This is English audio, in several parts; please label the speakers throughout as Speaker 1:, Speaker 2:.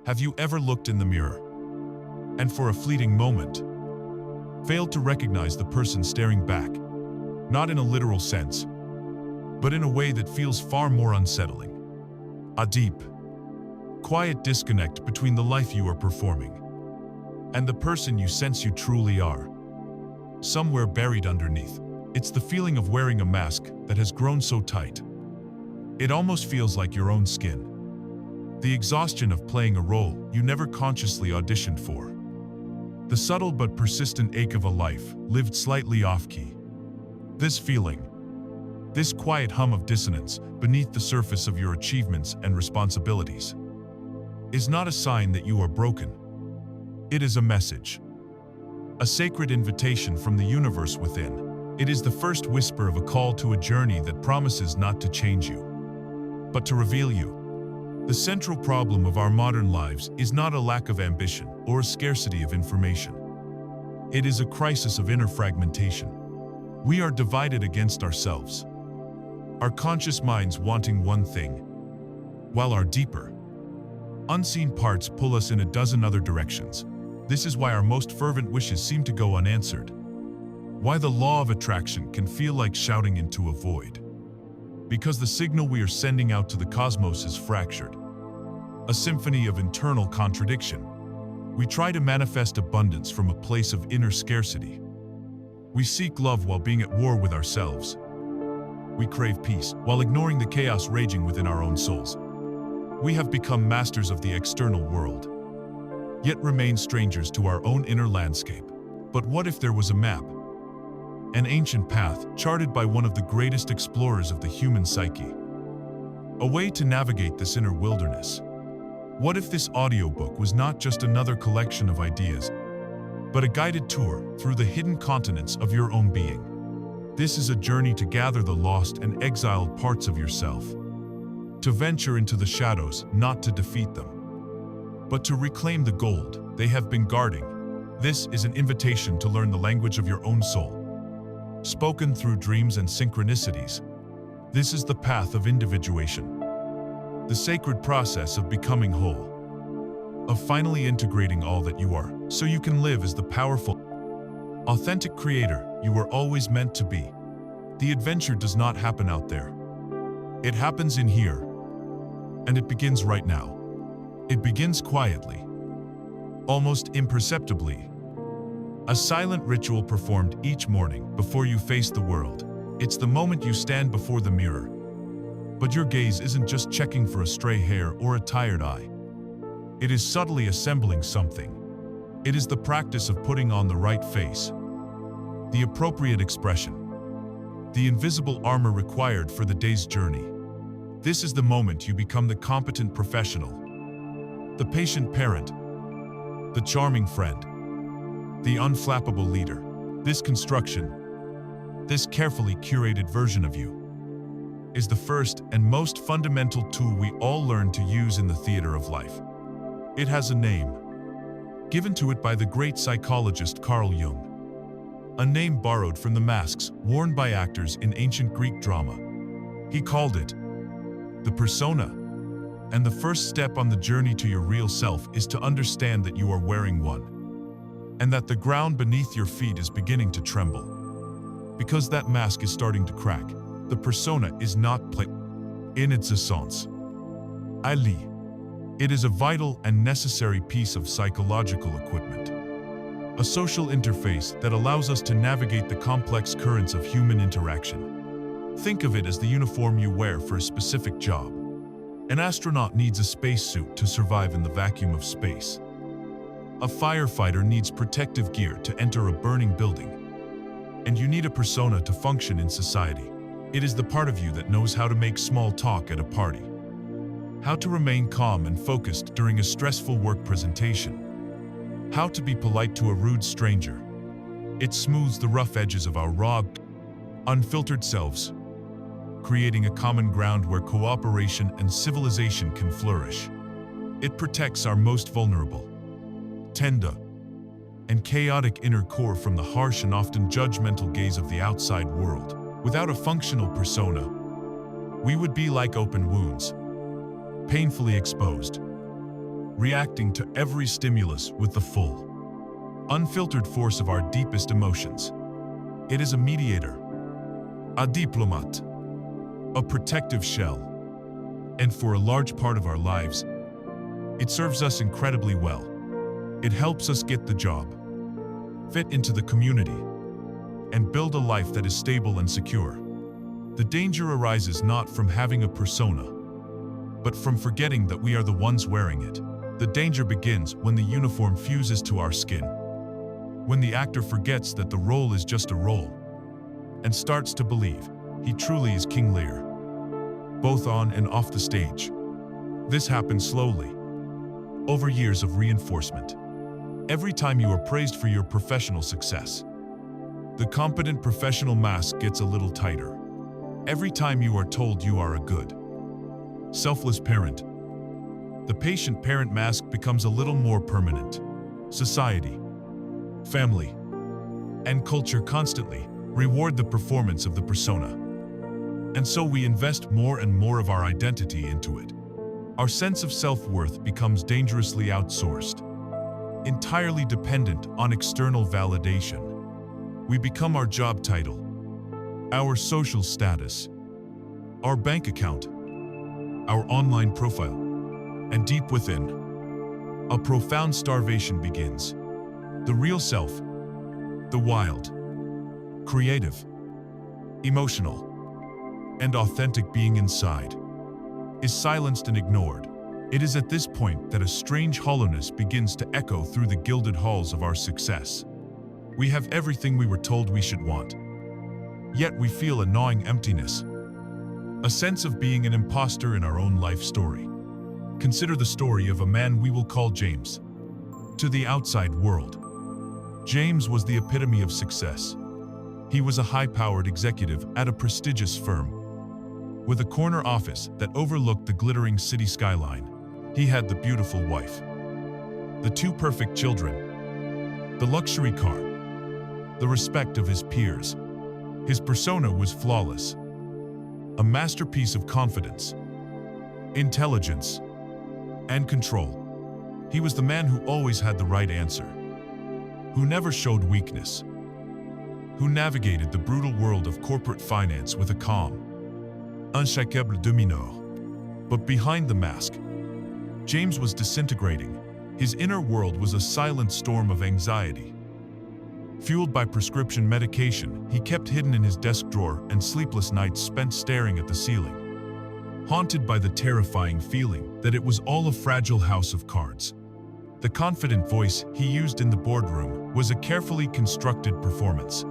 Speaker 1: Have you ever looked in the mirror and for a fleeting moment failed to recognize the person staring back, not in a literal sense, but in a way that feels far more unsettling? A deep, quiet disconnect between the life you are performing and the person you sense you truly are. Somewhere buried underneath, it's the feeling of wearing a mask that has grown so tight it almost feels like your own skin. The exhaustion of playing a role you never consciously auditioned for. The subtle but persistent ache of a life lived slightly off-key. This feeling, this quiet hum of dissonance beneath the surface of your achievements and responsibilities, is not a sign that you are broken. It is a message, a sacred invitation from the universe within. It is the first whisper of a call to a journey that promises not to change you, but to reveal you. The central problem of our modern lives is not a lack of ambition or a scarcity of information. It is a crisis of inner fragmentation. We are divided against ourselves, our conscious minds wanting one thing, while our deeper, unseen parts pull us in a dozen other directions. This is why our most fervent wishes seem to go unanswered. Why the law of attraction can feel like shouting into a void. Because the signal we are sending out to the cosmos is fractured. A symphony of internal contradiction. We try to manifest abundance from a place of inner scarcity. We seek love while being at war with ourselves. We crave peace while ignoring the chaos raging within our own souls. We have become masters of the external world, yet remain strangers to our own inner landscape. But what if there was a map? An ancient path charted by one of the greatest explorers of the human psyche. A way to navigate this inner wilderness. What if this audiobook was not just another collection of ideas, but a guided tour through the hidden continents of your own being? This is a journey to gather the lost and exiled parts of yourself. To venture into the shadows, not to defeat them, but to reclaim the gold they have been guarding. This is an invitation to learn the language of your own soul, spoken through dreams and synchronicities. This is the path of individuation, the sacred process of becoming whole, of finally integrating all that you are, so you can live as the powerful, authentic creator you were always meant to be. The adventure does not happen out there. It happens in here, and it begins right now. It begins quietly, almost imperceptibly. A silent ritual performed each morning before you face the world. It's the moment you stand before the mirror. But your gaze isn't just checking for a stray hair or a tired eye. It is subtly assembling something. It is the practice of putting on the right face, the appropriate expression, the invisible armor required for the day's journey. This is the moment you become the competent professional, the patient parent, the charming friend, the unflappable leader. This construction, this carefully curated version of you, is the first and most fundamental tool we all learn to use in the theater of life. It has a name, given to it by the great psychologist Carl Jung, a name borrowed from the masks worn by actors in ancient Greek drama. He called it the persona. And the first step on the journey to your real self is to understand that you are wearing one, and that the ground beneath your feet is beginning to tremble, because that mask is starting to crack. The persona is not play in its essence. Ali. It is a vital and necessary piece of psychological equipment, a social interface that allows us to navigate the complex currents of human interaction. Think of it as the uniform you wear for a specific job. An astronaut needs a spacesuit to survive in the vacuum of space. A firefighter needs protective gear to enter a burning building. And you need a persona to function in society. It is the part of you that knows how to make small talk at a party, how to remain calm and focused during a stressful work presentation, how to be polite to a rude stranger. It smooths the rough edges of our raw, unfiltered selves, creating a common ground where cooperation and civilization can flourish. It protects our most vulnerable, tender, and chaotic inner core from the harsh and often judgmental gaze of the outside world. Without a functional persona, we would be like open wounds, painfully exposed. reacting to every stimulus with the full, unfiltered force of our deepest emotions. It is a mediator, a diplomat, a protective shell, and for a large part of our lives, it serves us incredibly well. It helps us get the job, fit into the community, and build a life that is stable and secure. The danger arises not from having a persona, but from forgetting that we are the ones wearing it. The danger begins when the uniform fuses to our skin, when the actor forgets that the role is just a role, and starts to believe he truly is King Lear, both on and off the stage. This happens slowly, over years of reinforcement. Every time you are praised for your professional success, the competent professional mask gets a little tighter. Every time you are told you are a good, selfless parent, the patient parent mask becomes a little more permanent. Society, family, and culture constantly reward the performance of the persona. And so we invest more and more of our identity into it. Our sense of self-worth becomes dangerously outsourced, entirely dependent on external validation. We become our job title, our social status, our bank account, our online profile, and deep within, a profound starvation begins. The real self, the wild, creative, emotional, and authentic being inside, is silenced and ignored. It is at this point that a strange hollowness begins to echo through the gilded halls of our success. We have everything we were told we should want, yet we feel a gnawing emptiness, a sense of being an imposter in our own life story. Consider the story of a man we will call James. To the outside world, James was the epitome of success. He was a high-powered executive at a prestigious firm, with a corner office that overlooked the glittering city skyline. He had the beautiful wife, the 2 perfect children, the luxury car, the respect of his peers. His persona was flawless, a masterpiece of confidence, intelligence, and control. He was the man who always had the right answer, who never showed weakness, who navigated the brutal world of corporate finance with a calm, unshakable demeanor. But behind the mask, James was disintegrating. His inner world was a silent storm of anxiety. Fueled by prescription medication, he kept hidden in his desk drawer and sleepless nights spent staring at the ceiling, haunted by the terrifying feeling that it was all a fragile house of cards. The confident voice he used in the boardroom was a carefully constructed performance,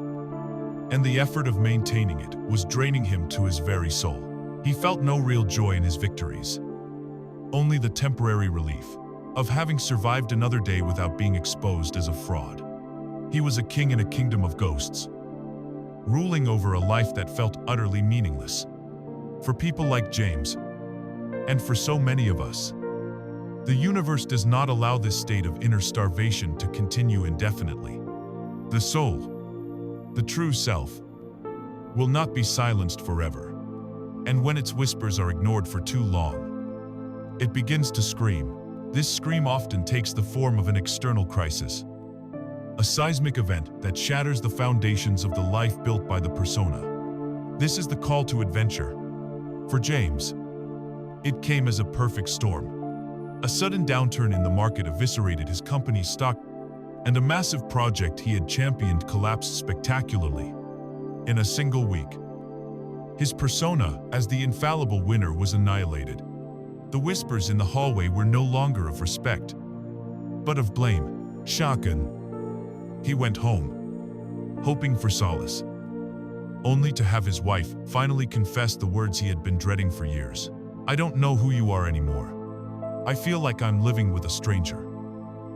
Speaker 1: and the effort of maintaining it was draining him to his very soul. He felt no real joy in his victories, only the temporary relief of having survived another day without being exposed as a fraud. He was a king in a kingdom of ghosts, ruling over a life that felt utterly meaningless. For people like James, and for so many of us, the universe does not allow this state of inner starvation to continue indefinitely. The soul, the true self, will not be silenced forever. And when its whispers are ignored for too long, it begins to scream. This scream often takes the form of an external crisis, a seismic event that shatters the foundations of the life built by the persona. This is the call to adventure. For James, it came as a perfect storm. A sudden downturn in the market eviscerated his company's stock, and a massive project he had championed collapsed spectacularly in a single week. His persona as the infallible winner was annihilated. The whispers in the hallway were no longer of respect, but of blame. Shaken, he went home, hoping for solace, only to have his wife finally confess the words he had been dreading for years. "I don't know who you are anymore. I feel like I'm living with a stranger."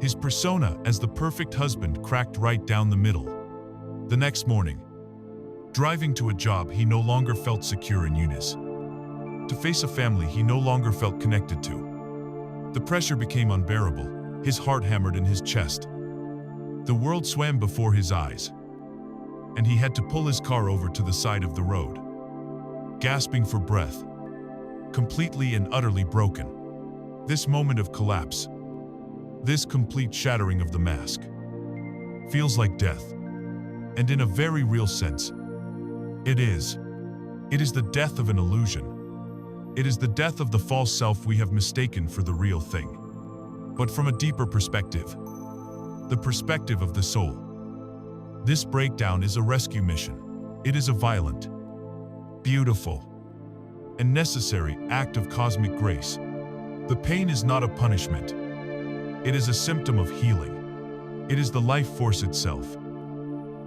Speaker 1: His persona as the perfect husband cracked right down the middle. The next morning, driving to a job he no longer felt secure in Eunice, to face a family he no longer felt connected to. The pressure became unbearable, his heart hammered in his chest. The world swam before his eyes, and he had to pull his car over to the side of the road, gasping for breath, completely and utterly broken. This moment of collapse This complete shattering of the mask feels like death, and in a very real sense, it is. It is the death of an illusion. It is the death of the false self we have mistaken for the real thing. But from a deeper perspective, the perspective of the soul, this breakdown is a rescue mission. It is a violent, beautiful, and necessary act of cosmic grace. The pain is not a punishment. It is a symptom of healing. It is the life force itself,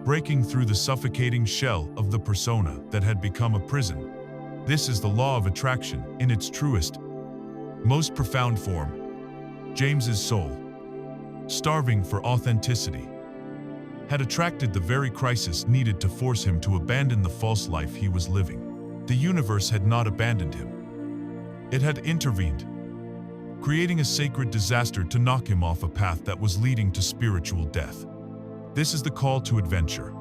Speaker 1: breaking through the suffocating shell of the persona that had become a prison. This is the law of attraction in its truest, most profound form. James's soul, starving for authenticity, had attracted the very crisis needed to force him to abandon the false life he was living. The universe had not abandoned him. It had intervened, creating a sacred disaster to knock him off a path that was leading to spiritual death. This is the call to adventure.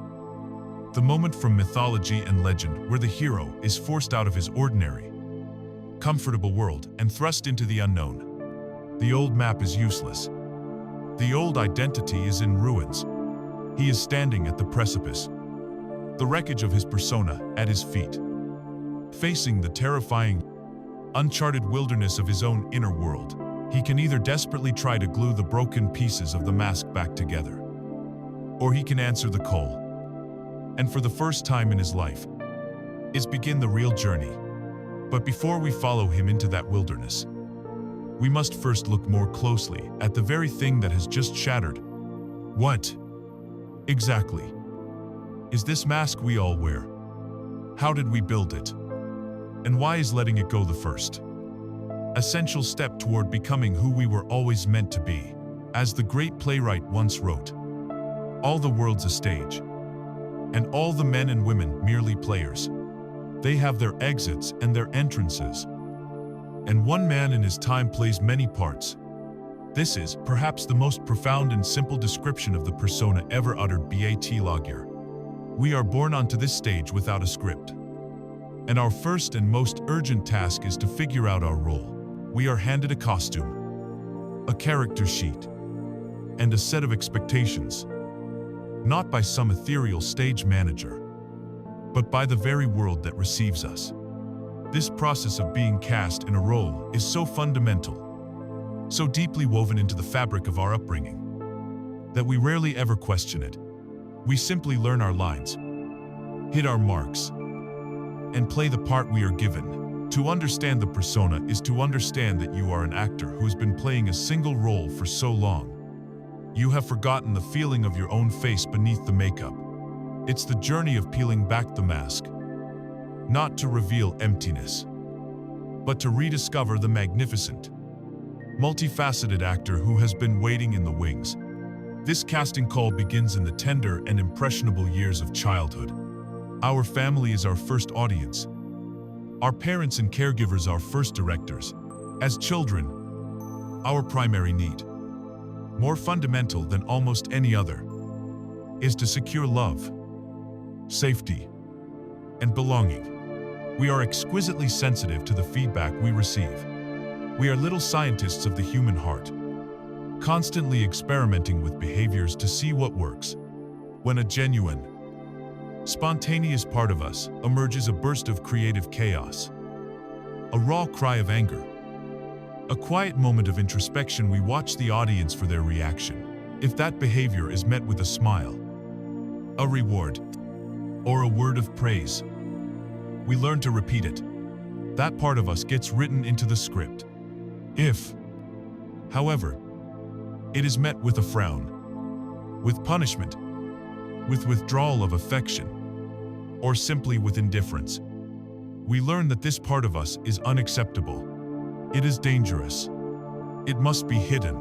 Speaker 1: The moment from mythology and legend where the hero is forced out of his ordinary, comfortable world and thrust into the unknown. The old map is useless. The old identity is in ruins. He is standing at the precipice, the wreckage of his persona at his feet, facing the terrifying, uncharted wilderness of his own inner world. He can either desperately try to glue the broken pieces of the mask back together, or he can answer the call, and for the first time in his life, is begin the real journey. But before we follow him into that wilderness, we must first look more closely at the very thing that has just shattered. What exactly is this mask we all wear? How did we build it? And why is letting it go the first essential step toward becoming who we were always meant to be? As the great playwright once wrote, all the world's a stage, and all the men and women merely players. They have their exits and their entrances, and one man in his time plays many parts. This is, perhaps, the most profound and simple description of the persona ever uttered. Bat Laguerre. We are born onto this stage without a script, and our first and most urgent task is to figure out our role. We are handed a costume, a character sheet, and a set of expectations, not by some ethereal stage manager, but by the very world that receives us. This process of being cast in a role is so fundamental, so deeply woven into the fabric of our upbringing, that we rarely ever question it. We simply learn our lines, hit our marks, and play the part we are given. To understand the persona is to understand that you are an actor who has been playing a single role for so long. You have forgotten the feeling of your own face beneath the makeup. It's the journey of peeling back the mask, not to reveal emptiness, but to rediscover the magnificent, multifaceted actor who has been waiting in the wings. This casting call begins in the tender and impressionable years of childhood. Our family is our first audience. Our parents and caregivers are first directors. As children, our primary need, more fundamental than almost any other, is to secure love, safety, and belonging. We are exquisitely sensitive to the feedback we receive. We are little scientists of the human heart, constantly experimenting with behaviors to see what works. When a genuine, spontaneous part of us emerges, a burst of creative chaos, a raw cry of anger, a quiet moment of introspection, we watch the audience for their reaction. If that behavior is met with a smile, a reward, or a word of praise, we learn to repeat it. That part of us gets written into the script. If, however, it is met with a frown, with punishment, with withdrawal of affection, or simply with indifference, we learn that this part of us is unacceptable. It is dangerous. It must be hidden,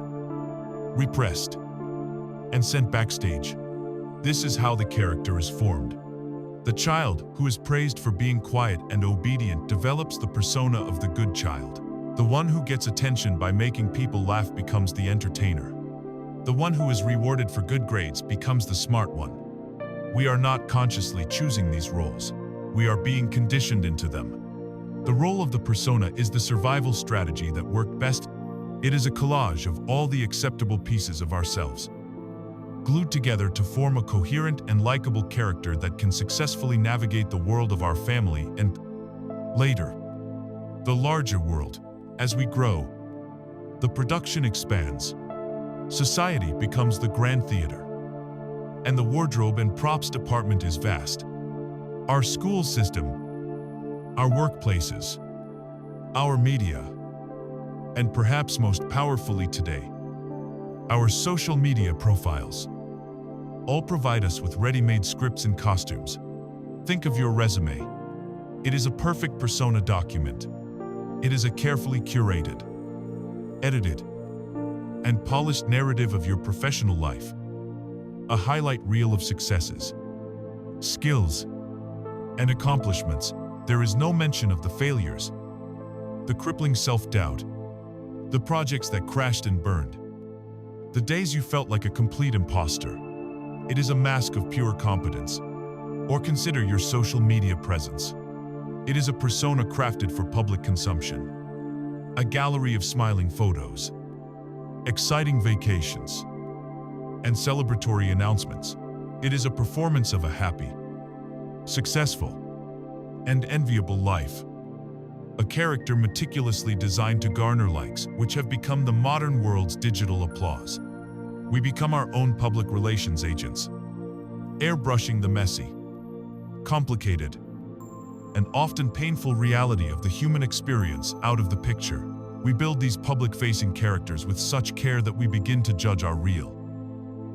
Speaker 1: repressed, and sent backstage. This is how the character is formed. The child, who is praised for being quiet and obedient, develops the persona of the good child. The one who gets attention by making people laugh becomes the entertainer. The one who is rewarded for good grades becomes the smart one. We are not consciously choosing these roles. We are being conditioned into them. The role of the persona is the survival strategy that worked best It is a collage of all the acceptable pieces of ourselves, glued together to form a coherent and likable character that can successfully navigate the world of our family and, later, the larger world. As we grow, the production expands. Society becomes the grand theater, and the wardrobe and props department is vast. Our school system, our workplaces, our media, and perhaps most powerfully today, our social media profiles, all provide us with ready-made scripts and costumes. Think of your resume. It is a perfect persona document. It is a carefully curated, edited, and polished narrative of your professional life. A highlight reel of successes, skills, and accomplishments. There is no mention of the failures, the crippling self-doubt, the projects that crashed and burned, the days you felt like a complete imposter. It is a mask of pure competence. Or consider your social media presence. It is a persona crafted for public consumption. A gallery of smiling photos, exciting vacations, and celebratory announcements. It is a performance of a happy, successful, and enviable life. A character meticulously designed to garner likes, which have become the modern world's digital applause. We become our own public relations agents, airbrushing the messy, complicated, and often painful reality of the human experience out of the picture. We build these public-facing characters with such care that we begin to judge our real,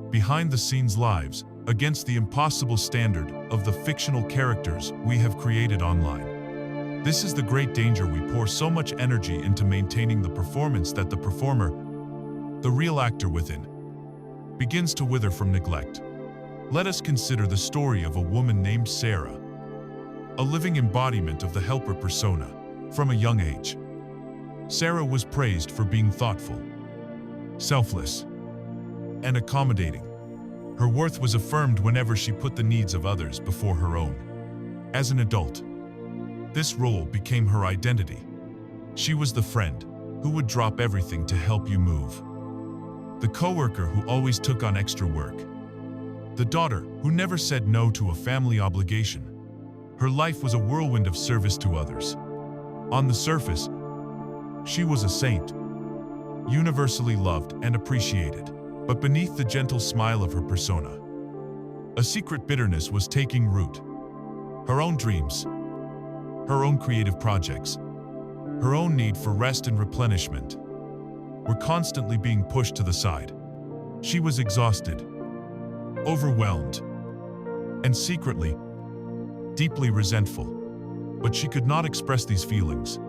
Speaker 1: behind-the-scenes lives against the impossible standard of the fictional characters we have created online. This is the great danger. We pour so much energy into maintaining the performance that the performer, the real actor within, begins to wither from neglect. Let us consider the story of a woman named Sarah, a living embodiment of the helper persona. From a young age, Sarah was praised for being thoughtful, selfless, and accommodating. Her worth was affirmed whenever she put the needs of others before her own. As an adult, this role became her identity. She was the friend who would drop everything to help you move, the coworker who always took on extra work, the daughter who never said no to a family obligation. Her life was a whirlwind of service to others. On the surface, she was a saint, universally loved and appreciated. But beneath the gentle smile of her persona, a secret bitterness was taking root. Her own dreams, her own creative projects, her own need for rest and replenishment were constantly being pushed to the side. She was exhausted, overwhelmed, and secretly, deeply resentful. But she could not express these feelings,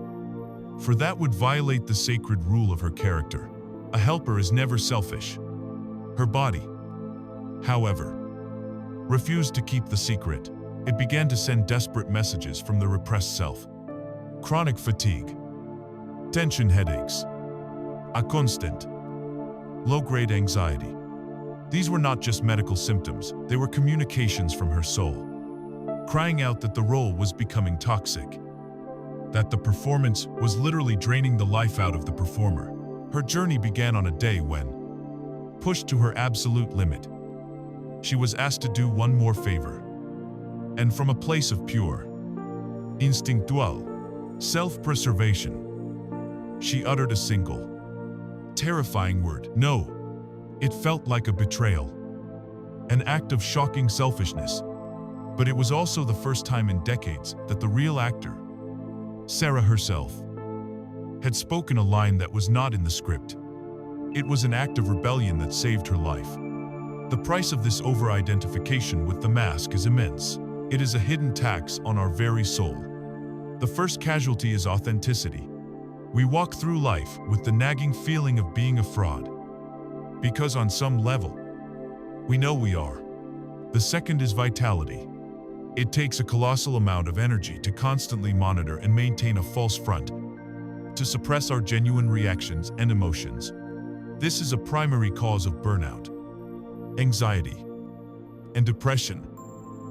Speaker 1: for that would violate the sacred rule of her character. A helper is never selfish. Her body, however, refused to keep the secret. It began to send desperate messages from the repressed self. Chronic fatigue, tension headaches, a constant, low-grade anxiety. These were not just medical symptoms, they were communications from her soul, crying out that the role was becoming toxic, that the performance was literally draining the life out of the performer. Her journey began on a day when, pushed to her absolute limit, she was asked to do one more favor. And from a place of pure, instinctual self-preservation, she uttered a single, terrifying word. No. It felt like a betrayal, an act of shocking selfishness. But it was also the first time in decades that the real actor, Sarah herself, had spoken a line that was not in the script. It was an act of rebellion that saved her life. The price of this over-identification with the mask is immense. It is a hidden tax on our very soul. The first casualty is authenticity. We walk through life with the nagging feeling of being a fraud, because on some level, we know we are. The second is vitality. It takes a colossal amount of energy to constantly monitor and maintain a false front, to suppress our genuine reactions and emotions. This is a primary cause of burnout, anxiety, and depression.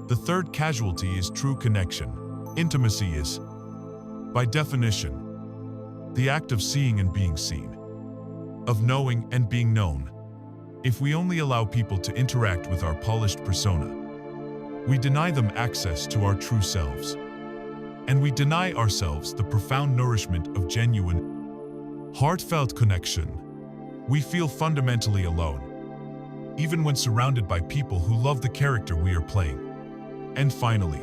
Speaker 1: The third casualty is true connection. Intimacy is, by definition, the act of seeing and being seen. of knowing and being known. If we only allow people to interact with our polished persona, we deny them access to our true selves. And we deny ourselves the profound nourishment of genuine, heartfelt connection. We feel fundamentally alone, even when surrounded by people who love the character we are playing. And finally,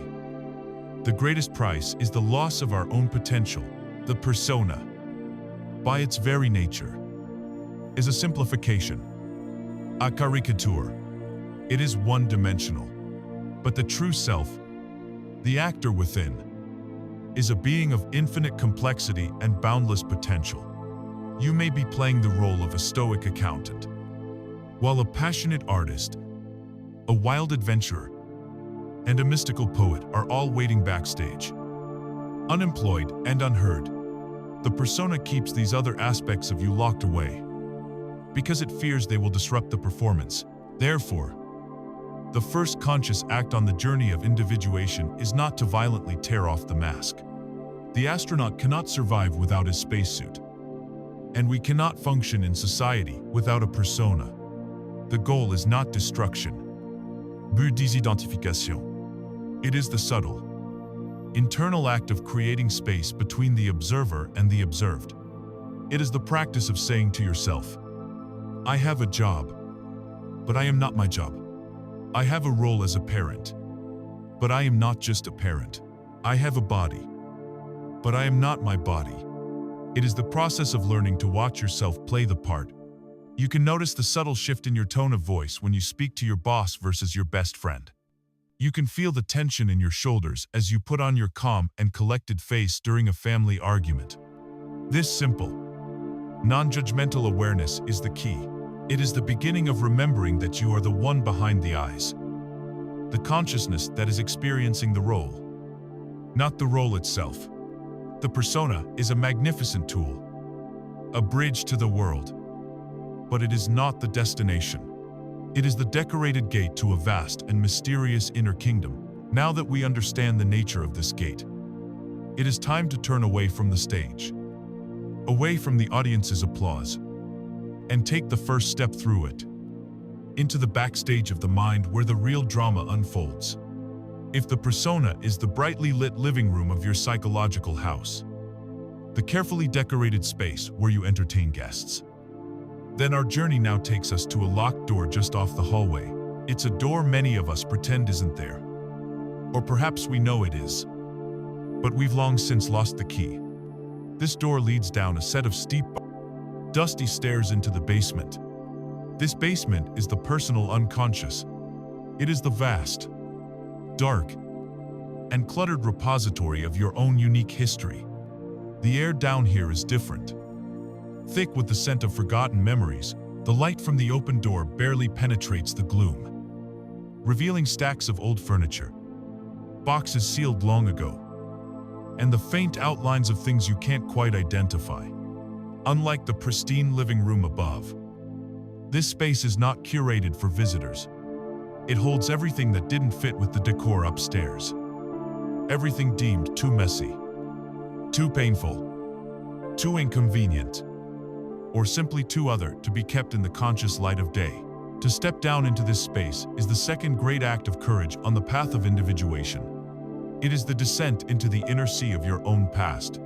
Speaker 1: the greatest price is the loss of our own potential. The persona, by its very nature, is a simplification, a caricature. It is one-dimensional. But the true self, the actor within, is a being of infinite complexity and boundless potential. You may be playing the role of a stoic accountant, while a passionate artist, a wild adventurer, and a mystical poet are all waiting backstage. Unemployed and unheard, the persona keeps these other aspects of you locked away, because it fears they will disrupt the performance. Therefore, the first conscious act on the journey of individuation is not to violently tear off the mask. The astronaut cannot survive without his spacesuit, and we cannot function in society without a persona. The goal is not destruction, but désidentification. It is the subtle, internal act of creating space between the observer and the observed. It is the practice of saying to yourself, I have a job, but I am not my job. I have a role as a parent, but I am not just a parent. I have a body, but I am not my body. It is the process of learning to watch yourself play the part. You can notice the subtle shift in your tone of voice when you speak to your boss versus your best friend. You can feel the tension in your shoulders as you put on your calm and collected face during a family argument. This simple, non-judgmental awareness is the key. It is the beginning of remembering that you are the one behind the eyes, the consciousness that is experiencing the role, not the role itself. The persona is a magnificent tool, a bridge to the world, but it is not the destination. It is the decorated gate to a vast and mysterious inner kingdom. Now that we understand the nature of this gate, it is time to turn away from the stage, away from the audience's applause, and take the first step through it, into the backstage of the mind where the real drama unfolds. If the persona is the brightly lit living room of your psychological house, the carefully decorated space where you entertain guests, then our journey now takes us to a locked door just off the hallway. It's a door many of us pretend isn't there. Or perhaps we know it is, but we've long since lost the key. This door leads down a set of steep, dusty stairs into the basement. This basement is the personal unconscious. It is the vast, dark, and cluttered repository of your own unique history. The air down here is different. Thick with the scent of forgotten memories, the light from the open door barely penetrates the gloom, revealing stacks of old furniture, boxes sealed long ago, and the faint outlines of things you can't quite identify. Unlike the pristine living room above, this space is not curated for visitors. It holds everything that didn't fit with the decor upstairs. Everything deemed too messy, too painful, too inconvenient, or simply too other to be kept in the conscious light of day. To step down into this space is the second great act of courage on the path of individuation. It is the descent into the inner sea of your own past.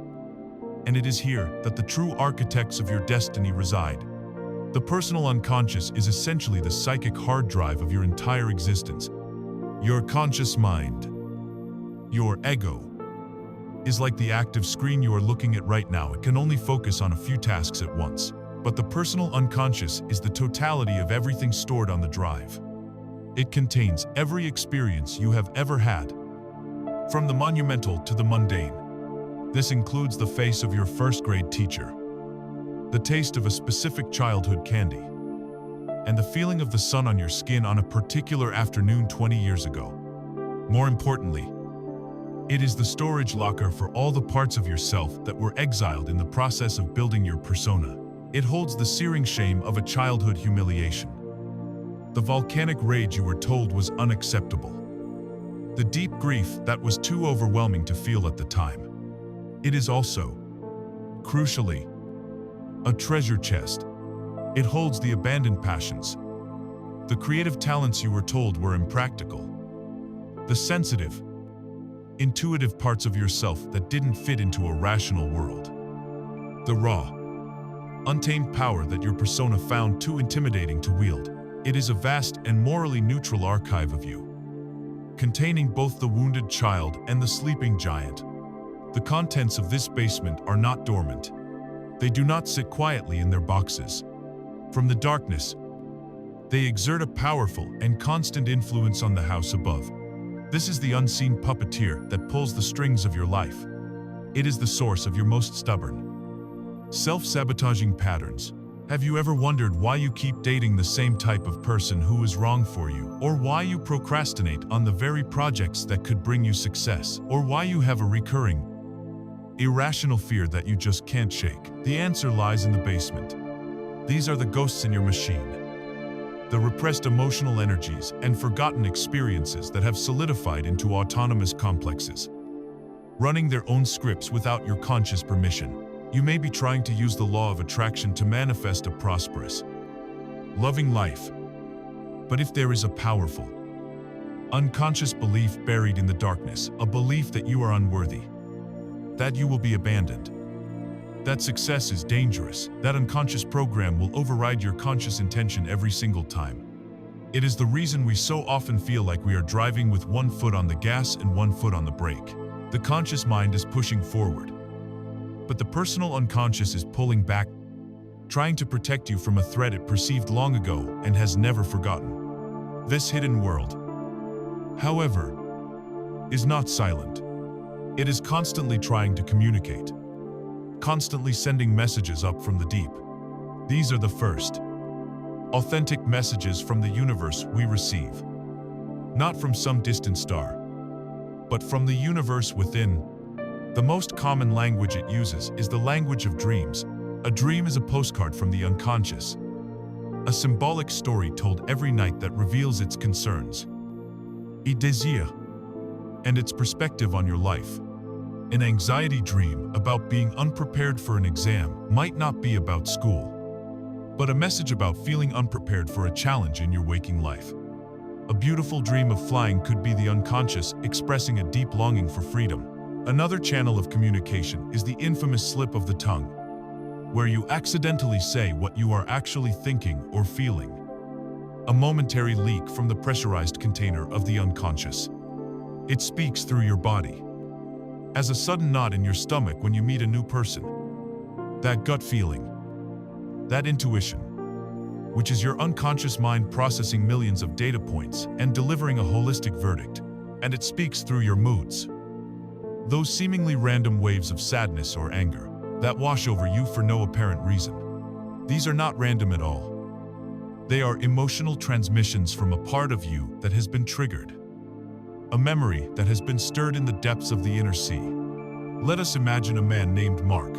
Speaker 1: And it is here that the true architects of your destiny reside. The personal unconscious is essentially the psychic hard drive of your entire existence. Your conscious mind, your ego, is like the active screen you are looking at right now. It can only focus on a few tasks at once. But the personal unconscious is the totality of everything stored on the drive. It contains every experience you have ever had, from the monumental to the mundane. This includes the face of your first-grade teacher, the taste of a specific childhood candy, and the feeling of the sun on your skin on a particular afternoon 20 years ago. More importantly, it is the storage locker for all the parts of yourself that were exiled in the process of building your persona. It holds the searing shame of a childhood humiliation, the volcanic rage you were told was unacceptable, the deep grief that was too overwhelming to feel at the time. It is also, crucially, a treasure chest, It holds the abandoned passions, the creative talents you were told were impractical, the sensitive, intuitive parts of yourself that didn't fit into a rational world, the raw, untamed power that your persona found too intimidating to wield. It is a vast and morally neutral archive of you, containing both the wounded child and the sleeping giant. The contents of this basement are not dormant. They do not sit quietly in their boxes. From the darkness, they exert a powerful and constant influence on the house above. This is the unseen puppeteer that pulls the strings of your life. It is the source of your most stubborn, self-sabotaging patterns. Have you ever wondered why you keep dating the same type of person who is wrong for you? Or why you procrastinate on the very projects that could bring you success? Or why you have a recurring, irrational fear that you just can't shake? The answer lies in the basement. These are the ghosts in your machine, the repressed emotional energies and forgotten experiences that have solidified into autonomous complexes, running their own scripts without your conscious permission. You may be trying to use the law of attraction to manifest a prosperous, loving life. But if there is a powerful, unconscious belief buried in the darkness, a belief that you are unworthy, that you will be abandoned, that success is dangerous, that unconscious program will override your conscious intention every single time. It is the reason we so often feel like we are driving with one foot on the gas and one foot on the brake. The conscious mind is pushing forward, but the personal unconscious is pulling back, trying to protect you from a threat it perceived long ago and has never forgotten. This hidden world, however, is not silent. It is constantly trying to communicate, constantly sending messages up from the deep. These are the first, authentic messages from the universe we receive. Not from some distant star, but from the universe within. The most common language it uses is the language of dreams. A dream is a postcard from the unconscious, a symbolic story told every night that reveals its concerns, its desire, and its perspective on your life. An anxiety dream about being unprepared for an exam might not be about school, but a message about feeling unprepared for a challenge in your waking life. A beautiful dream of flying could be the unconscious expressing a deep longing for freedom. Another channel of communication is the infamous slip of the tongue, where you accidentally say what you are actually thinking or feeling. A momentary leak from the pressurized container of the unconscious. It speaks through your body, as a sudden knot in your stomach when you meet a new person. That gut feeling, that intuition, which is your unconscious mind processing millions of data points and delivering a holistic verdict. And it speaks through your moods. Those seemingly random waves of sadness or anger that wash over you for no apparent reason. These are not random at all. They are emotional transmissions from a part of you that has been triggered, a memory that has been stirred in the depths of the inner sea. Let us imagine a man named Mark,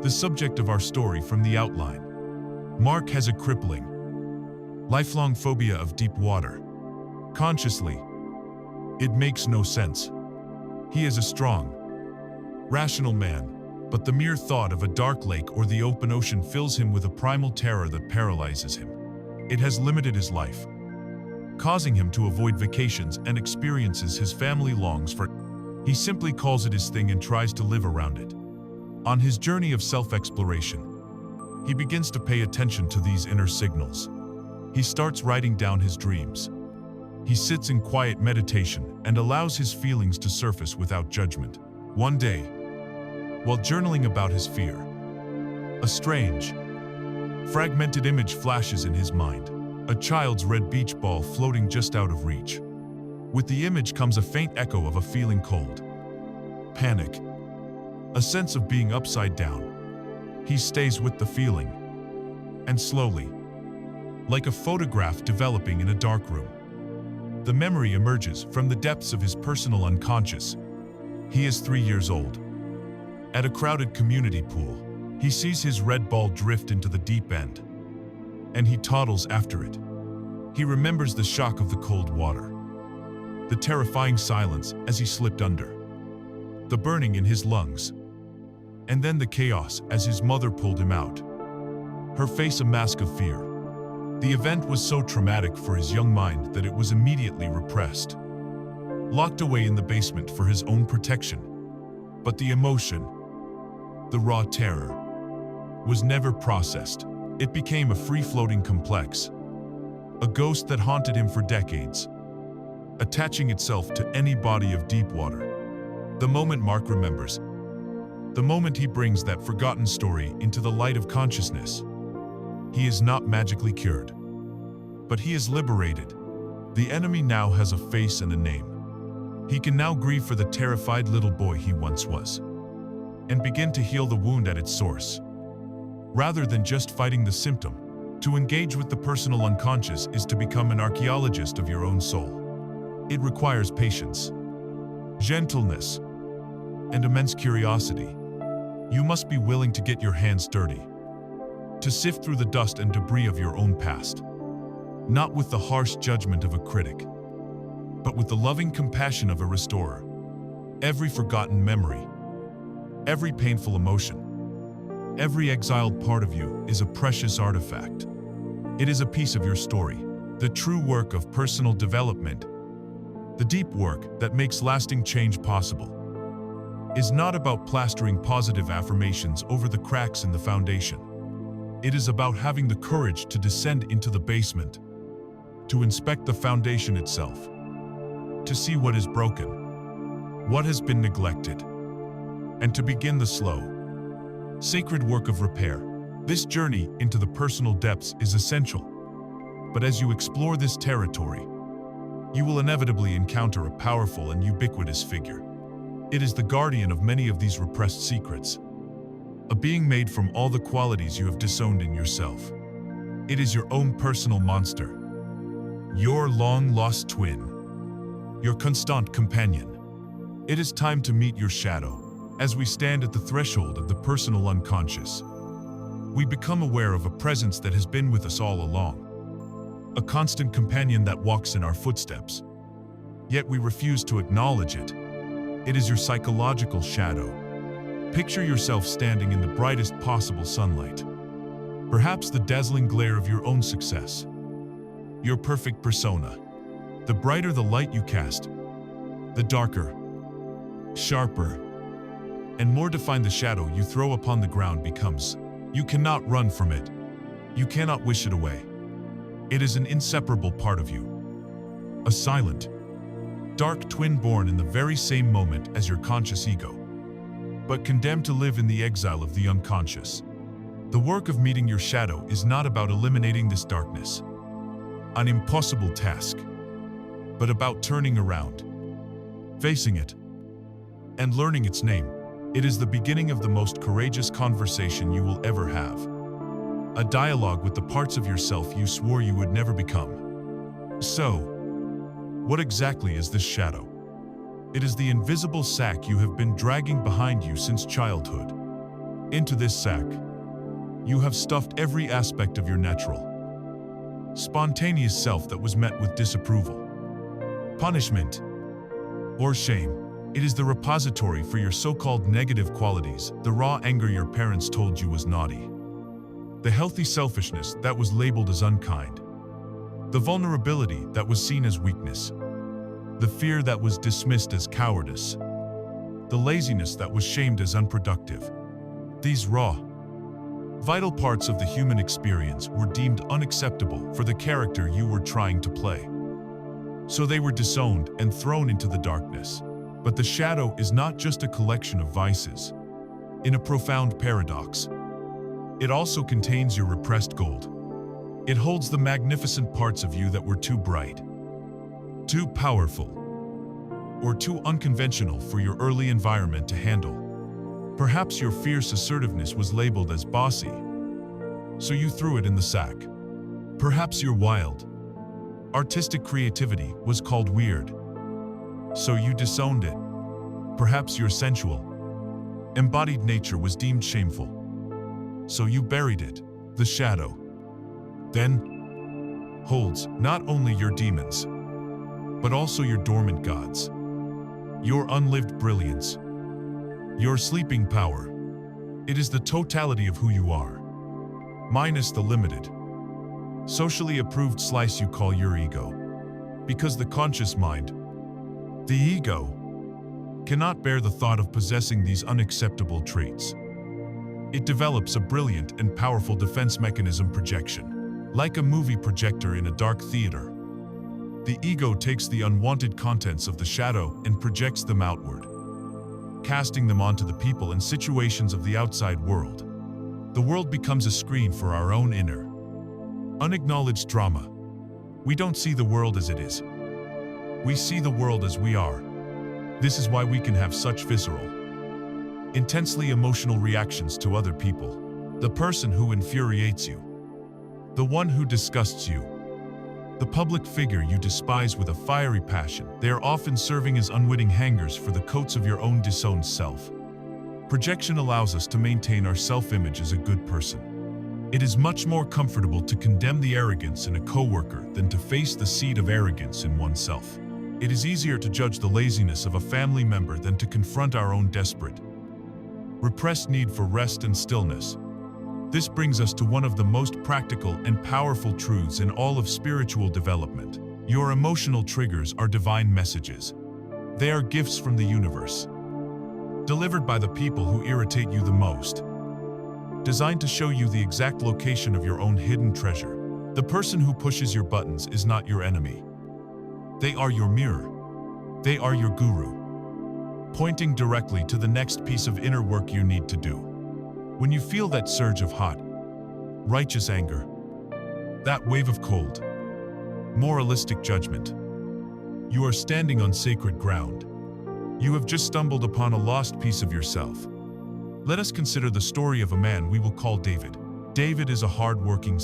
Speaker 1: the subject of our story from the outline. Mark has a crippling, lifelong phobia of deep water. Consciously, it makes no sense. He is a strong, rational man, but the mere thought of a dark lake or the open ocean fills him with a primal terror that paralyzes him. It has limited his life, causing him to avoid vacations and experiences his family longs for. He simply calls it his thing and tries to live around it. On his journey of self-exploration, he begins to pay attention to these inner signals. He starts writing down his dreams. He sits in quiet meditation and allows his feelings to surface without judgment. One day, while journaling about his fear, a strange, fragmented image flashes in his mind. A child's red beach ball floating just out of reach. With the image comes a faint echo of a feeling cold, panic, a sense of being upside down. He stays with the feeling, and slowly, like a photograph developing in a dark room, the memory emerges from the depths of his personal unconscious. He is 3 years old. At a crowded community pool, he sees his red ball drift into the deep end, and he toddles after it. He remembers the shock of the cold water, the terrifying silence as he slipped under, the burning in his lungs, and then the chaos as his mother pulled him out. her face a mask of fear. The event was so traumatic for his young mind that it was immediately repressed, locked away in the basement for his own protection. But the emotion, the raw terror, was never processed. It became a free-floating complex, a ghost that haunted him for decades, attaching itself to any body of deep water. The moment Mark remembers, the moment he brings that forgotten story into the light of consciousness, he is not magically cured, but he is liberated. The enemy now has a face and a name. He can now grieve for the terrified little boy he once was, and begin to heal the wound at its source. Rather than just fighting the symptom, to engage with the personal unconscious is to become an archaeologist of your own soul. It requires patience, gentleness, and immense curiosity. You must be willing to get your hands dirty, to sift through the dust and debris of your own past, not with the harsh judgment of a critic, but with the loving compassion of a restorer. Every forgotten memory, every painful emotion, every exiled part of you is a precious artifact. It is a piece of your story, the true work of personal development. The deep work that makes lasting change possible is not about plastering positive affirmations over the cracks in the foundation. It is about having the courage to descend into the basement, to inspect the foundation itself, to see what is broken, what has been neglected, and to begin the slow, sacred work of repair. This journey into the personal depths is essential, but as you explore this territory, you will inevitably encounter a powerful and ubiquitous figure. It is the guardian of many of these repressed secrets, a being made from all the qualities you have disowned in yourself. It is your own personal monster, your long-lost twin, your constant companion. It is time to meet your shadow. As we stand at the threshold of the personal unconscious, we become aware of a presence that has been with us all along, a constant companion that walks in our footsteps, yet we refuse to acknowledge it. It is your psychological shadow. Picture yourself standing in the brightest possible sunlight, perhaps the dazzling glare of your own success, your perfect persona. The brighter the light you cast, the darker, sharper, and more defined the shadow you throw upon the ground becomes. You cannot run from it. You cannot wish it away. It is an inseparable part of you, a silent, dark twin born in the very same moment as your conscious ego, but condemned to live in the exile of the unconscious. The work of meeting your shadow is not about eliminating this darkness, an impossible task, but about turning around, facing it, and learning its name. It is the beginning of the most courageous conversation you will ever have, a dialogue with the parts of yourself you swore you would never become. So, what exactly is this shadow? It is the invisible sack you have been dragging behind you since childhood. Into this sack, you have stuffed every aspect of your natural, spontaneous self that was met with disapproval, punishment, or shame. It is the repository for your so-called negative qualities, the raw anger your parents told you was naughty, the healthy selfishness that was labeled as unkind, the vulnerability that was seen as weakness, the fear that was dismissed as cowardice, the laziness that was shamed as unproductive. These raw, vital parts of the human experience were deemed unacceptable for the character you were trying to play. So they were disowned and thrown into the darkness. But the shadow is not just a collection of vices. In a profound paradox, it also contains your repressed gold. It holds the magnificent parts of you that were too bright, too powerful, or too unconventional for your early environment to handle. Perhaps your fierce assertiveness was labeled as bossy, so you threw it in the sack. Perhaps your wild, artistic creativity was called weird, so you disowned it. Perhaps your sensual, embodied nature was deemed shameful, so you buried it. The shadow then holds not only your demons, but also your dormant gods, your unlived brilliance, your sleeping power. It is the totality of who you are. minus the limited, socially approved slice you call your ego. Because the conscious mind, the ego, cannot bear the thought of possessing these unacceptable traits. It develops a brilliant and powerful defense mechanism: projection. Like a movie projector in a dark theater, the ego takes the unwanted contents of the shadow and projects them outward, casting them onto the people and situations of the outside world. The world becomes a screen for our own inner, unacknowledged drama. We don't see the world as it is. We see the world as we are. This is why we can have such visceral, intensely emotional reactions to other people. The person who infuriates you, the one who disgusts you, the public figure you despise with a fiery passion, they are often serving as unwitting hangers for the coats of your own disowned self. Projection allows us to maintain our self-image as a good person. It is much more comfortable to condemn the arrogance in a coworker than to face the seed of arrogance in oneself. It is easier to judge the laziness of a family member than to confront our own desperate, repressed need for rest and stillness. This brings us to one of the most practical and powerful truths in all of spiritual development. Your emotional triggers are divine messages. They are gifts from the universe, delivered by the people who irritate you the most, designed to show you the exact location of your own hidden treasure. The person who pushes your buttons is not your enemy. They are your mirror. They are your guru, pointing directly to the next piece of inner work you need to do. When you feel that surge of hot, righteous anger, that wave of cold, moralistic judgment, you are standing on sacred ground. You have just stumbled upon a lost piece of yourself. Let us consider the story of a man we will call David. David is a hard-working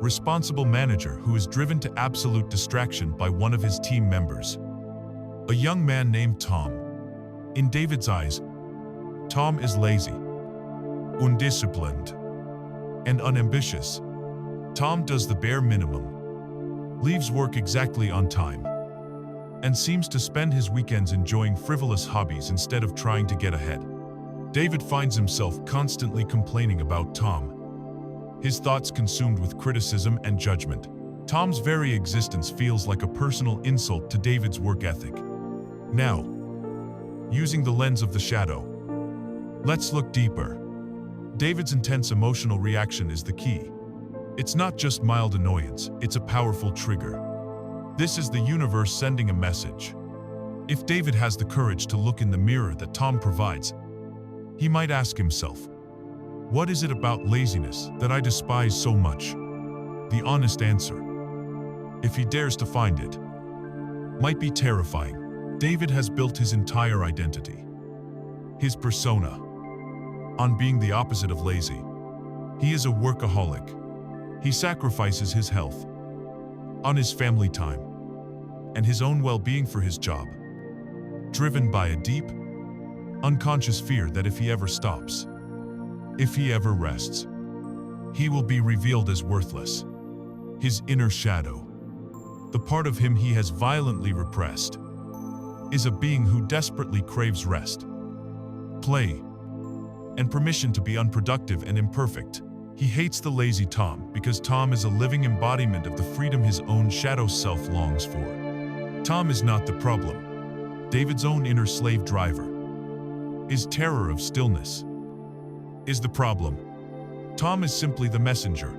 Speaker 1: responsible manager who is driven to absolute distraction by one of his team members, a young man named Tom. In David's eyes, Tom is lazy, undisciplined, and unambitious. Tom does the bare minimum, leaves work exactly on time, and seems to spend his weekends enjoying frivolous hobbies instead of trying to get ahead. David finds himself constantly complaining about Tom, his thoughts consumed with criticism and judgment. Tom's very existence feels like a personal insult to David's work ethic. Now, using the lens of the shadow, let's look deeper. David's intense emotional reaction is the key. It's not just mild annoyance, it's a powerful trigger. This is the universe sending a message. If David has the courage to look in the mirror that Tom provides, he might ask himself, what is it about laziness that I despise so much? The honest answer, if he dares to find it, might be terrifying. David has built his entire identity, his persona, on being the opposite of lazy. He is a workaholic. He sacrifices his health, on his family time, and his own well-being for his job, driven by a deep, unconscious fear that if he ever stops, if he ever rests, he will be revealed as worthless. His inner shadow, the part of him he has violently repressed, is a being who desperately craves rest, play, and permission to be unproductive and imperfect. He hates the lazy Tom because Tom is a living embodiment of the freedom his own shadow self longs for. Tom is not the problem. David's own inner slave driver, his terror of stillness, is the problem. Tom is simply the messenger.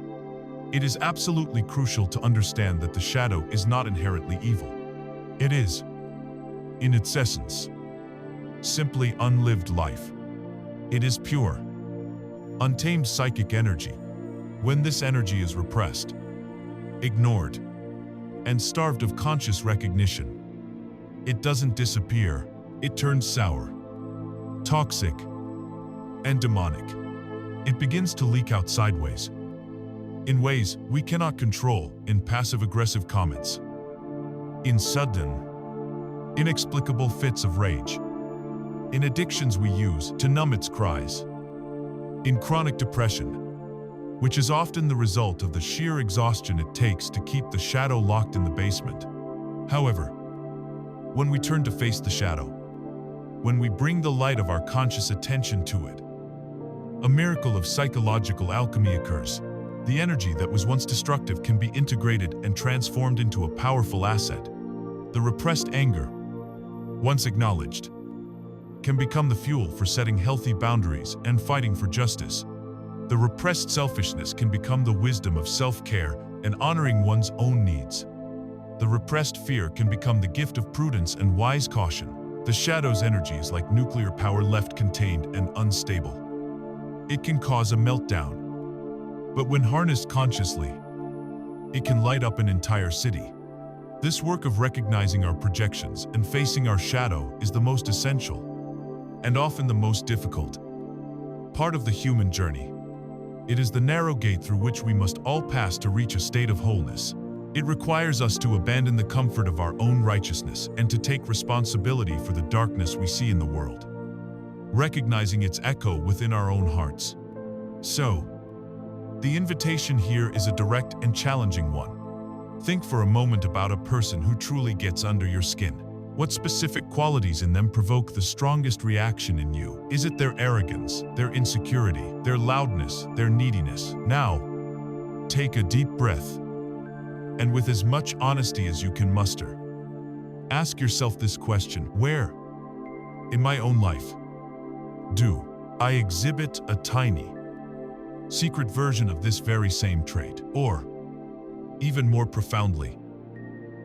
Speaker 1: It is absolutely crucial to understand that the shadow is not inherently evil. It is, in its essence, simply unlived life. It is pure, untamed psychic energy. When this energy is repressed, ignored, and starved of conscious recognition, it doesn't disappear, it turns sour, toxic, and demonic. It begins to leak out sideways, in ways we cannot control, in passive-aggressive comments, in sudden, inexplicable fits of rage, in addictions we use to numb its cries, in chronic depression, which is often the result of the sheer exhaustion it takes to keep the shadow locked in the basement. However, when we turn to face the shadow, when we bring the light of our conscious attention to it, A miracle of psychological alchemy occurs. The energy that was once destructive can be integrated and transformed into a powerful asset. The repressed anger, once acknowledged, can become the fuel for setting healthy boundaries and fighting for justice. The repressed selfishness can become the wisdom of self-care and honoring one's own needs. The repressed fear can become the gift of prudence and wise caution. The shadow's energy is like nuclear power left contained and unstable. It can cause a meltdown, but when harnessed consciously, it can light up an entire city. This work of recognizing our projections and facing our shadow is the most essential, and often the most difficult, part of the human journey. It is the narrow gate through which we must all pass to reach a state of wholeness. It requires us to abandon the comfort of our own righteousness and to take responsibility for the darkness we see in the world, recognizing its echo within our own hearts. So, the invitation here is a direct and challenging one. Think for a moment about a person who truly gets under your skin. What specific qualities in them provoke the strongest reaction in you? Is it their arrogance, their insecurity, their loudness, their neediness? Now, take a deep breath, and with as much honesty as you can muster, ask yourself this question: where, in my own life, do I exhibit a tiny, secret version of this very same trait? Or, even more profoundly,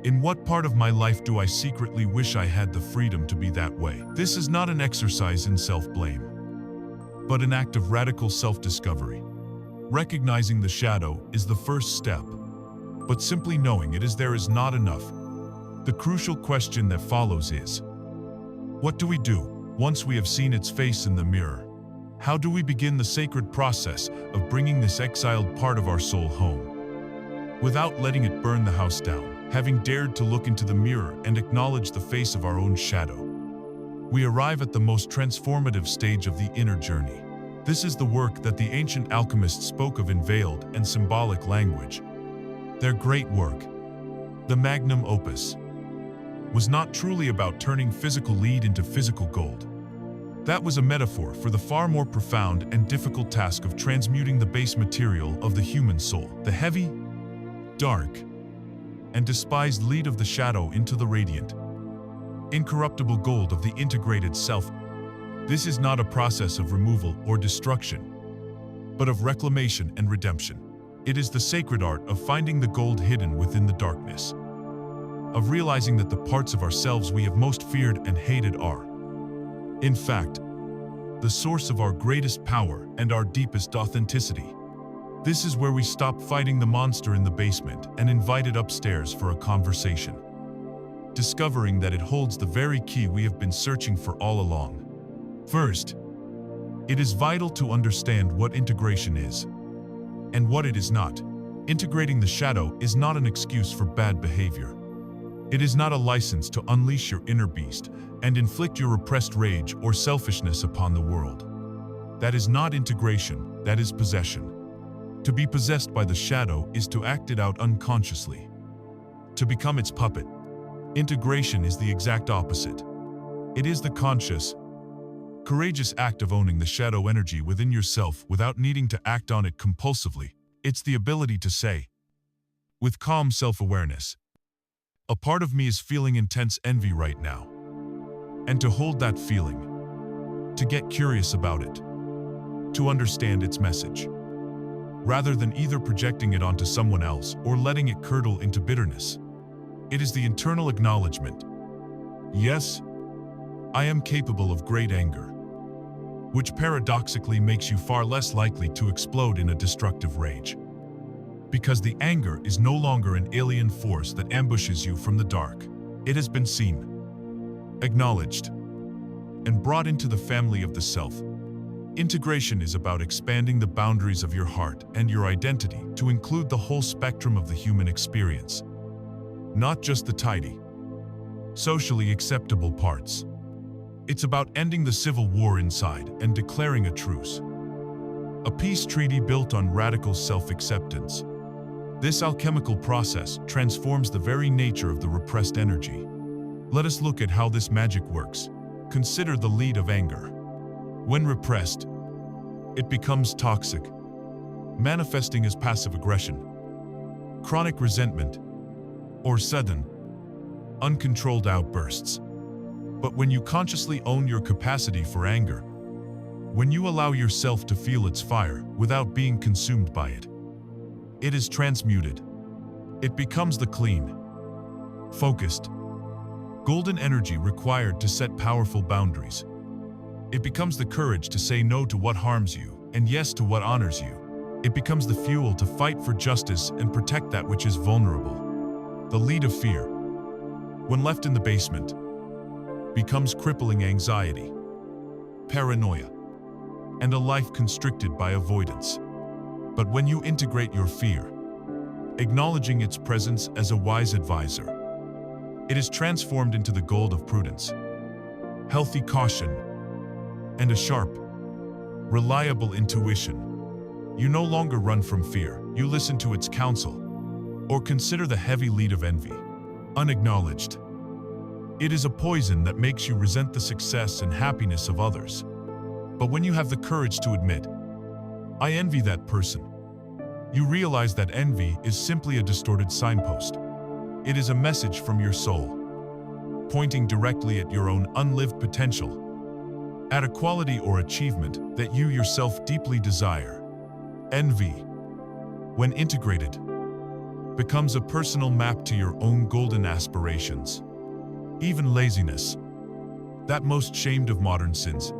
Speaker 1: in what part of my life do I secretly wish I had the freedom to be that way? This is not an exercise in self-blame, but an act of radical self-discovery. Recognizing the shadow is the first step, but simply knowing it is there is not enough. The crucial question that follows is, what do we do once we have seen its face in the mirror? How do we begin the sacred process of bringing this exiled part of our soul home, without letting it burn the house down? Having dared to look into the mirror and acknowledge the face of our own shadow, we arrive at the most transformative stage of the inner journey. This is the work that the ancient alchemists spoke of in veiled and symbolic language. Their great work, the magnum opus, was not truly about turning physical lead into physical gold. That was a metaphor for the far more profound and difficult task of transmuting the base material of the human soul, the heavy, dark, and despised lead of the shadow, into the radiant, incorruptible gold of the integrated self. This is not a process of removal or destruction, but of reclamation and redemption. It is the sacred art of finding the gold hidden within the darkness, of realizing that the parts of ourselves we have most feared and hated are, in fact, the source of our greatest power and our deepest authenticity. This is where we stop fighting the monster in the basement and invite it upstairs for a conversation, discovering that it holds the very key we have been searching for all along. First, it is vital to understand what integration is and what it is not. Integrating the shadow is not an excuse for bad behavior. It is not a license to unleash your inner beast and inflict your repressed rage or selfishness upon the world. That is not integration, that is possession. To be possessed by the shadow is to act it out unconsciously, to become its puppet. Integration is the exact opposite. It is the conscious, courageous act of owning the shadow energy within yourself without needing to act on it compulsively. It's the ability to say, with calm self-awareness, a part of me is feeling intense envy right now, and to hold that feeling, to get curious about it, to understand its message, rather than either projecting it onto someone else or letting it curdle into bitterness. It is the internal acknowledgement, yes, I am capable of great anger, which paradoxically makes you far less likely to explode in a destructive rage. Because the anger is no longer an alien force that ambushes you from the dark. It has been seen, acknowledged, and brought into the family of the self. Integration is about expanding the boundaries of your heart and your identity to include the whole spectrum of the human experience, not just the tidy, socially acceptable parts. It's about ending the civil war inside and declaring a truce, a peace treaty built on radical self-acceptance. This alchemical process transforms the very nature of the repressed energy. Let us look at how this magic works. Consider the lead of anger. When repressed, it becomes toxic, manifesting as passive aggression, chronic resentment, or sudden, uncontrolled outbursts. But when you consciously own your capacity for anger, when you allow yourself to feel its fire without being consumed by it, it is transmuted. It becomes the clean, focused, golden energy required to set powerful boundaries. It becomes the courage to say no to what harms you and yes to what honors you. It becomes the fuel to fight for justice and protect that which is vulnerable. The lead of fear, when left in the basement, becomes crippling anxiety, paranoia, and a life constricted by avoidance. But when you integrate your fear, acknowledging its presence as a wise advisor, it is transformed into the gold of prudence, healthy caution, and a sharp, reliable intuition. You no longer run from fear, you listen to its counsel, or consider the heavy lead of envy, unacknowledged. It is a poison that makes you resent the success and happiness of others. But when you have the courage to admit, "I envy that person," you realize that envy is simply a distorted signpost. It is a message from your soul, pointing directly at your own unlived potential, at a quality or achievement that you yourself deeply desire. Envy, when integrated, becomes a personal map to your own golden aspirations. Even laziness, that most shamed of modern sins,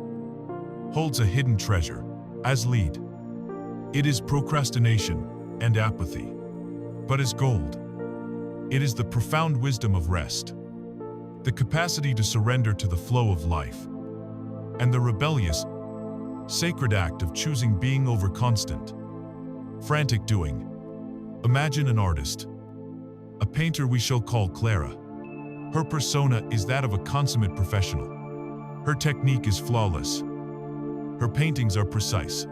Speaker 1: holds a hidden treasure as lead. It is procrastination and apathy, but as gold, it is the profound wisdom of rest, the capacity to surrender to the flow of life, and the rebellious, sacred act of choosing being over constant, frantic doing. Imagine an artist, a painter we shall call Clara. Her persona is that of a consummate professional. Her technique is flawless. Her paintings are precise,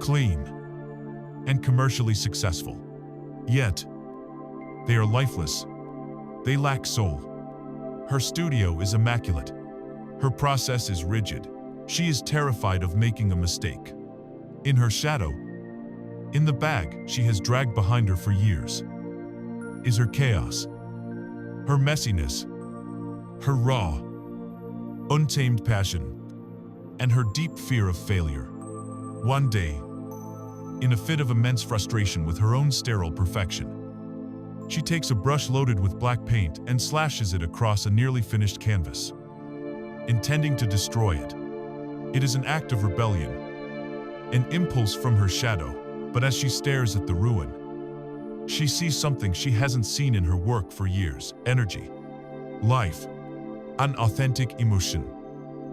Speaker 1: clean, and commercially successful. Yet, they are lifeless. They lack soul. Her studio is immaculate. Her process is rigid. She is terrified of making a mistake. In her shadow, in the bag she has dragged behind her for years, is her chaos, her messiness, her raw, untamed passion, and her deep fear of failure. One day, in a fit of immense frustration with her own sterile perfection, she takes a brush loaded with black paint and slashes it across a nearly finished canvas, intending to destroy it. It is an act of rebellion, an impulse from her shadow, but as she stares at the ruin, she sees something she hasn't seen in her work for years: energy, life, an authentic emotion.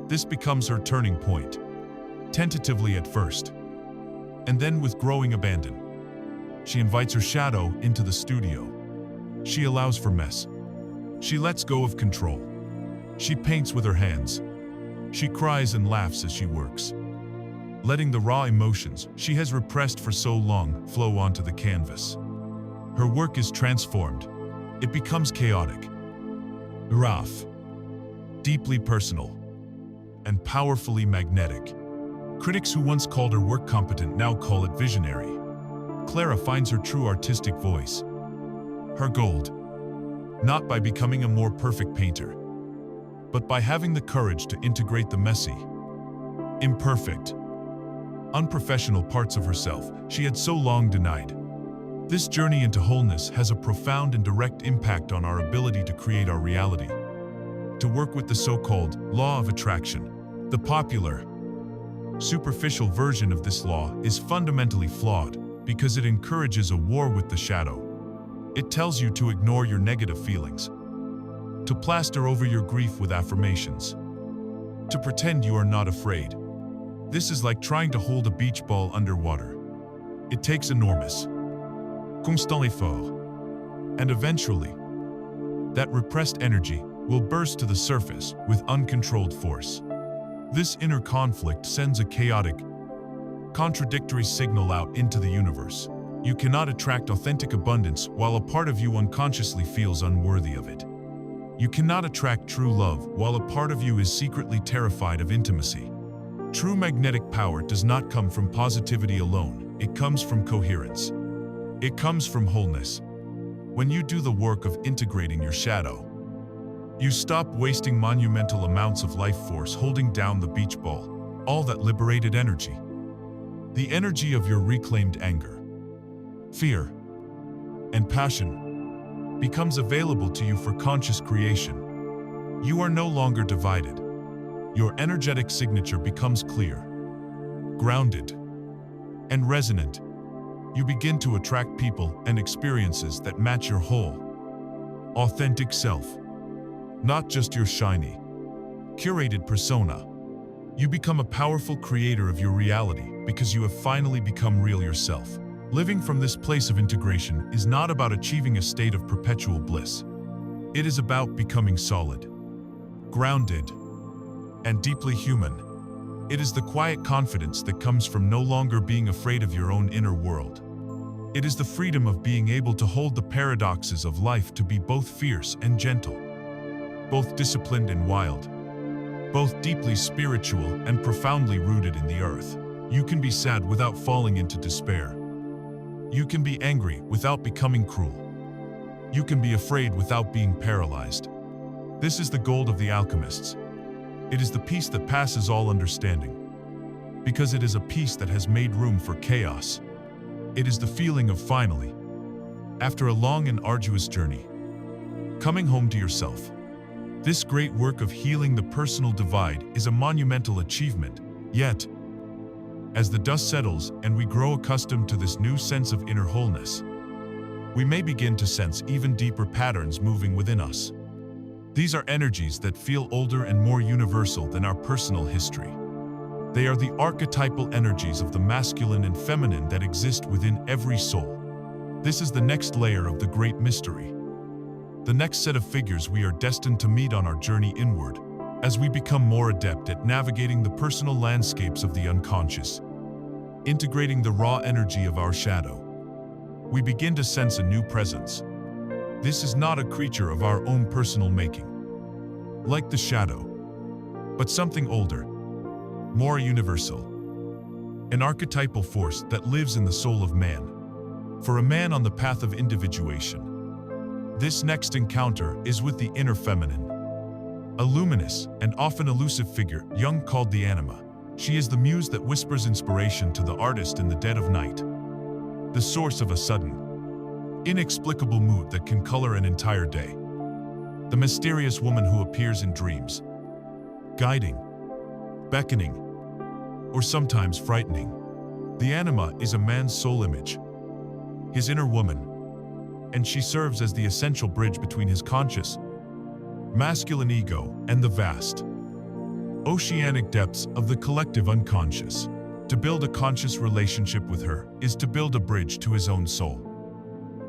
Speaker 1: This becomes her turning point, tentatively at first, and then with growing abandon. She invites her shadow into the studio. She allows for mess. She lets go of control. She paints with her hands. She cries and laughs as she works, letting the raw emotions she has repressed for so long flow onto the canvas. Her work is transformed. It becomes chaotic, rough, deeply personal, and powerfully magnetic. Critics who once called her work competent now call it visionary. Clara finds her true artistic voice, her gold, not by becoming a more perfect painter, but by having the courage to integrate the messy, imperfect, unprofessional parts of herself she had so long denied. This journey into wholeness has a profound and direct impact on our ability to create our reality, to work with the so-called law of attraction. The popular, superficial version of this law is fundamentally flawed because it encourages a war with the shadow. It tells you to ignore your negative feelings, to plaster over your grief with affirmations, to pretend you are not afraid. This is like trying to hold a beach ball underwater. It takes enormous, constant effort, and eventually, that repressed energy will burst to the surface with uncontrolled force. This inner conflict sends a chaotic, contradictory signal out into the universe. You cannot attract authentic abundance while a part of you unconsciously feels unworthy of it. You cannot attract true love while a part of you is secretly terrified of intimacy. True magnetic power does not come from positivity alone, it comes from coherence. It comes from wholeness. When you do the work of integrating your shadow, you stop wasting monumental amounts of life force holding down the beach ball, all that liberated energy. The energy of your reclaimed anger, fear, and passion becomes available to you for conscious creation. You are no longer divided. Your energetic signature becomes clear, grounded, and resonant. You begin to attract people and experiences that match your whole, authentic self, not just your shiny, curated persona. You become a powerful creator of your reality because you have finally become real yourself. Living from this place of integration is not about achieving a state of perpetual bliss. It is about becoming solid, grounded, and deeply human. It is the quiet confidence that comes from no longer being afraid of your own inner world. It is the freedom of being able to hold the paradoxes of life, to be both fierce and gentle, both disciplined and wild, both deeply spiritual and profoundly rooted in the earth. You can be sad without falling into despair. You can be angry without becoming cruel. You can be afraid without being paralyzed. This is the gold of the alchemists. It is the peace that passes all understanding, because it is a peace that has made room for chaos. It is the feeling of finally, after a long and arduous journey, coming home to yourself. This great work of healing the personal divide is a monumental achievement, yet, as the dust settles and we grow accustomed to this new sense of inner wholeness, we may begin to sense even deeper patterns moving within us. These are energies that feel older and more universal than our personal history. They are the archetypal energies of the masculine and feminine that exist within every soul. This is the next layer of the great mystery, the next set of figures we are destined to meet on our journey inward, as we become more adept at navigating the personal landscapes of the unconscious, integrating the raw energy of our shadow. We begin to sense a new presence. This is not a creature of our own personal making, like the shadow, but something older, more universal, an archetypal force that lives in the soul of man. For a man on the path of individuation, this next encounter is with the inner feminine, a luminous and often elusive figure Jung called the anima. She is the muse that whispers inspiration to the artist in the dead of night, the source of a sudden, inexplicable mood that can color an entire day, the mysterious woman who appears in dreams, guiding, beckoning, or sometimes frightening. The anima is a man's soul image, his inner woman, and she serves as the essential bridge between his conscious, masculine ego and the vast, oceanic depths of the collective unconscious. To build a conscious relationship with her is to build a bridge to his own soul,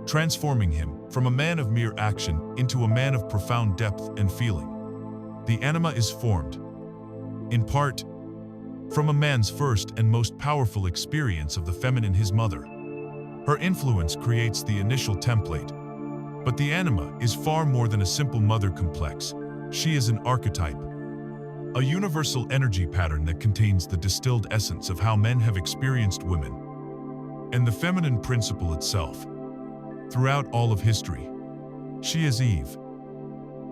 Speaker 1: transforming him from a man of mere action into a man of profound depth and feeling. The anima is formed, in part, from a man's first and most powerful experience of the feminine, his mother. Her influence creates the initial template, but the anima is far more than a simple mother complex. She is an archetype, a universal energy pattern that contains the distilled essence of how men have experienced women, and the feminine principle itself. Throughout all of history, she is Eve,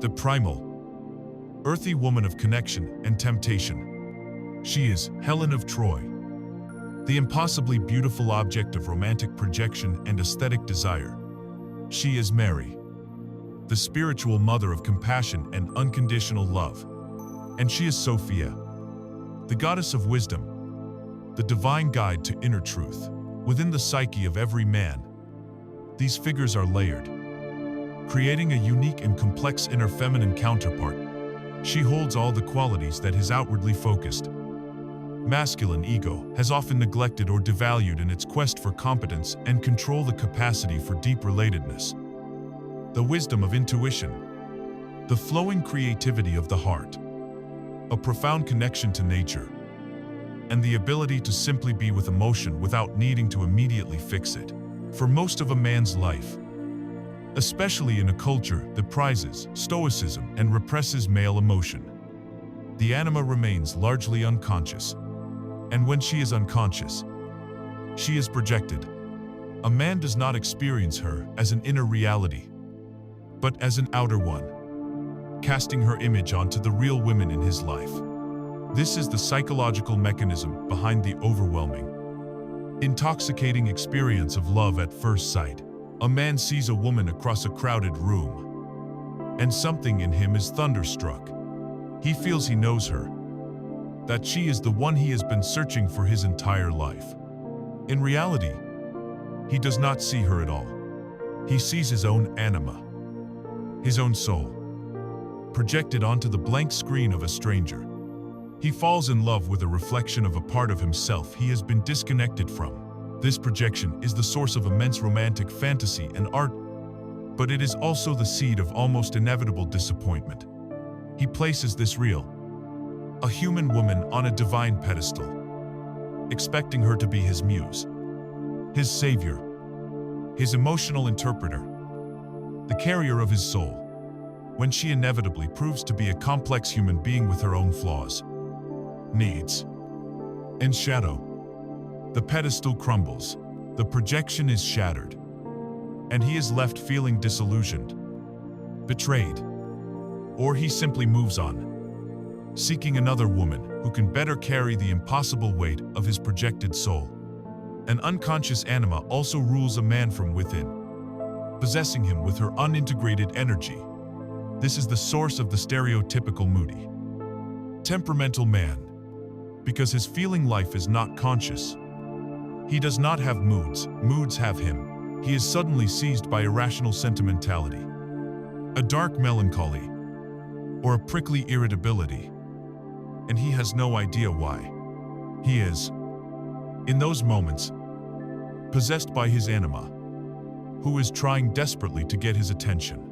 Speaker 1: the primal, earthy woman of connection and temptation. She is Helen of Troy, the impossibly beautiful object of romantic projection and aesthetic desire. She is Mary, the spiritual mother of compassion and unconditional love. And she is Sophia, the goddess of wisdom, the divine guide to inner truth. Within the psyche of every man, these figures are layered, creating a unique and complex inner feminine counterpart. She holds all the qualities that his outwardly focused, masculine ego has often neglected or devalued in its quest for competence and control, the capacity for deep relatedness, the wisdom of intuition, the flowing creativity of the heart, a profound connection to nature, and the ability to simply be with emotion without needing to immediately fix it. For most of a man's life, especially in a culture that prizes stoicism and represses male emotion, the anima remains largely unconscious. And when she is unconscious, she is projected. A man does not experience her as an inner reality, but as an outer one, casting her image onto the real women in his life. This is the psychological mechanism behind the overwhelming, intoxicating experience of love at first sight. A man sees a woman across a crowded room, and something in him is thunderstruck. He feels he knows her, that she is the one he has been searching for his entire life. In reality, he does not see her at all. He sees his own anima, his own soul, projected onto the blank screen of a stranger. He falls in love with a reflection of a part of himself he has been disconnected from. This projection is the source of immense romantic fantasy and art, but it is also the seed of almost inevitable disappointment. He places this real, a human woman on a divine pedestal, expecting her to be his muse, his savior, his emotional interpreter, the carrier of his soul, when she inevitably proves to be a complex human being with her own flaws, needs, and shadow. The pedestal crumbles, the projection is shattered, and he is left feeling disillusioned, betrayed, or he simply moves on, seeking another woman who can better carry the impossible weight of his projected soul. An unconscious anima also rules a man from within, possessing him with her unintegrated energy. This is the source of the stereotypical moody, temperamental man, because his feeling life is not conscious. He does not have moods, moods have him. He is suddenly seized by irrational sentimentality, a dark melancholy, or a prickly irritability, and he has no idea why. He is, in those moments, possessed by his anima, who is trying desperately to get his attention.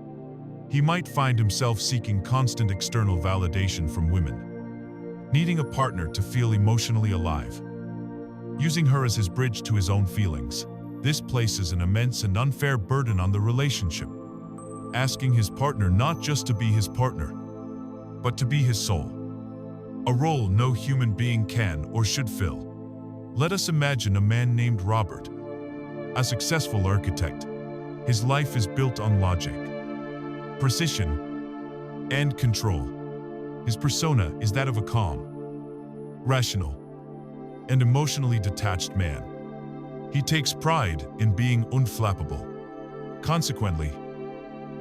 Speaker 1: He might find himself seeking constant external validation from women, needing a partner to feel emotionally alive, using her as his bridge to his own feelings. This places an immense and unfair burden on the relationship, asking his partner not just to be his partner, but to be his soul, a role no human being can or should fill. Let us imagine a man named Robert, a successful architect. His life is built on logic, precision, and control. His persona is that of a calm, rational, and emotionally detached man. He takes pride in being unflappable. Consequently,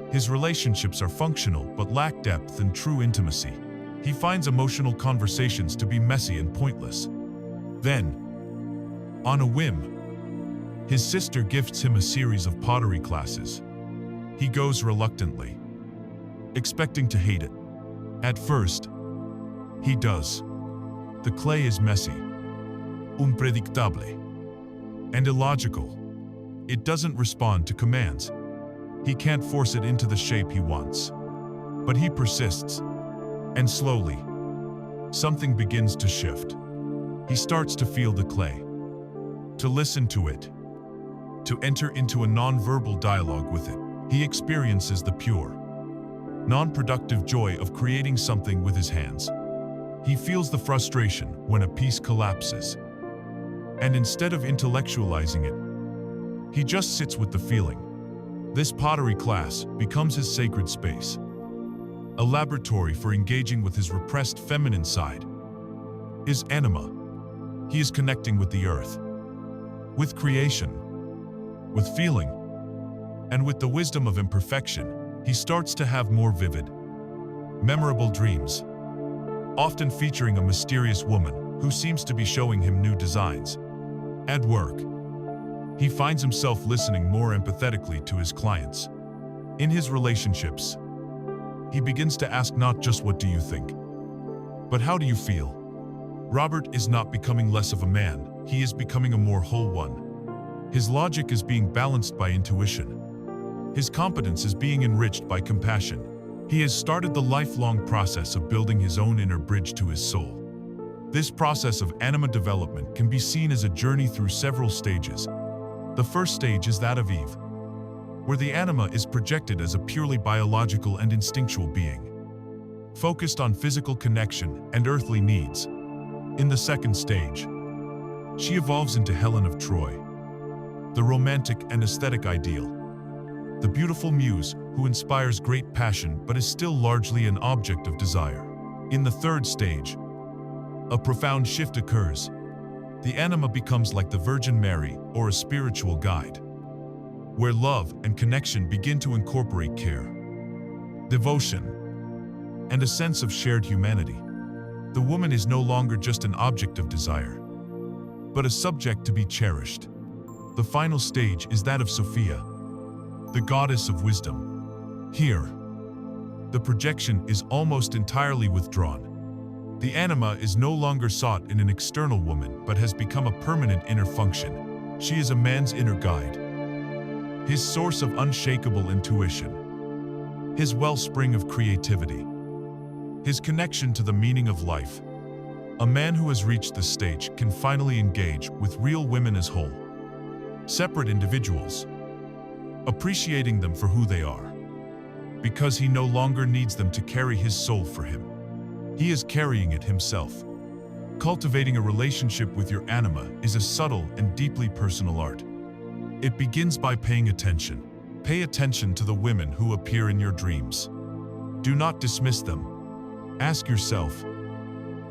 Speaker 1: his relationships are functional but lack depth and true intimacy. He finds emotional conversations to be messy and pointless. Then, on a whim, his sister gifts him a series of pottery classes. He goes reluctantly, expecting to hate it. At first, he does. The clay is messy, unpredictable, and illogical. It doesn't respond to commands. He can't force it into the shape he wants. But he persists, and slowly, something begins to shift. He starts to feel the clay, to listen to it, to enter into a non-verbal dialogue with it. He experiences the pure, non-productive joy of creating something with his hands. He feels the frustration when a piece collapses, and instead of intellectualizing it, he just sits with the feeling. This pottery class becomes his sacred space, a laboratory for engaging with his repressed feminine side, his anima. He is connecting with the earth, with creation, with feeling, and with the wisdom of imperfection. He starts to have more vivid, memorable dreams, often featuring a mysterious woman who seems to be showing him new designs. At work, he finds himself listening more empathetically to his clients. In his relationships, he begins to ask not just what do you think, but how do you feel? Robert is not becoming less of a man, he is becoming a more whole one. His logic is being balanced by intuition. His competence is being enriched by compassion. He has started the lifelong process of building his own inner bridge to his soul. This process of anima development can be seen as a journey through several stages. The first stage is that of Eve, where the anima is projected as a purely biological and instinctual being, focused on physical connection and earthly needs. In the second stage, She evolves into Helen of Troy, the romantic and aesthetic ideal, the beautiful muse who inspires great passion but is still largely an object of desire. In the third stage, a profound shift occurs. The anima becomes like the Virgin Mary or a spiritual guide, where love and connection begin to incorporate care, devotion, and a sense of shared humanity. The woman is no longer just an object of desire, but a subject to be cherished. The final stage is that of Sophia, the goddess of wisdom. Here, the projection is almost entirely withdrawn. The anima is no longer sought in an external woman, but has become a permanent inner function. She is a man's inner guide, his source of unshakable intuition, his wellspring of creativity, his connection to the meaning of life. A man who has reached this stage can finally engage with real women as whole, separate individuals, appreciating them for who they are, because he no longer needs them to carry his soul for him. He is carrying it himself. Cultivating a relationship with your anima is a subtle and deeply personal art. It begins by paying attention. Pay attention to the women who appear in your dreams. Do not dismiss them. Ask yourself,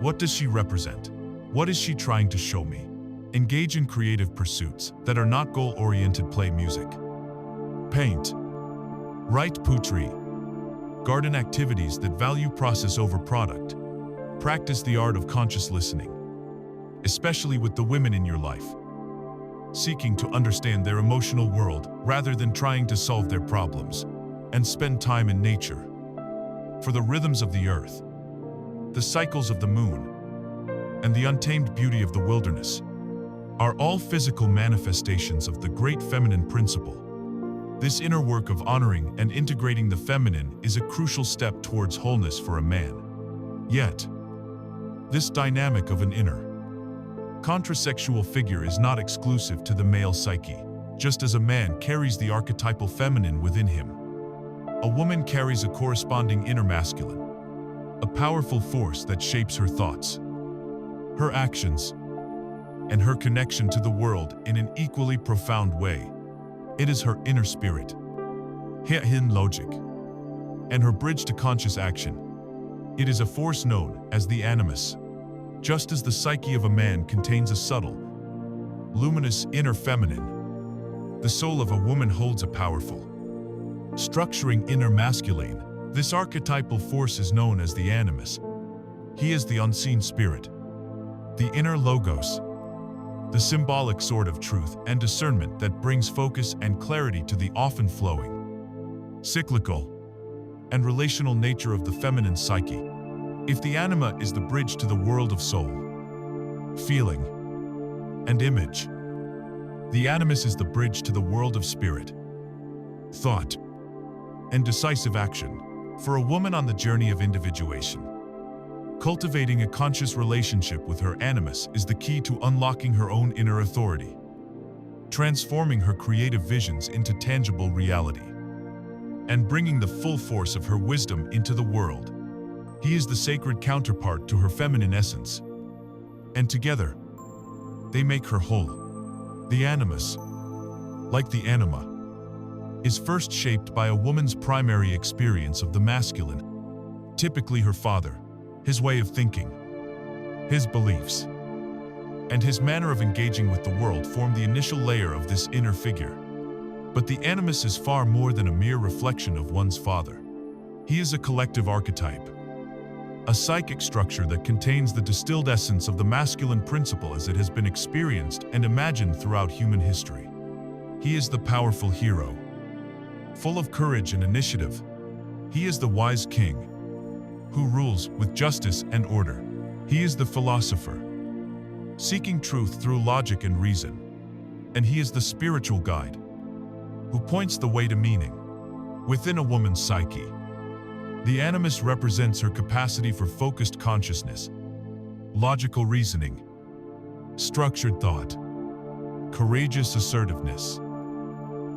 Speaker 1: what does she represent? What is she trying to show me? Engage in creative pursuits that are not goal-oriented. Play music, paint, write poetry, garden activities that value process over product. Practice the art of conscious listening, especially with the women in your life, seeking to understand their emotional world rather than trying to solve their problems, and spend time in nature. For the rhythms of the earth, the cycles of the moon, and the untamed beauty of the wilderness are all physical manifestations of the great feminine principle. This inner work of honoring and integrating the feminine is a crucial step towards wholeness for a man. Yet, this dynamic of an inner, contrasexual figure is not exclusive to the male psyche. Just as a man carries the archetypal feminine within him, a woman carries a corresponding inner masculine, a powerful force that shapes her thoughts, her actions, and her connection to the world in an equally profound way. It is her inner spirit, her hidden logic, and her bridge to conscious action. It is a force known as the animus. Just as the psyche of a man contains a subtle, luminous inner feminine, the soul of a woman holds a powerful, structuring inner masculine. This archetypal force is known as the animus. He is the unseen spirit, the inner logos, the symbolic sword of truth and discernment that brings focus and clarity to the often flowing, cyclical, and relational nature of the feminine psyche. If the anima is the bridge to the world of soul, feeling, and image, the animus is the bridge to the world of spirit, thought, and decisive action. For a woman on the journey of individuation, cultivating a conscious relationship with her animus is the key to unlocking her own inner authority, transforming her creative visions into tangible reality, and bringing the full force of her wisdom into the world. He is the sacred counterpart to her feminine essence, and together, they make her whole. The animus, like the anima, is first shaped by a woman's primary experience of the masculine, typically her father, his way of thinking, his beliefs, and his manner of engaging with the world form the initial layer of this inner figure. But the animus is far more than a mere reflection of one's father. He is a collective archetype, a psychic structure that contains the distilled essence of the masculine principle as it has been experienced and imagined throughout human history. He is the powerful hero, full of courage and initiative. He is the wise king, who rules with justice and order. He is the philosopher, seeking truth through logic and reason. And he is the spiritual guide, who points the way to meaning. Within a woman's psyche, the animus represents her capacity for focused consciousness, logical reasoning, structured thought, courageous assertiveness,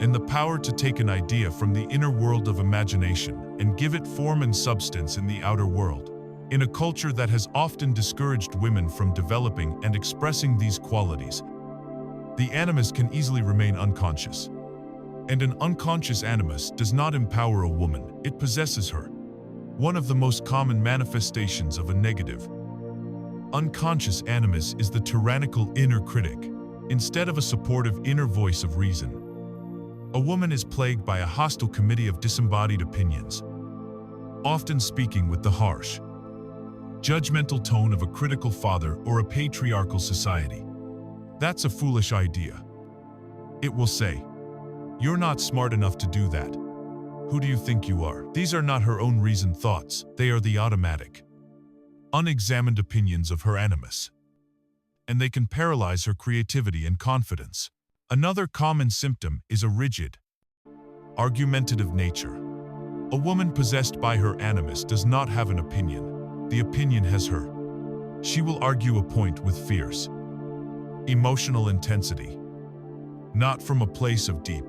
Speaker 1: and the power to take an idea from the inner world of imagination and give it form and substance in the outer world. In a culture that has often discouraged women from developing and expressing these qualities, the animus can easily remain unconscious. And an unconscious animus does not empower a woman, it possesses her. One of the most common manifestations of a negative, unconscious animus is the tyrannical inner critic, instead of a supportive inner voice of reason. A woman is plagued by a hostile committee of disembodied opinions, often speaking with the harsh, judgmental tone of a critical father or a patriarchal society. That's a foolish idea. It will say, "You're not smart enough to do that. Who do you think you are?" These are not her own reasoned thoughts, they are the automatic, unexamined opinions of her animus. And they can paralyze her creativity and confidence. Another common symptom is a rigid, argumentative nature. A woman possessed by her animus does not have an opinion. The opinion has her. She will argue a point with fierce, emotional intensity, not from a place of deep,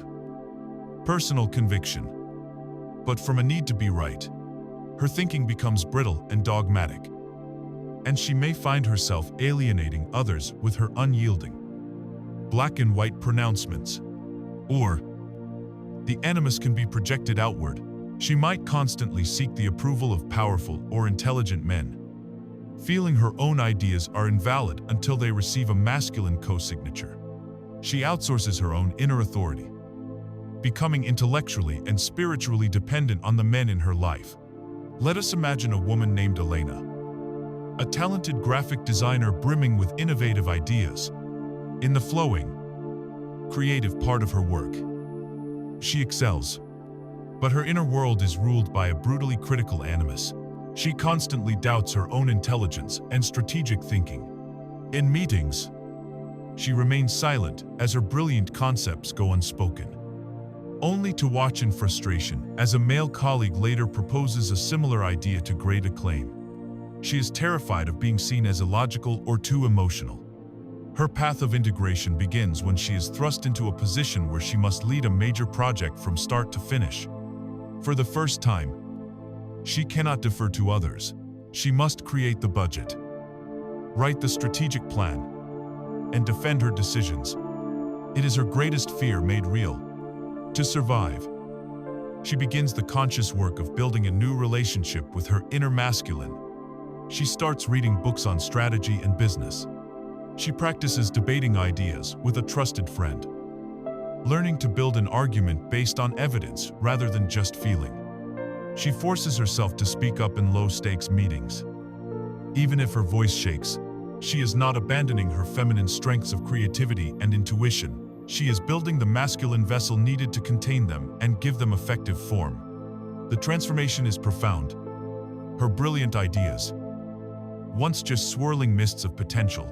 Speaker 1: personal conviction, but from a need to be right. Her thinking becomes brittle and dogmatic, and she may find herself alienating others with her unyielding, black and white pronouncements. Or, the animus can be projected outward. She might constantly seek the approval of powerful or intelligent men, feeling her own ideas are invalid until they receive a masculine co-signature. She outsources her own inner authority, becoming intellectually and spiritually dependent on the men in her life. Let us imagine a woman named Elena, a talented graphic designer brimming with innovative ideas. In the flowing, creative part of her work, she excels. But her inner world is ruled by a brutally critical animus. She constantly doubts her own intelligence and strategic thinking. In meetings, she remains silent as her brilliant concepts go unspoken, only to watch in frustration as a male colleague later proposes a similar idea to great acclaim. She is terrified of being seen as illogical or too emotional. Her path of integration begins when she is thrust into a position where she must lead a major project from start to finish. For the first time, she cannot defer to others. She must create the budget, write the strategic plan, and defend her decisions. It is her greatest fear made real. To survive, she begins the conscious work of building a new relationship with her inner masculine. She starts reading books on strategy and business. She practices debating ideas with a trusted friend, learning to build an argument based on evidence rather than just feeling. She forces herself to speak up in low-stakes meetings. Even if her voice shakes, she is not abandoning her feminine strengths of creativity and intuition. She is building the masculine vessel needed to contain them and give them effective form. The transformation is profound. Her brilliant ideas, once just swirling mists of potential,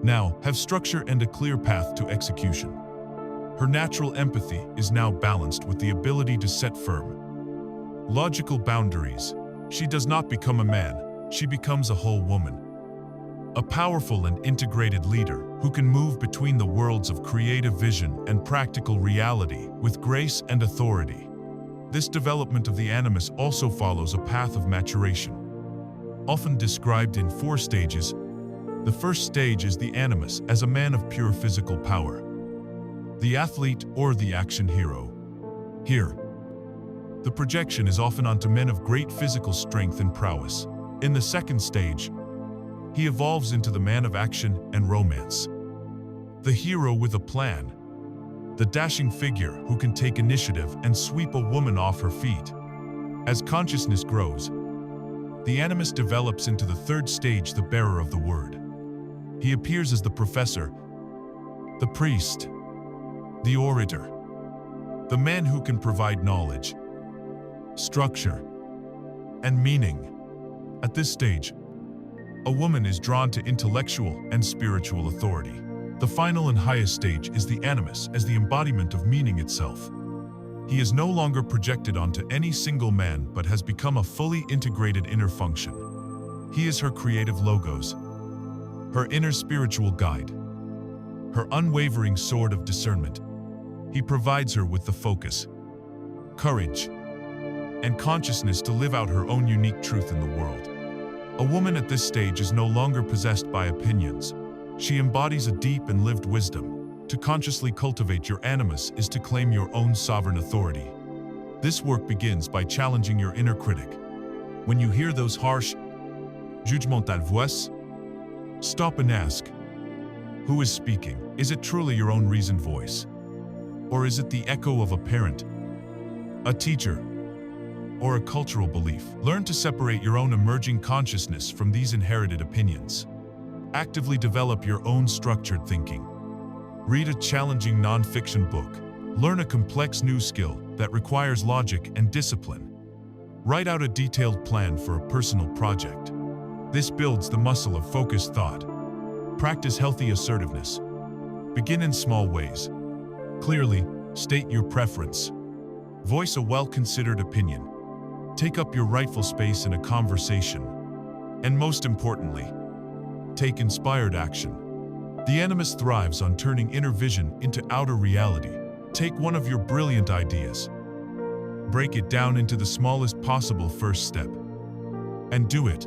Speaker 1: now have structure and a clear path to execution. Her natural empathy is now balanced with the ability to set firm, logical boundaries. She does not become a man, she becomes a whole woman. A powerful and integrated leader who can move between the worlds of creative vision and practical reality with grace and authority. This development of the animus also follows a path of maturation, often described in 4 stages. The first stage is the animus as a man of pure physical power, the athlete or the action hero. Here, the projection is often onto men of great physical strength and prowess. In the second stage, he evolves into the man of action and romance, the hero with a plan, the dashing figure who can take initiative and sweep a woman off her feet. As consciousness grows, the animus develops into the third stage, the bearer of the word. He appears as the professor, the priest, the orator, the man who can provide knowledge, structure, and meaning. At this stage, a woman is drawn to intellectual and spiritual authority. The final and highest stage is the animus as the embodiment of meaning itself. He is no longer projected onto any single man but has become a fully integrated inner function. He is her creative logos, her inner spiritual guide, her unwavering sword of discernment. He provides her with the focus, courage, and consciousness to live out her own unique truth in the world. A woman at this stage is no longer possessed by opinions. She embodies a deep and lived wisdom. To consciously cultivate your animus is to claim your own sovereign authority. This work begins by challenging your inner critic. When you hear those harsh jugemental voix, stop and ask, who is speaking? Is it truly your own reasoned voice? Or is it the echo of a parent, a teacher, or a cultural belief? Learn to separate your own emerging consciousness from these inherited opinions. Actively develop your own structured thinking. Read a challenging non-fiction book. Learn a complex new skill that requires logic and discipline. Write out a detailed plan for a personal project. This builds the muscle of focused thought. Practice healthy assertiveness. Begin in small ways. Clearly, state your preference. Voice a well-considered opinion. Take up your rightful space in a conversation. And most importantly, take inspired action. The animus thrives on turning inner vision into outer reality. Take one of your brilliant ideas. Break it down into the smallest possible first step. And do it.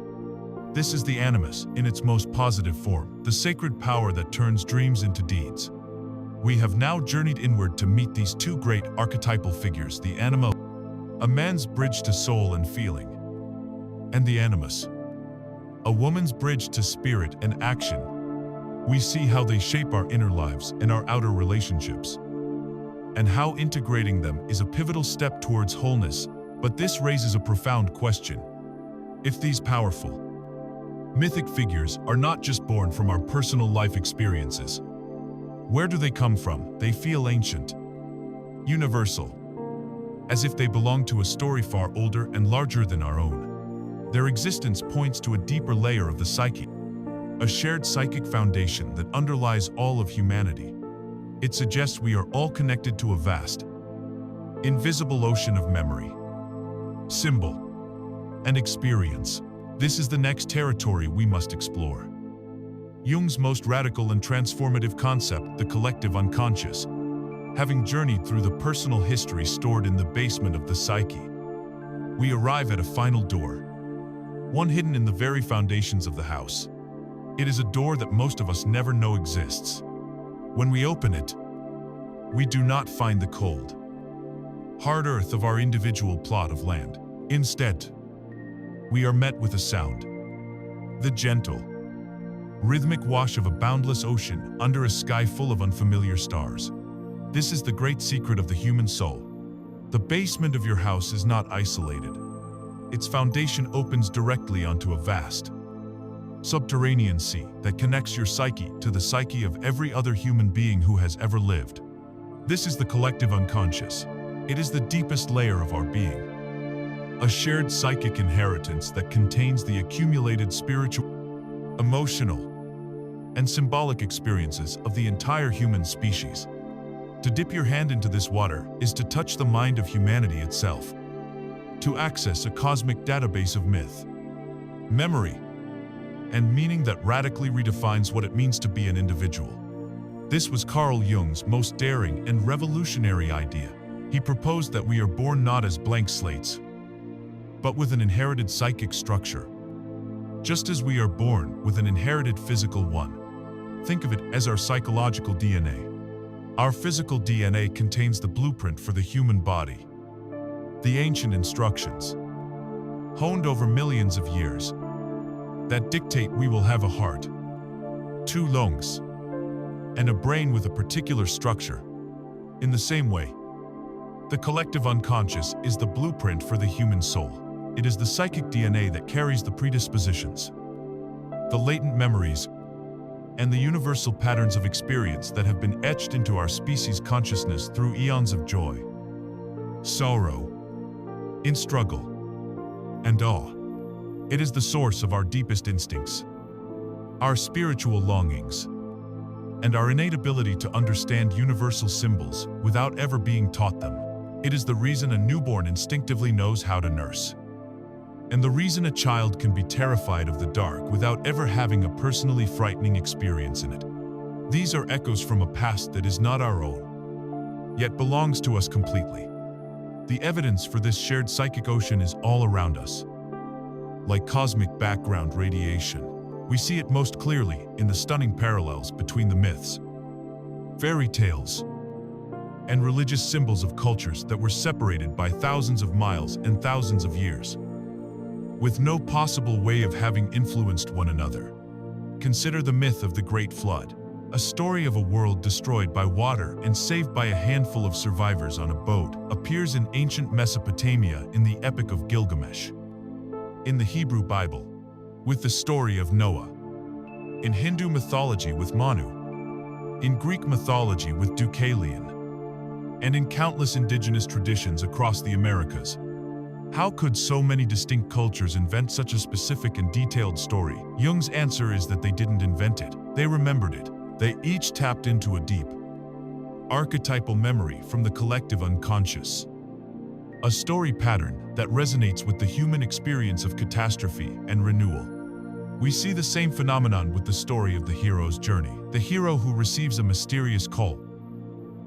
Speaker 1: This is the animus in its most positive form, the sacred power that turns dreams into deeds. We have now journeyed inward to meet these two great archetypal figures, the anima, a man's bridge to soul and feeling, and the animus, a woman's bridge to spirit and action. We see how they shape our inner lives and our outer relationships, and how integrating them is a pivotal step towards wholeness. But this raises a profound question. If these powerful, mythic figures are not just born from our personal life experiences, where do they come from? They feel ancient, universal, as if they belong to a story far older and larger than our own. Their existence points to a deeper layer of the psyche, a shared psychic foundation that underlies all of humanity. It suggests we are all connected to a vast, invisible ocean of memory, symbol, and experience. This is the next territory we must explore. Jung's most radical and transformative concept, the collective unconscious. Having journeyed through the personal history stored in the basement of the psyche, we arrive at a final door, one hidden in the very foundations of the house. It is a door that most of us never know exists. When we open it, we do not find the cold, hard earth of our individual plot of land. Instead, we are met with a sound, the gentle, rhythmic wash of a boundless ocean under a sky full of unfamiliar stars. This is the great secret of the human soul. The basement of your house is not isolated. Its foundation opens directly onto a vast, subterranean sea that connects your psyche to the psyche of every other human being who has ever lived. This is the collective unconscious. It is the deepest layer of our being, a shared psychic inheritance that contains the accumulated spiritual, emotional, and symbolic experiences of the entire human species. To dip your hand into this water is to touch the mind of humanity itself, to access a cosmic database of myth, memory, and meaning that radically redefines what it means to be an individual. This was Carl Jung's most daring and revolutionary idea. He proposed that we are born not as blank slates, but with an inherited psychic structure, just as we are born with an inherited physical one. Think of it as our psychological DNA. Our physical DNA contains the blueprint for the human body, the ancient instructions, honed over millions of years, that dictate we will have a heart, 2 lungs, and a brain with a particular structure. In the same way, the collective unconscious is the blueprint for the human soul. It is the psychic DNA that carries the predispositions, the latent memories, and the universal patterns of experience that have been etched into our species' consciousness through eons of joy, sorrow, in struggle, and awe. It is the source of our deepest instincts, our spiritual longings, and our innate ability to understand universal symbols without ever being taught them. It is the reason a newborn instinctively knows how to nurse, and the reason a child can be terrified of the dark without ever having a personally frightening experience in it. These are echoes from a past that is not our own, yet belongs to us completely. The evidence for this shared psychic ocean is all around us. like cosmic background radiation. We see it most clearly in the stunning parallels between the myths, fairy tales, and religious symbols of cultures that were separated by thousands of miles and thousands of years, with no possible way of having influenced one another. Consider the myth of the Great Flood, a story of a world destroyed by water and saved by a handful of survivors on a boat, appears in ancient Mesopotamia in the Epic of Gilgamesh, in the Hebrew Bible, with the story of Noah, in Hindu mythology with Manu, in Greek mythology with Deucalion, and in countless indigenous traditions across the Americas. How could so many distinct cultures invent such a specific and detailed story? Jung's answer is that they didn't invent it, they remembered it. They each tapped into a deep, archetypal memory from the collective unconscious, a story pattern that resonates with the human experience of catastrophe and renewal. We see the same phenomenon with the story of the hero's journey. The hero who receives a mysterious call,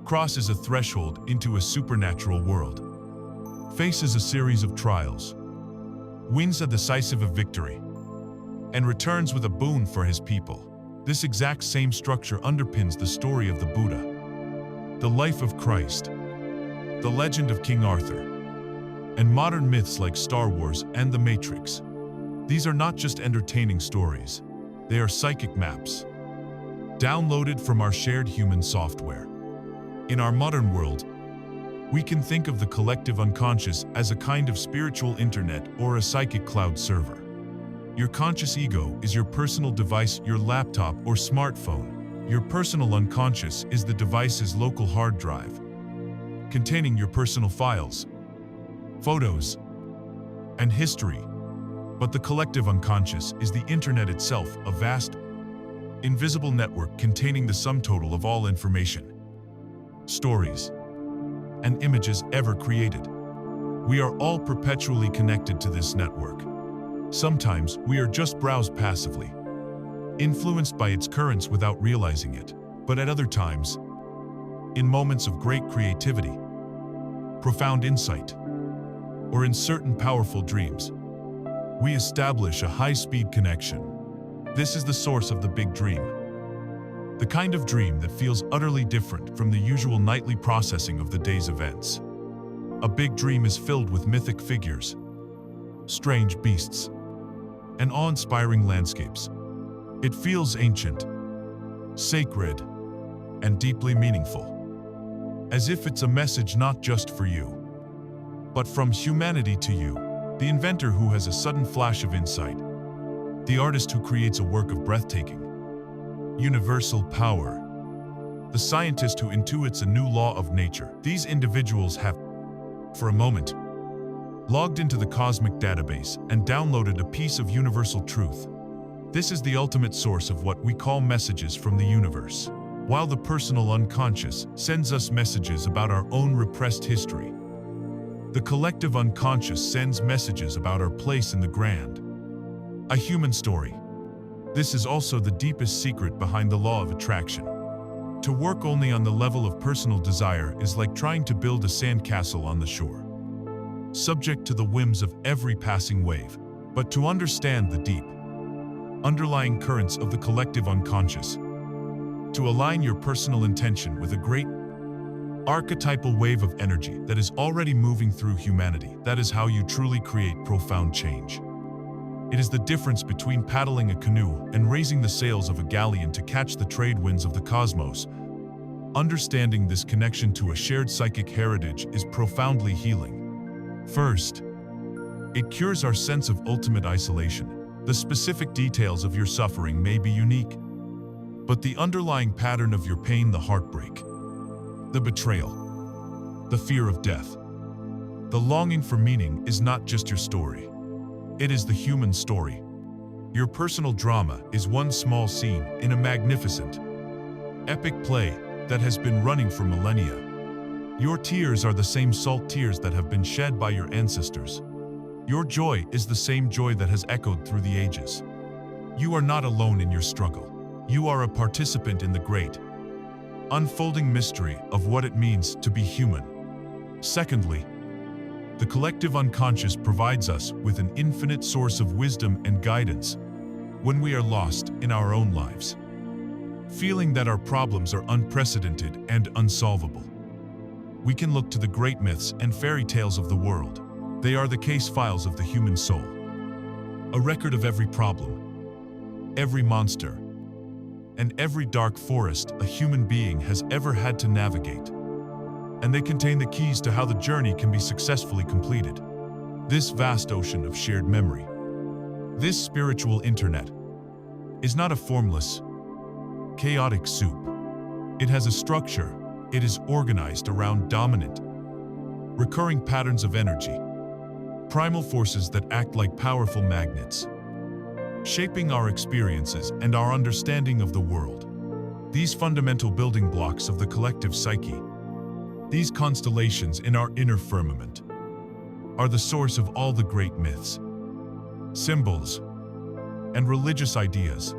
Speaker 1: crosses a threshold into a supernatural world, faces a series of trials, wins a decisive victory, and returns with a boon for his people. This exact same structure underpins the story of the Buddha, the life of Christ, the legend of King Arthur, and modern myths like Star Wars and The Matrix. These are not just entertaining stories, they are psychic maps, downloaded from our shared human software. In our modern world, we can think of the collective unconscious as a kind of spiritual internet or a psychic cloud server. Your conscious ego is your personal device, your laptop or smartphone. Your personal unconscious is the device's local hard drive, containing your personal files, photos, and history. But the collective unconscious is the internet itself, a vast, invisible network containing the sum total of all information, stories, and images ever created. We are all perpetually connected to this network. Sometimes we are just browsed passively, influenced by its currents without realizing it. But at other times, in moments of great creativity, profound insight, or in certain powerful dreams, we establish a high-speed connection. This is the source of the big dream. The kind of dream that feels utterly different from the usual nightly processing of the day's events. A big dream is filled with mythic figures, strange beasts, and awe-inspiring landscapes. It feels ancient, sacred, and deeply meaningful, as if it's a message not just for you, but from humanity to you. The inventor who has a sudden flash of insight, the artist who creates a work of breathtaking, universal power, the scientist who intuits a new law of nature. These individuals have, for a moment, logged into the cosmic database and downloaded a piece of universal truth. This is the ultimate source of what we call messages from the universe. While the personal unconscious sends us messages about our own repressed history, the collective unconscious sends messages about our place in the grand, a human story. This is also the deepest secret behind the law of attraction. To work only on the level of personal desire is like trying to build a sandcastle on the shore, subject to the whims of every passing wave. But to understand the deep, underlying currents of the collective unconscious, to align your personal intention with a great, archetypal wave of energy that is already moving through humanity, that is how you truly create profound change. It is the difference between paddling a canoe and raising the sails of a galleon to catch the trade winds of the cosmos. Understanding this connection to a shared psychic heritage is profoundly healing. First, it cures our sense of ultimate isolation. The specific details of your suffering may be unique, but the underlying pattern of your pain, the heartbreak, the betrayal, the fear of death, the longing for meaning is not just your story. It is the human story. Your personal drama is one small scene in a magnificent, epic play that has been running for millennia. Your tears are the same salt tears that have been shed by your ancestors. Your joy is the same joy that has echoed through the ages. You are not alone in your struggle. You are a participant in the great, unfolding mystery of what it means to be human. Secondly, The collective unconscious provides us with an infinite source of wisdom and guidance when we are lost in our own lives, feeling that our problems are unprecedented and unsolvable. We can look to the great myths and fairy tales of the world. They are the case files of the human soul, a record of every problem, every monster, and every dark forest a human being has ever had to navigate. And they contain the keys to how the journey can be successfully completed. This vast ocean of shared memory, this spiritual internet, is not a formless, chaotic soup. It has a structure. It is organized around dominant, recurring patterns of energy, primal forces that act like powerful magnets, shaping our experiences and our understanding of the world. These fundamental building blocks of the collective psyche, these constellations in our inner firmament, are the source of all the great myths, symbols, and religious ideas.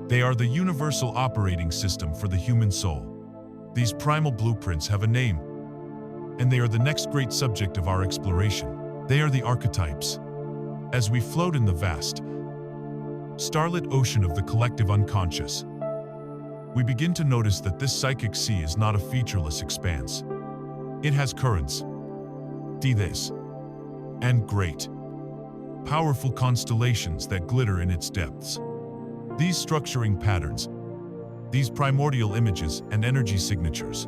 Speaker 1: They are the universal operating system for the human soul. These primal blueprints have a name, and they are the next great subject of our exploration. They are the archetypes. As we float in the vast, starlit ocean of the collective unconscious, we begin to notice that this psychic sea is not a featureless expanse. It has currents, depths, and great, powerful constellations that glitter in its depths. These structuring patterns, these primordial images and energy signatures,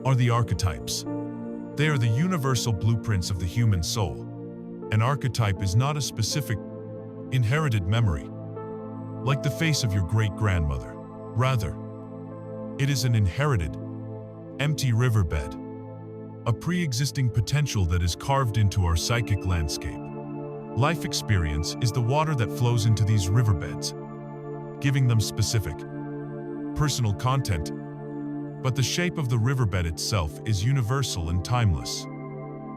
Speaker 1: are the archetypes. They are the universal blueprints of the human soul. An archetype is not a specific, inherited memory, like the face of your great-grandmother. Rather, it is an inherited, empty riverbed, a pre-existing potential that is carved into our psychic landscape. Life experience is the water that flows into these riverbeds, giving them specific, personal content, but the shape of the riverbed itself is universal and timeless.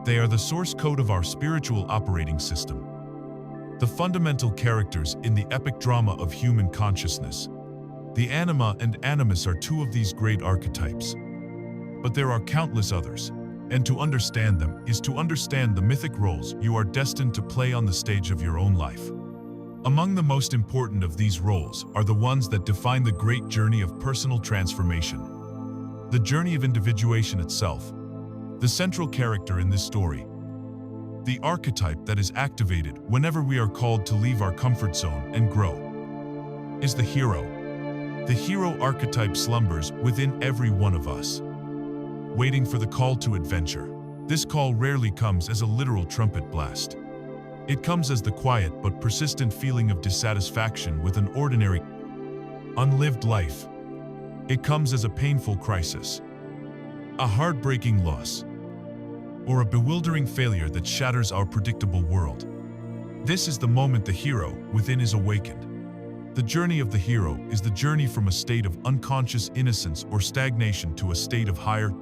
Speaker 1: They are the source code of our spiritual operating system, the fundamental characters in the epic drama of human consciousness. The anima and animus are two of these great archetypes, but there are countless others, and to understand them is to understand the mythic roles you are destined to play on the stage of your own life. Among the most important of these roles are the ones that define the great journey of personal transformation, the journey of individuation itself. The central character in this story, the archetype that is activated whenever we are called to leave our comfort zone and grow, is the hero. The hero archetype slumbers within every one of us, waiting for the call to adventure. This call rarely comes as a literal trumpet blast. It comes as the quiet but persistent feeling of dissatisfaction with an ordinary, unlived life. It comes as a painful crisis, a heartbreaking loss, or a bewildering failure that shatters our predictable world. This is the moment the hero within is awakened. The journey of the hero is the journey from a state of unconscious innocence or stagnation to a state of higher,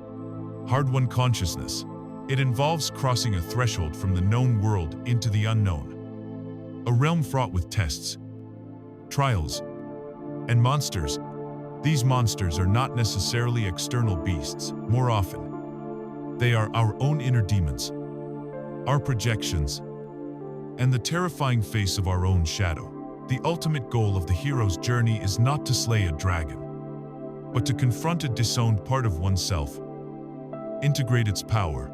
Speaker 1: hard-won consciousness. It involves crossing a threshold from the known world into the unknown, a realm fraught with tests, trials, and monsters. These monsters are not necessarily external beasts. More often, they are our own inner demons, our projections, and the terrifying face of our own shadow. The ultimate goal of the hero's journey is not to slay a dragon, but to confront a disowned part of oneself, integrate its power,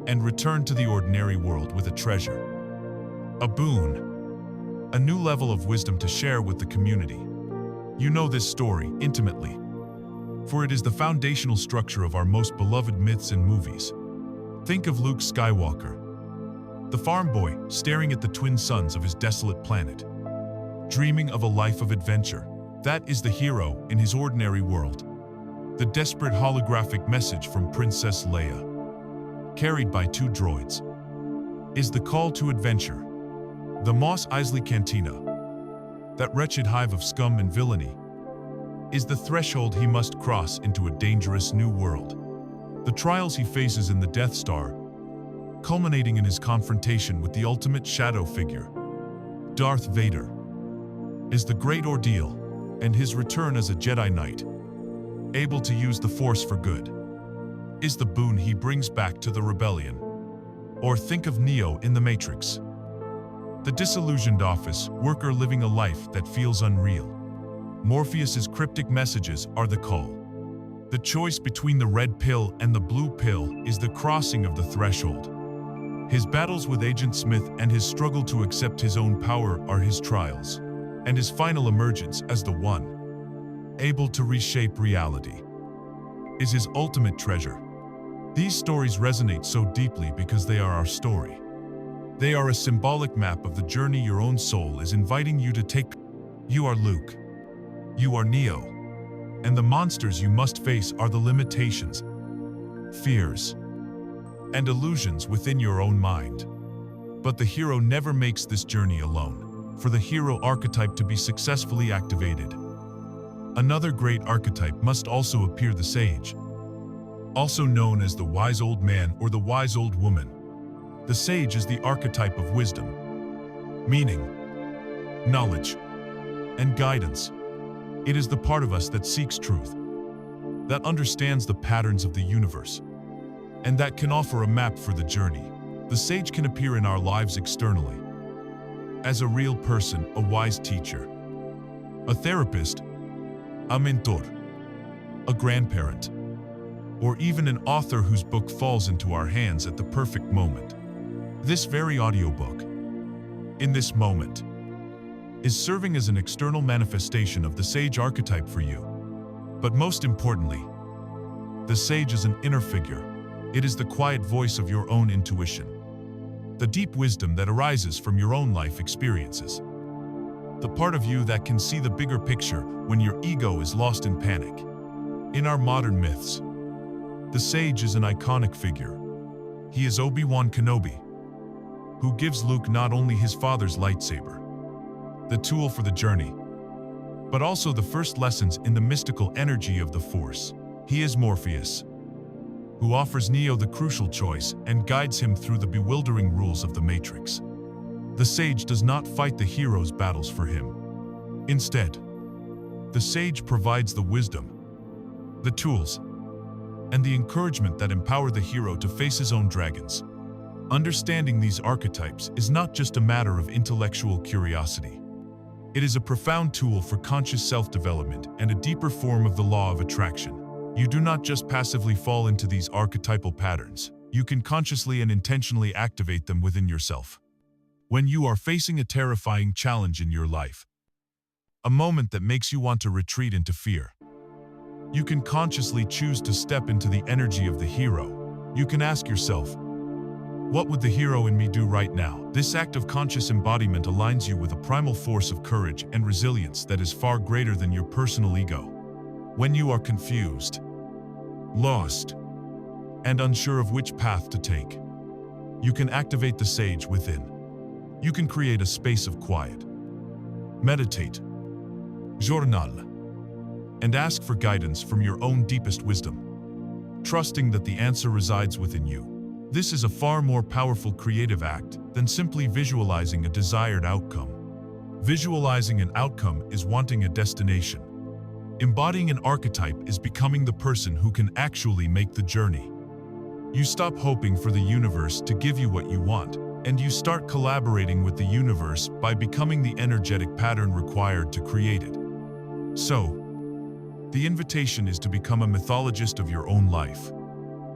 Speaker 1: and return to the ordinary world with a treasure, a boon, a new level of wisdom to share with the community. You know this story intimately, for it is the foundational structure of our most beloved myths and movies. Think of Luke Skywalker, the farm boy staring at the twin suns of his desolate planet, dreaming of a life of adventure. That is the hero in his ordinary world. The desperate holographic message from Princess Leia, carried by two droids, is the call to adventure. The Mos Eisley Cantina, that wretched hive of scum and villainy, is the threshold he must cross into a dangerous new world. The trials he faces in the Death Star, culminating in his confrontation with the ultimate shadow figure, Darth Vader, is the great ordeal, and his return as a Jedi Knight, able to use the Force for good, is the boon he brings back to the rebellion. Or think of Neo in The Matrix. The disillusioned office worker living a life that feels unreal. Morpheus's cryptic messages are the call. The choice between the red pill and the blue pill is the crossing of the threshold. His battles with Agent Smith and his struggle to accept his own power are his trials, and his final emergence as the one able to reshape reality is his ultimate treasure. These stories resonate so deeply because they are our story. They are a symbolic map of the journey your own soul is inviting you to take. You are Luke. You are Neo. And the monsters you must face are the limitations, fears, and illusions within your own mind. But the hero never makes this journey alone. For the hero archetype to be successfully activated, another great archetype must also appear: the sage. Also known as the wise old man or the wise old woman. The sage is the archetype of wisdom, meaning, knowledge, and guidance. It is the part of us that seeks truth, that understands the patterns of the universe, and that can offer a map for the journey. The sage can appear in our lives externally, as a real person, a wise teacher, a therapist, a mentor, a grandparent, or even an author whose book falls into our hands at the perfect moment. This very audiobook, in this moment, is serving as an external manifestation of the sage archetype for you. But most importantly, the sage is an inner figure. It is the quiet voice of your own intuition, the deep wisdom that arises from your own life experiences, the part of you that can see the bigger picture when your ego is lost in panic. In our modern myths, the sage is an iconic figure. He is Obi-Wan Kenobi, who gives Luke not only his father's lightsaber, the tool for the journey, but also the first lessons in the mystical energy of the Force. He is Morpheus, who offers Neo the crucial choice and guides him through the bewildering rules of the Matrix. The sage does not fight the hero's battles for him. Instead, the sage provides the wisdom, the tools, and the encouragement that empower the hero to face his own dragons. Understanding these archetypes is not just a matter of intellectual curiosity. It is a profound tool for conscious self-development and a deeper form of the law of attraction. You do not just passively fall into these archetypal patterns. You can consciously and intentionally activate them within yourself. When you are facing a terrifying challenge in your life, a moment that makes you want to retreat into fear, you can consciously choose to step into the energy of the hero. You can ask yourself, what would the hero in me do right now? This act of conscious embodiment aligns you with a primal force of courage and resilience that is far greater than your personal ego. When you are confused, lost, and unsure of which path to take, you can activate the sage within. You can create a space of quiet, meditate, journal, and ask for guidance from your own deepest wisdom, trusting that the answer resides within you. This is a far more powerful creative act than simply visualizing a desired outcome. Visualizing an outcome is wanting a destination. Embodying an archetype is becoming the person who can actually make the journey. You stop hoping for the universe to give you what you want, and you start collaborating with the universe by becoming the energetic pattern required to create it. So, the invitation is to become a mythologist of your own life.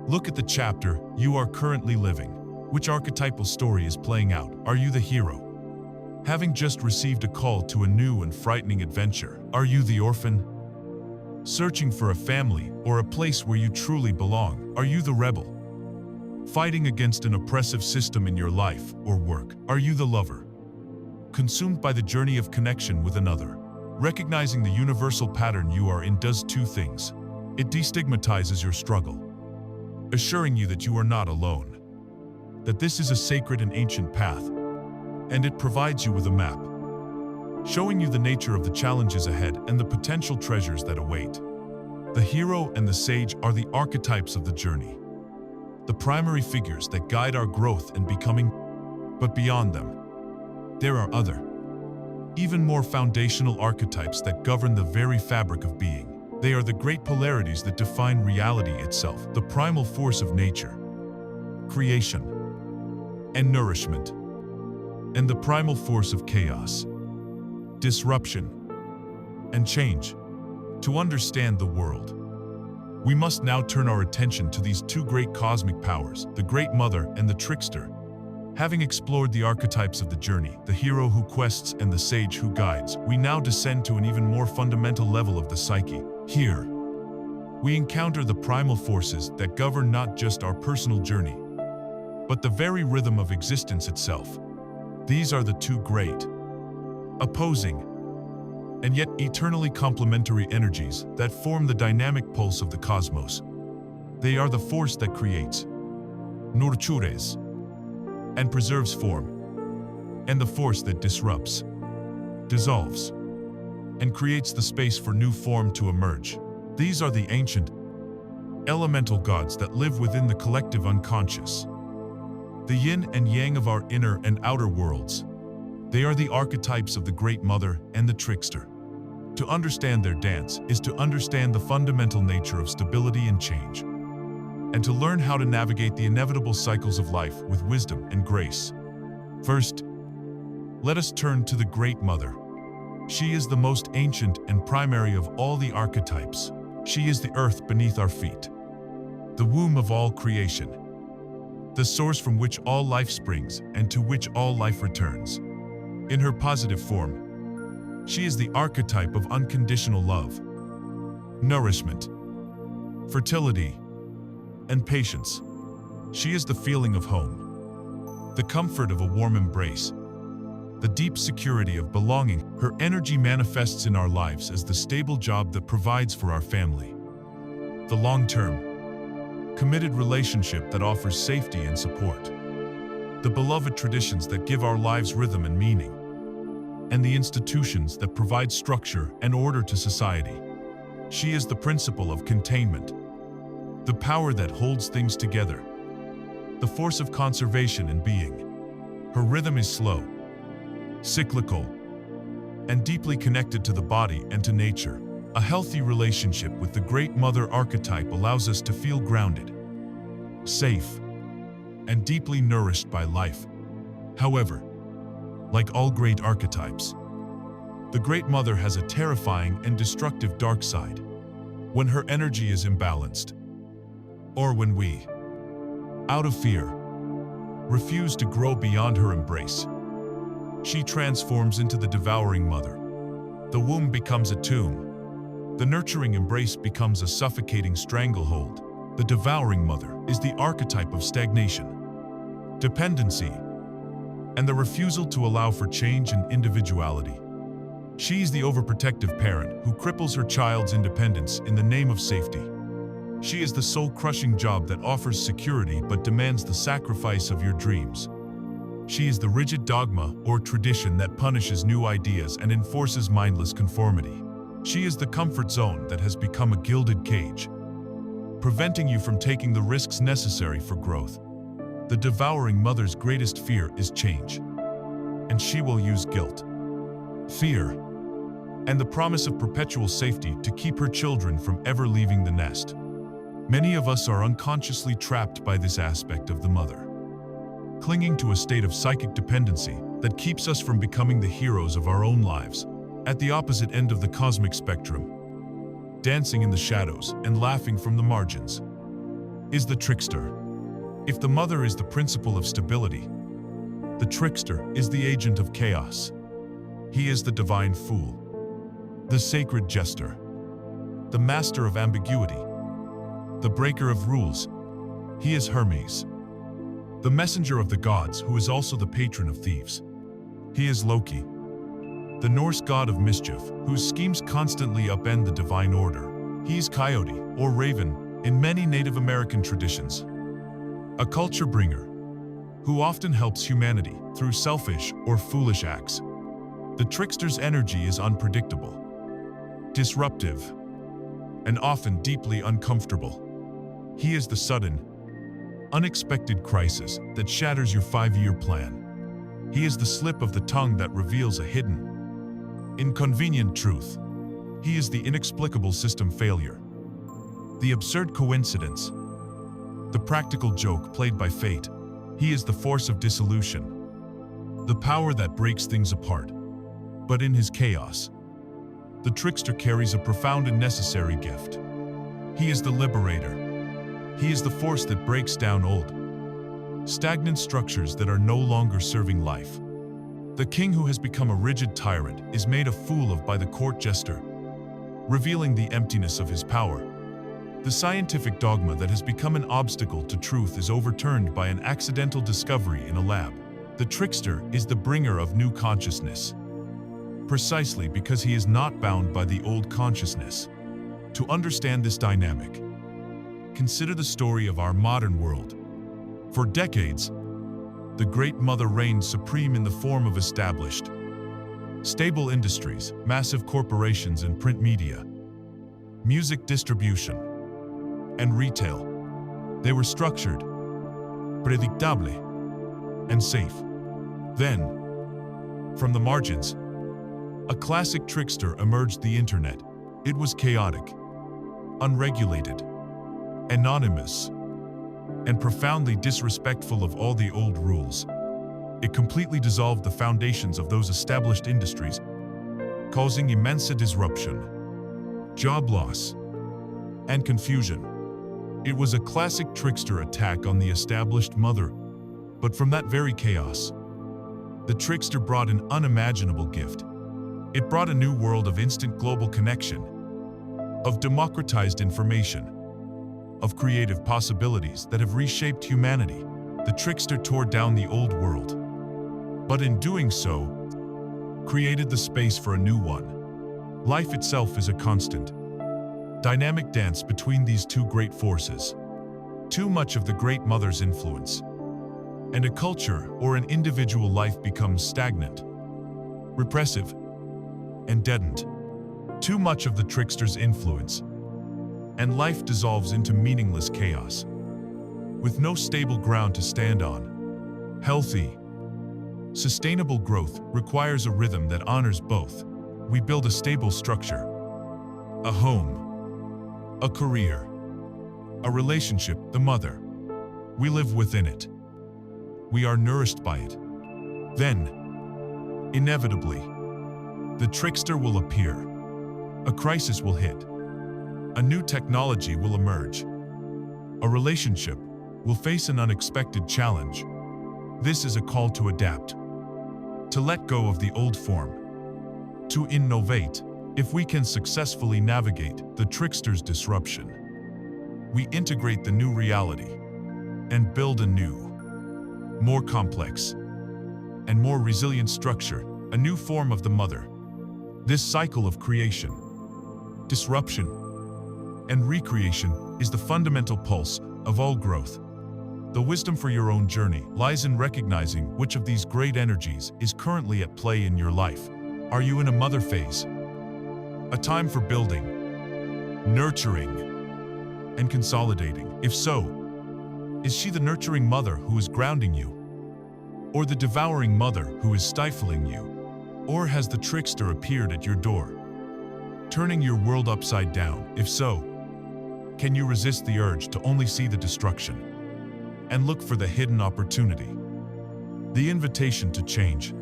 Speaker 1: Look at the chapter you are currently living. Which archetypal story is playing out? Are you the hero, having just received a call to a new and frightening adventure? Are you the orphan, searching for a family or a place where you truly belong? Are you the rebel, fighting against an oppressive system in your life or work? Are you the lover, consumed by the journey of connection with another? Recognizing the universal pattern you are in does two things. It destigmatizes your struggle, assuring you that you are not alone, that this is a sacred and ancient path, and it provides you with a map, showing you the nature of the challenges ahead and the potential treasures that await. The hero and the sage are the archetypes of the journey, the primary figures that guide our growth and becoming. But beyond them, there are other, even more foundational archetypes that govern the very fabric of being. They are the great polarities that define reality itself, the primal force of nature, creation, and nourishment, and the primal force of chaos, disruption, and change. To understand the world, we must now turn our attention to these two great cosmic powers, the Great Mother and the Trickster. Having explored the archetypes of the journey, the hero who quests and the sage who guides, we now descend to an even more fundamental level of the psyche. Here, we encounter the primal forces that govern not just our personal journey, but the very rhythm of existence itself. These are the two great, opposing, and yet eternally complementary energies that form the dynamic pulse of the cosmos. They are the force that creates, nurtures, and preserves form, and the force that disrupts, dissolves, and creates the space for new form to emerge. These are the ancient, elemental gods that live within the collective unconscious, the yin and yang of our inner and outer worlds. They are the archetypes of the Great Mother and the Trickster. To understand their dance is to understand the fundamental nature of stability and change, and to learn how to navigate the inevitable cycles of life with wisdom and grace. First, let us turn to the Great Mother. She is the most ancient and primary of all the archetypes. She is the earth beneath our feet, the womb of all creation, the source from which all life springs and to which all life returns. In her positive form, she is the archetype of unconditional love, nourishment, fertility, and patience. She is the feeling of home, the comfort of a warm embrace, the deep security of belonging. Her energy manifests in our lives as the stable job that provides for our family, the long-term, committed relationship that offers safety and support, the beloved traditions that give our lives rhythm and meaning, and the institutions that provide structure and order to society. She is the principle of containment, the power that holds things together, the force of conservation and being. Her rhythm is slow, cyclical, and deeply connected to the body and to nature. A healthy relationship with the Great Mother archetype allows us to feel grounded, safe, and deeply nourished by life. However, like all great archetypes, the Great Mother has a terrifying and destructive dark side. When her energy is imbalanced, or when we, out of fear, refuse to grow beyond her embrace, she transforms into the devouring mother. The womb becomes a tomb. The nurturing embrace becomes a suffocating stranglehold. The devouring mother is the archetype of stagnation, dependency, and the refusal to allow for change and individuality. She is the overprotective parent who cripples her child's independence in the name of safety. She is the soul-crushing job that offers security but demands the sacrifice of your dreams. She is the rigid dogma or tradition that punishes new ideas and enforces mindless conformity. She is the comfort zone that has become a gilded cage, preventing you from taking the risks necessary for growth. The devouring mother's greatest fear is change, and she will use guilt, fear, and the promise of perpetual safety to keep her children from ever leaving the nest. Many of us are unconsciously trapped by this aspect of the mother, clinging to a state of psychic dependency that keeps us from becoming the heroes of our own lives. At the opposite end of the cosmic spectrum, dancing in the shadows and laughing from the margins, is the trickster. If the mother is the principle of stability, the trickster is the agent of chaos. He is the divine fool, the sacred jester, the master of ambiguity, the breaker of rules. He is Hermes, the messenger of the gods who is also the patron of thieves. He is Loki, the Norse god of mischief whose schemes constantly upend the divine order. He is Coyote, or Raven, in many Native American traditions, a culture bringer who often helps humanity through selfish or foolish acts. The trickster's energy is unpredictable, disruptive, and often deeply uncomfortable. He is the sudden, unexpected crisis that shatters your 5-year plan. He is the slip of the tongue that reveals a hidden, inconvenient truth. He is the inexplicable system failure, the absurd coincidence, the practical joke played by fate. He is the force of dissolution, the power that breaks things apart. But in his chaos, the trickster carries a profound and necessary gift. He is the liberator. He is the force that breaks down old, stagnant structures that are no longer serving life. The king who has become a rigid tyrant is made a fool of by the court jester, revealing the emptiness of his power. The scientific dogma that has become an obstacle to truth is overturned by an accidental discovery in a lab. The trickster is the bringer of new consciousness, precisely because he is not bound by the old consciousness. To understand this dynamic, consider the story of our modern world. For decades, the Great Mother reigned supreme in the form of established, stable industries, massive corporations and print media, music distribution, and retail. They were structured, predictable, and safe. Then, from the margins, a classic trickster emerged: the internet. It was chaotic, unregulated, anonymous, and profoundly disrespectful of all the old rules. It completely dissolved the foundations of those established industries, causing immense disruption, job loss, and confusion. It was a classic trickster attack on the established mother. But from that very chaos, the trickster brought an unimaginable gift. It brought a new world of instant global connection, of democratized information, of creative possibilities that have reshaped humanity. The trickster tore down the old world, but in doing so, created the space for a new one. Life itself is a constant, dynamic dance between these two great forces. Too much of the Great Mother's influence, and a culture or an individual life becomes stagnant, repressive, and deadened. Too much of the trickster's influence, and life dissolves into meaningless chaos, with no stable ground to stand on. Healthy, sustainable growth requires a rhythm that honors both. We build a stable structure, a home, a career, a relationship, the mother. We live within it. We are nourished by it. Then, inevitably, the trickster will appear. A crisis will hit. A new technology will emerge. A relationship will face an unexpected challenge. This is a call to adapt, to let go of the old form, to innovate. If we can successfully navigate the trickster's disruption, we integrate the new reality and build a new, more complex, and more resilient structure, a new form of the mother. This cycle of creation, disruption, and recreation is the fundamental pulse of all growth. The wisdom for your own journey lies in recognizing which of these great energies is currently at play in your life. Are you in a mother phase? A time for building, nurturing, and consolidating? If so, is she the nurturing mother who is grounding you? Or the devouring mother who is stifling you? Or has the trickster appeared at your door, turning your world upside down? If so, can you resist the urge to only see the destruction and look for the hidden opportunity, the invitation to change,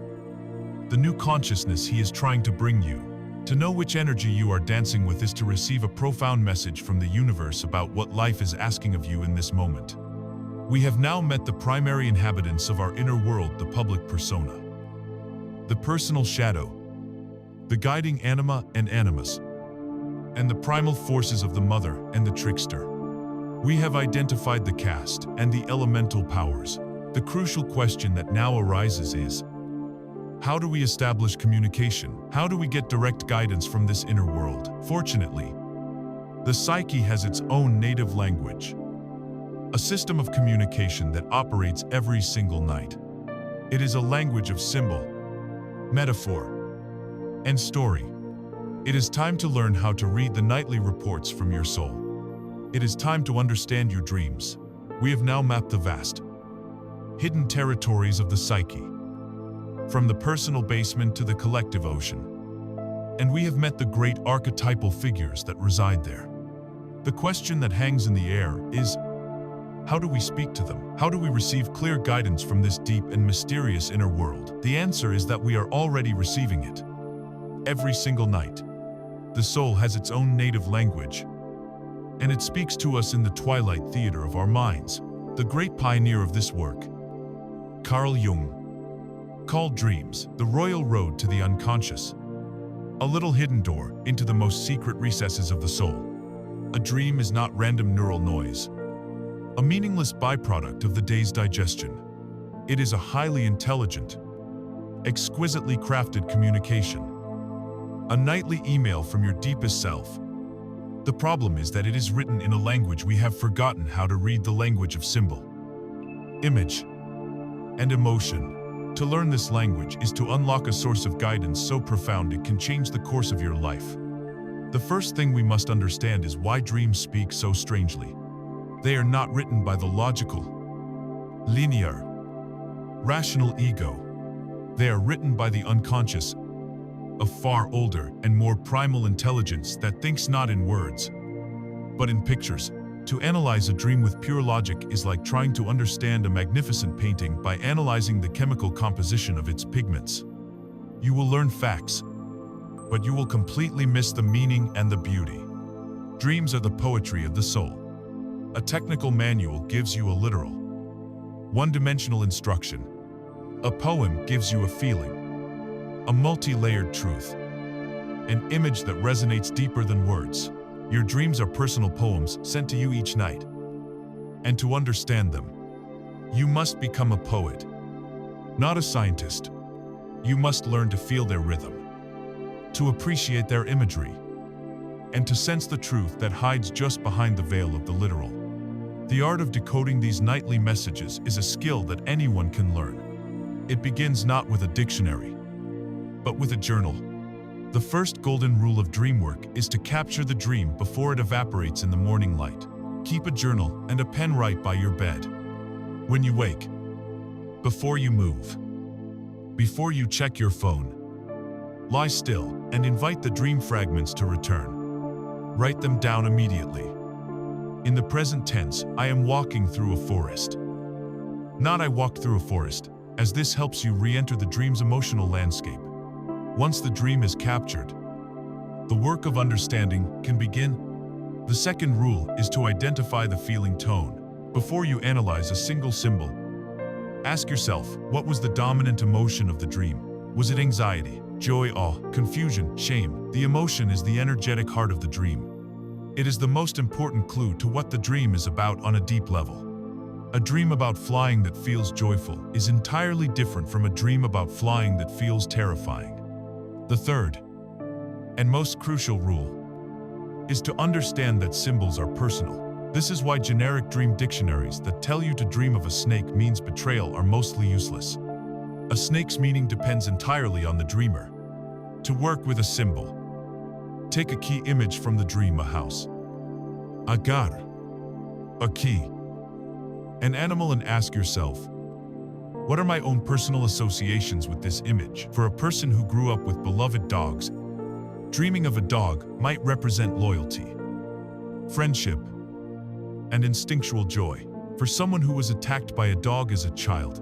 Speaker 1: the new consciousness he is trying to bring you? To know which energy you are dancing with is to receive a profound message from the universe about what life is asking of you in this moment. We have now met the primary inhabitants of our inner world, the public persona, the personal shadow, the guiding anima and animus, and the primal forces of the mother and the trickster. We have identified the caste and the elemental powers. The crucial question that now arises is, how do we establish communication? How do we get direct guidance from this inner world? Fortunately, the psyche has its own native language, a system of communication that operates every single night. It is a language of symbol, metaphor, and story. It is time to learn how to read the nightly reports from your soul. It is time to understand your dreams. We have now mapped the vast, hidden territories of the psyche, from the personal basement to the collective ocean. And we have met the great archetypal figures that reside there. The question that hangs in the air is, How do we speak to them? How do we receive clear guidance from this deep and mysterious inner world? The answer is that we are already receiving it. Every single night. The soul has its own native language, and it speaks to us in the twilight theater of our minds. The great pioneer of this work, Carl Jung, called dreams the royal road to the unconscious, a little hidden door into the most secret recesses of the soul. A dream is not random neural noise, a meaningless byproduct of the day's digestion. It is a highly intelligent, exquisitely crafted communication, a nightly email from your deepest self. The problem is that it is written in a language we have forgotten how to read, the language of symbol, image, and emotion. To learn this language is to unlock a source of guidance so profound it can change the course of your life. The first thing we must understand is why dreams speak so strangely. They are not written by the logical, linear, rational ego. They are written by the unconscious, a far older and more primal intelligence that thinks not in words, but in pictures. To analyze a dream with pure logic is like trying to understand a magnificent painting by analyzing the chemical composition of its pigments. You will learn facts, but you will completely miss the meaning and the beauty. Dreams are the poetry of the soul. A technical manual gives you a literal, one-dimensional instruction. A poem gives you a feeling, a multi-layered truth, an image that resonates deeper than words. Your dreams are personal poems sent to you each night. And to understand them, you must become a poet, not a scientist. You must learn to feel their rhythm, to appreciate their imagery, and to sense the truth that hides just behind the veil of the literal. The art of decoding these nightly messages is a skill that anyone can learn. It begins not with a dictionary, but with a journal. The first golden rule of dream work is to capture the dream before it evaporates in the morning light. Keep a journal and a pen right by your bed. When you wake, before you move, before you check your phone, lie still and invite the dream fragments to return. Write them down immediately. In the present tense, I am walking through a forest. Not I walked through a forest, as this helps you re-enter the dream's emotional landscape. Once the dream is captured, the work of understanding can begin. The second rule is to identify the feeling tone. Before you analyze a single symbol, ask yourself, what was the dominant emotion of the dream? Was it anxiety, joy, awe, confusion, shame? The emotion is the energetic heart of the dream. It is the most important clue to what the dream is about on a deep level. A dream about flying that feels joyful is entirely different from a dream about flying that feels terrifying. The third, and most crucial rule, is to understand that symbols are personal. This is why generic dream dictionaries that tell you to dream of a snake means betrayal are mostly useless. A snake's meaning depends entirely on the dreamer. To work with a symbol, take a key image from the dream: a house, a gar, a key, an animal, and ask yourself, what are my own personal associations with this image? For a person who grew up with beloved dogs, dreaming of a dog might represent loyalty, friendship, and instinctual joy. For someone who was attacked by a dog as a child,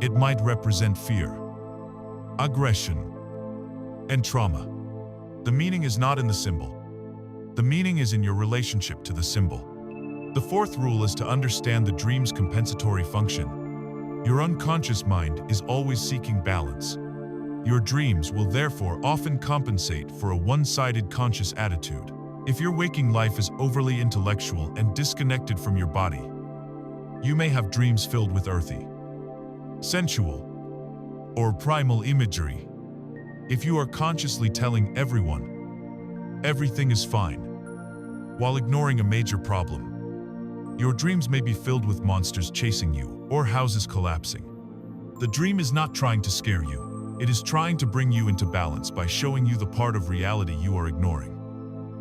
Speaker 1: it might represent fear, aggression, and trauma. The meaning is not in the symbol. The meaning is in your relationship to the symbol. The fourth rule is to understand the dream's compensatory function. Your unconscious mind is always seeking balance. Your dreams will therefore often compensate for a one-sided conscious attitude. If your waking life is overly intellectual and disconnected from your body, you may have dreams filled with earthy, sensual, or primal imagery. If you are consciously telling everyone everything is fine, while ignoring a major problem, your dreams may be filled with monsters chasing you or houses collapsing. The dream is not trying to scare you. It is trying to bring you into balance by showing you the part of reality you are ignoring.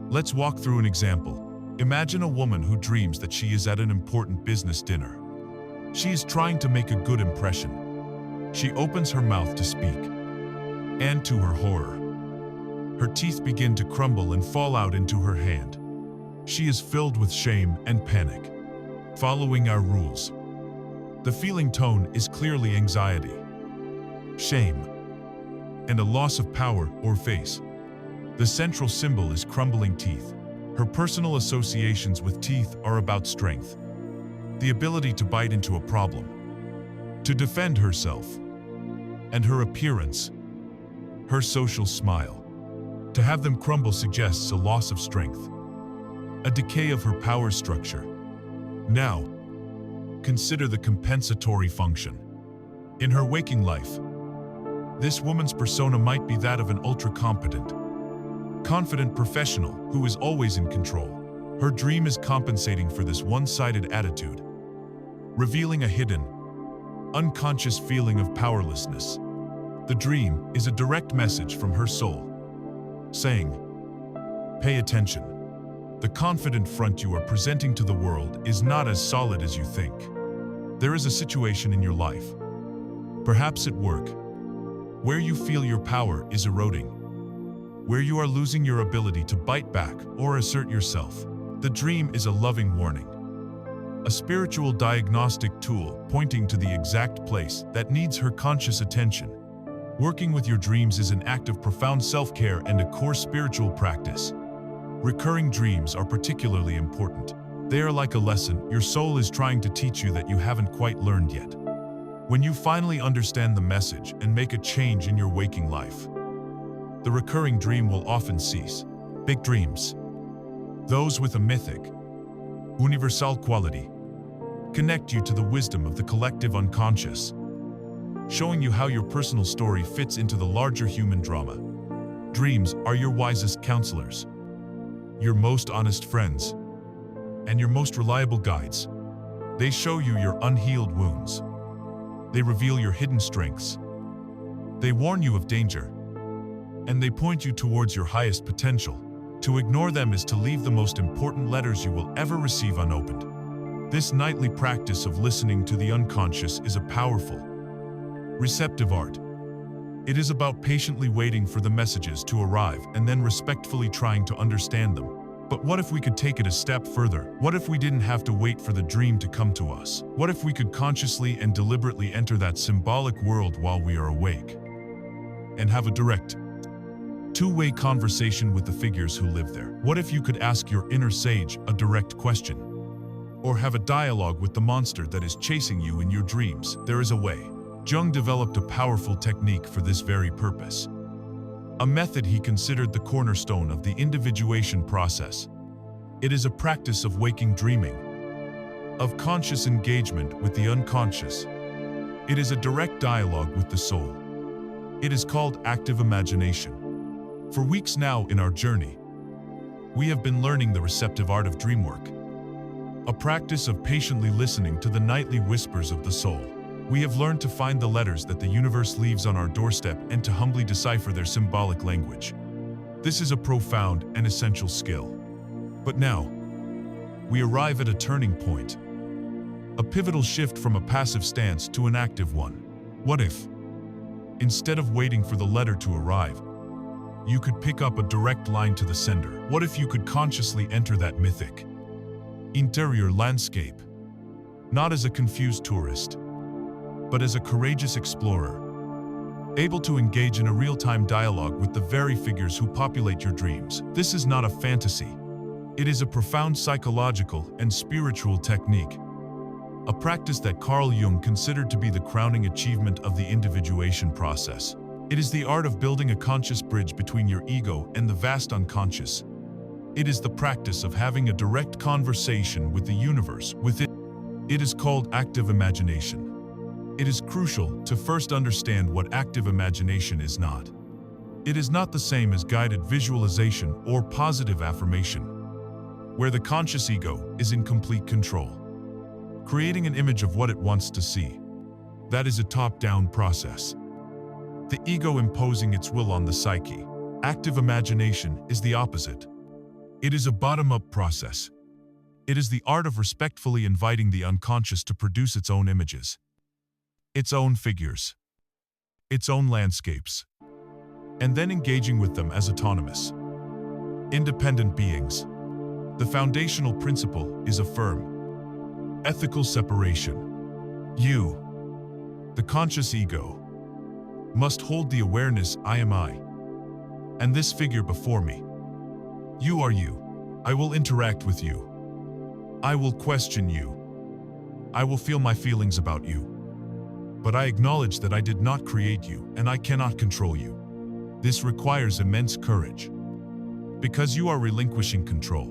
Speaker 1: Let's walk through an example. Imagine a woman who dreams that she is at an important business dinner. She is trying to make a good impression. She opens her mouth to speak, and to her horror, her teeth begin to crumble and fall out into her hand. She is filled with shame and panic. following our rules. The feeling tone is clearly anxiety, shame, and a loss of power or face. The central symbol is crumbling teeth. Her personal associations with teeth are about strength, the ability to bite into a problem, to defend herself, and her appearance, her social smile. To have them crumble suggests a loss of strength, a decay of her power structure. Now, consider the compensatory function. In her waking life, this woman's persona might be that of an ultra-competent, confident professional who is always in control. Her dream is compensating for this one-sided attitude, revealing a hidden, unconscious feeling of powerlessness. The dream is a direct message from her soul, saying, "Pay attention. The confident front you are presenting to the world is not as solid as you think. There is a situation in your life, perhaps at work, where you feel your power is eroding, where you are losing your ability to bite back or assert yourself. The dream is a loving warning, a spiritual diagnostic tool pointing to the exact place that needs her conscious attention. Working with your dreams is an act of profound self-care and a core spiritual practice. Recurring dreams are particularly important. They are like a lesson your soul is trying to teach you that you haven't quite learned yet. When you finally understand the message and make a change in your waking life, the recurring dream will often cease. Big dreams, those with a mythic, universal quality, connect you to the wisdom of the collective unconscious, showing you how your personal story fits into the larger human drama. Dreams are your wisest counselors, your most honest friends, and your most reliable guides. They show you your unhealed wounds. They reveal your hidden strengths. They warn you of danger, and they point you towards your highest potential. To ignore them is to leave the most important letters you will ever receive unopened. This nightly practice of listening to the unconscious is a powerful, receptive art. It is about patiently waiting for the messages to arrive and then respectfully trying to understand them. But what if we could take it a step further? What if we didn't have to wait for the dream to come to us? What if we could consciously and deliberately enter that symbolic world while we are awake and have a direct, two-way conversation with the figures who live there? What if you could ask your inner sage a direct question, or have a dialogue with the monster that is chasing you in your dreams? There is a way. Jung developed a powerful technique for this very purpose, a method he considered the cornerstone of the individuation process. It is a practice of waking dreaming, of conscious engagement with the unconscious. It is a direct dialogue with the soul. It is called active imagination. For weeks now in our journey, we have been learning the receptive art of dream work, a practice of patiently listening to the nightly whispers of the soul. We have learned to find the letters that the universe leaves on our doorstep and to humbly decipher their symbolic language. This is a profound and essential skill. But now, we arrive at a turning point, a pivotal shift from a passive stance to an active one. What if, instead of waiting for the letter to arrive, you could pick up a direct line to the sender? What if you could consciously enter that mythic, interior landscape, not as a confused tourist, but as a courageous explorer, able to engage in a real-time dialogue with the very figures who populate your dreams? This is not a fantasy. It is a profound psychological and spiritual technique, a practice that Carl Jung considered to be the crowning achievement of the individuation process. It is the art of building a conscious bridge between your ego and the vast unconscious. It is the practice of having a direct conversation with the universe, It is called active imagination. It is crucial to first understand what active imagination is not. It is not the same as guided visualization or positive affirmation, where the conscious ego is in complete control, creating an image of what it wants to see. That is a top-down process, the ego imposing its will on the psyche. Active imagination is the opposite. It is a bottom-up process. It is the art of respectfully inviting the unconscious to produce its own images, its own figures, its own landscapes, and then engaging with them as autonomous, independent beings. The foundational principle is a firm, Ethical separation. You, the conscious ego, must hold the awareness I am I, and this figure before me. You are you. I will interact with you. I will question you. I will feel my feelings about you. But I acknowledge that I did not create you and I cannot control you. This requires immense courage. Because you are relinquishing control.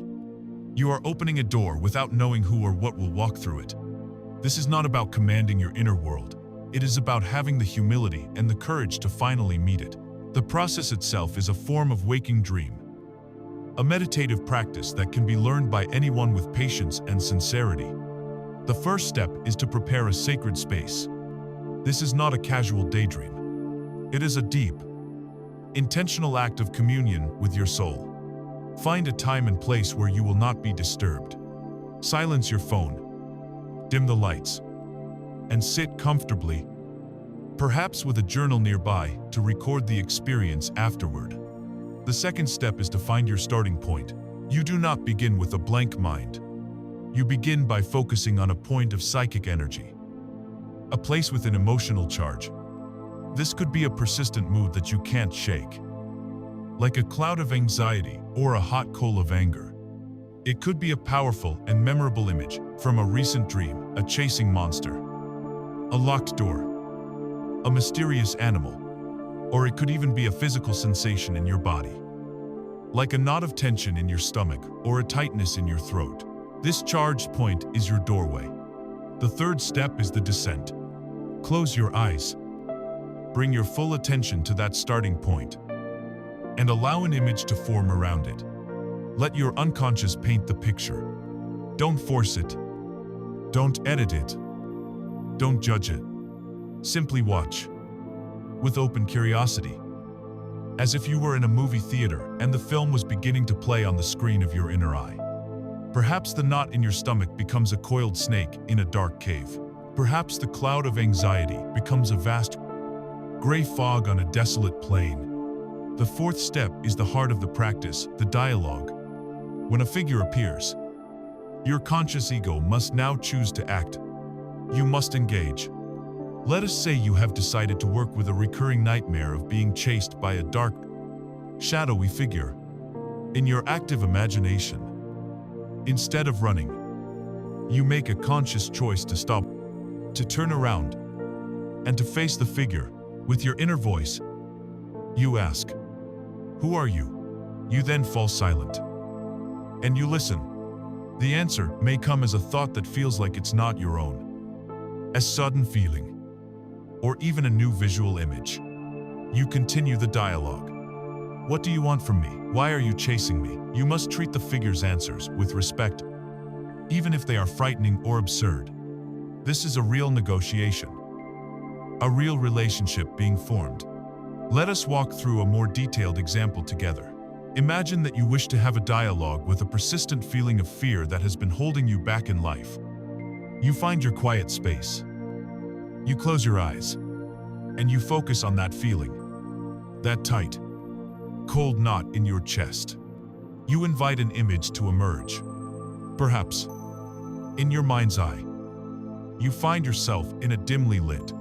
Speaker 1: You are opening a door without knowing who or what will walk through it. This is not about commanding your inner world. It is about having the humility and the courage to finally meet it. The process itself is a form of waking dream. A meditative practice that can be learned by anyone with patience and sincerity. The first step is to prepare a sacred space. This is not a casual daydream. It is a deep, intentional act of communion with your soul. Find a time and place where you will not be disturbed. Silence your phone, dim the lights, and sit comfortably, perhaps with a journal nearby to record the experience afterward. The second step is to find your starting point. You do not begin with a blank mind. You begin by focusing on a point of psychic energy, a place with an emotional charge. This could be a persistent mood that you can't shake, like a cloud of anxiety or a hot coal of anger. It could be a powerful and memorable image from a recent dream, a chasing monster, a locked door, a mysterious animal, or it could even be a physical sensation in your body, like a knot of tension in your stomach or a tightness in your throat. This charged point is your doorway. The third step is the descent. Close your eyes. Bring your full attention to that starting point and allow an image to form around it. Let your unconscious paint the picture. Don't force it. Don't edit it. Don't judge it. Simply watch with open curiosity, as if you were in a movie theater and the film was beginning to play on the screen of your inner eye. Perhaps the knot in your stomach becomes a coiled snake in a dark cave. Perhaps the cloud of anxiety becomes a vast gray fog on a desolate plain. The fourth step is the heart of the practice, the dialogue. When a figure appears, your conscious ego must now choose to act. You must engage. Let us say you have decided to work with a recurring nightmare of being chased by a dark, shadowy figure. In your active imagination, instead of running, you make a conscious choice to stop, to turn around, and to face the figure. With your inner voice, you ask, "Who are you?" You then fall silent, and you listen. The answer may come as a thought that feels like it's not your own, a sudden feeling, or even a new visual image. You continue the dialogue. "What do you want from me? Why are you chasing me?" You must treat the figure's answers with respect, even if they are frightening or absurd. This is a real negotiation, a real relationship being formed. Let us walk through a more detailed example together. Imagine that you wish to have a dialogue with a persistent feeling of fear that has been holding you back in life. You find your quiet space. You close your eyes, and you focus on that feeling, that tight, cold knot in your chest. You invite an image to emerge. Perhaps, in your mind's eye, you find yourself in a dimly lit,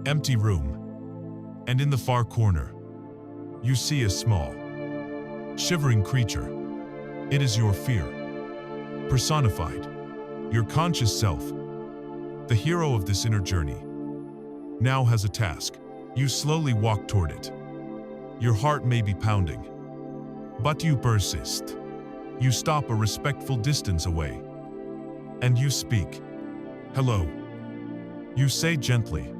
Speaker 1: empty room, and in the far corner, you see a small, shivering creature. It is your fear, personified, your conscious self. The hero of this inner journey now has a task. You slowly walk toward it. Your heart may be pounding, but you persist. You stop a respectful distance away, and you speak. "Hello." You say gently,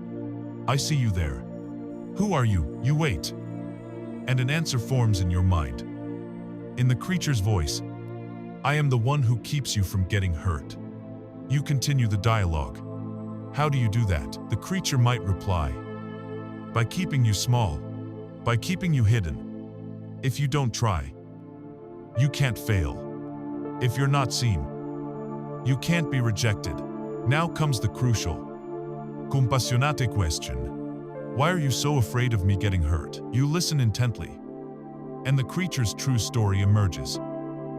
Speaker 1: "I see you there." "Who are you?" You wait, and an answer forms in your mind. In the creature's voice, "I am the one who keeps you from getting hurt." You continue the dialogue. "How do you do that?" The creature might reply, "By keeping you small, by keeping you hidden. If you don't try, you can't fail. If you're not seen, you can't be rejected." Now comes the crucial, compassionate question. "Why are you so afraid of me getting hurt?" You listen intently, and the creature's true story emerges.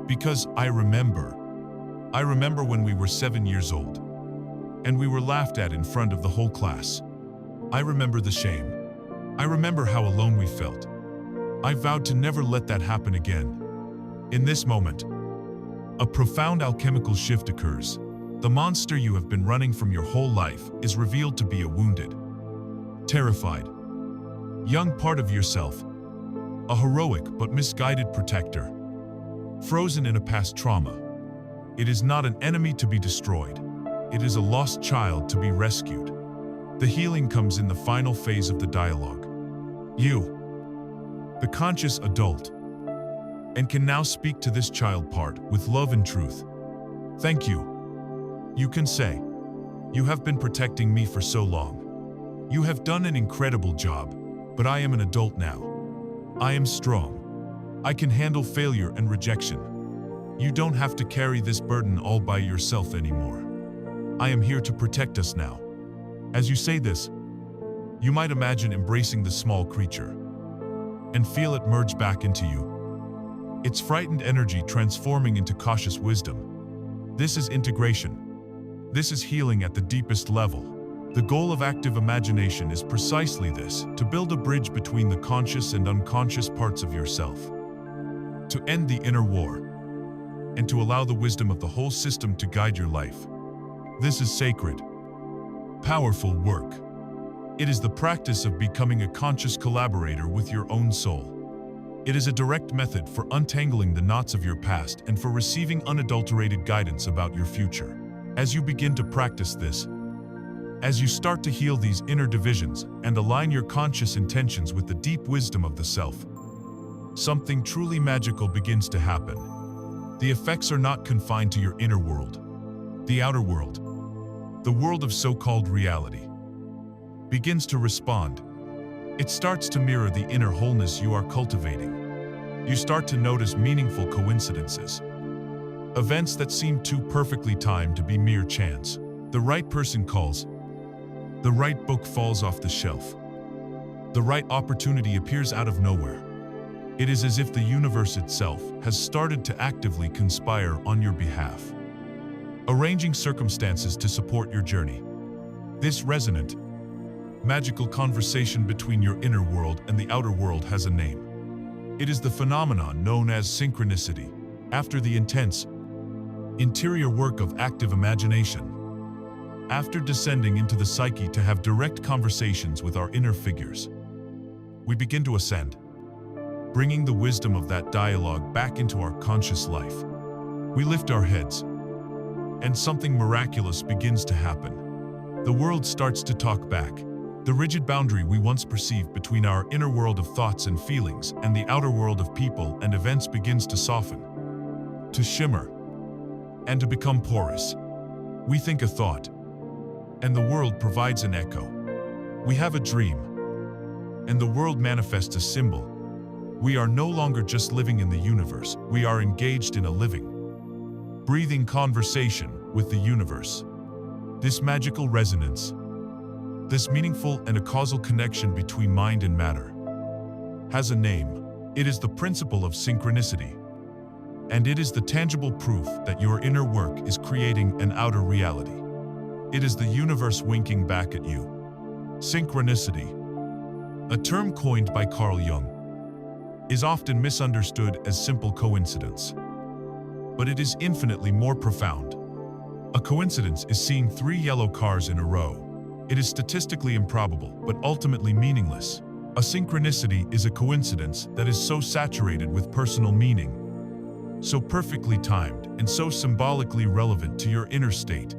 Speaker 1: "Because I remember when we were 7 years old. and we were laughed at in front of the whole class. I remember the shame. I remember how alone we felt. I vowed to never let that happen again. In this moment, a profound alchemical shift occurs. The monster you have been running from your whole life is revealed to be a wounded, terrified, young part of yourself, a heroic but misguided protector, frozen in a past trauma. It is not an enemy to be destroyed. It is a lost child to be rescued. The healing comes in the final phase of the dialogue. You, the conscious adult, and can now speak to this child part with love and truth. Thank you. You can say, you have been protecting me for so long. You have done an incredible job, but I am an adult now. I am strong. I can handle failure and rejection. You don't have to carry this burden all by yourself anymore. I am here to protect us now. As you say this, you might imagine embracing the small creature and feel it merge back into you. Its frightened energy transforming into cautious wisdom. This is integration. This is healing at the deepest level. The goal of active imagination is precisely this, to build a bridge between the conscious and unconscious parts of yourself, to end the inner war, and to allow the wisdom of the whole system to guide your life. This is sacred, powerful work. It is the practice of becoming a conscious collaborator with your own soul. It is a direct method for untangling the knots of your past and for receiving unadulterated guidance about your future. As you begin to practice this, as you start to heal these inner divisions and align your conscious intentions with the deep wisdom of the self, something truly magical begins to happen. The effects are not confined to your inner world. The outer world, the world of so-called reality, begins to respond. It starts to mirror the inner wholeness you are cultivating. You start to notice meaningful coincidences. Events that seem too perfectly timed to be mere chance. The right person calls. The right book falls off the shelf. The right opportunity appears out of nowhere. It is as if the universe itself has started to actively conspire on your behalf, arranging circumstances to support your journey. This resonant, magical conversation between your inner world and the outer world has a name. It is the phenomenon known as synchronicity. After the intense, interior work of active imagination, after descending into the psyche to have direct conversations with our inner figures, we begin to ascend, bringing the wisdom of that dialogue back into our conscious life. We lift our heads, and something miraculous begins to happen. The world starts to talk back. The rigid boundary we once perceived between our inner world of thoughts and feelings and the outer world of people and events begins to soften, to shimmer, and to become porous. We think a thought, and the world provides an echo. We have a dream, and the world manifests a symbol. We are no longer just living in the universe, we are engaged in a living, breathing conversation with the universe. This magical resonance, this meaningful and a causal connection between mind and matter, has a name. It is the principle of synchronicity. And it is the tangible proof that your inner work is creating an outer reality. It is the universe winking back at you. Synchronicity, a term coined by Carl Jung, is often misunderstood as simple coincidence. But it is infinitely more profound. A coincidence is seeing 3 yellow cars in a row. It is statistically improbable, but ultimately meaningless. A synchronicity is a coincidence that is so saturated with personal meaning, so perfectly timed and so symbolically relevant to your inner state,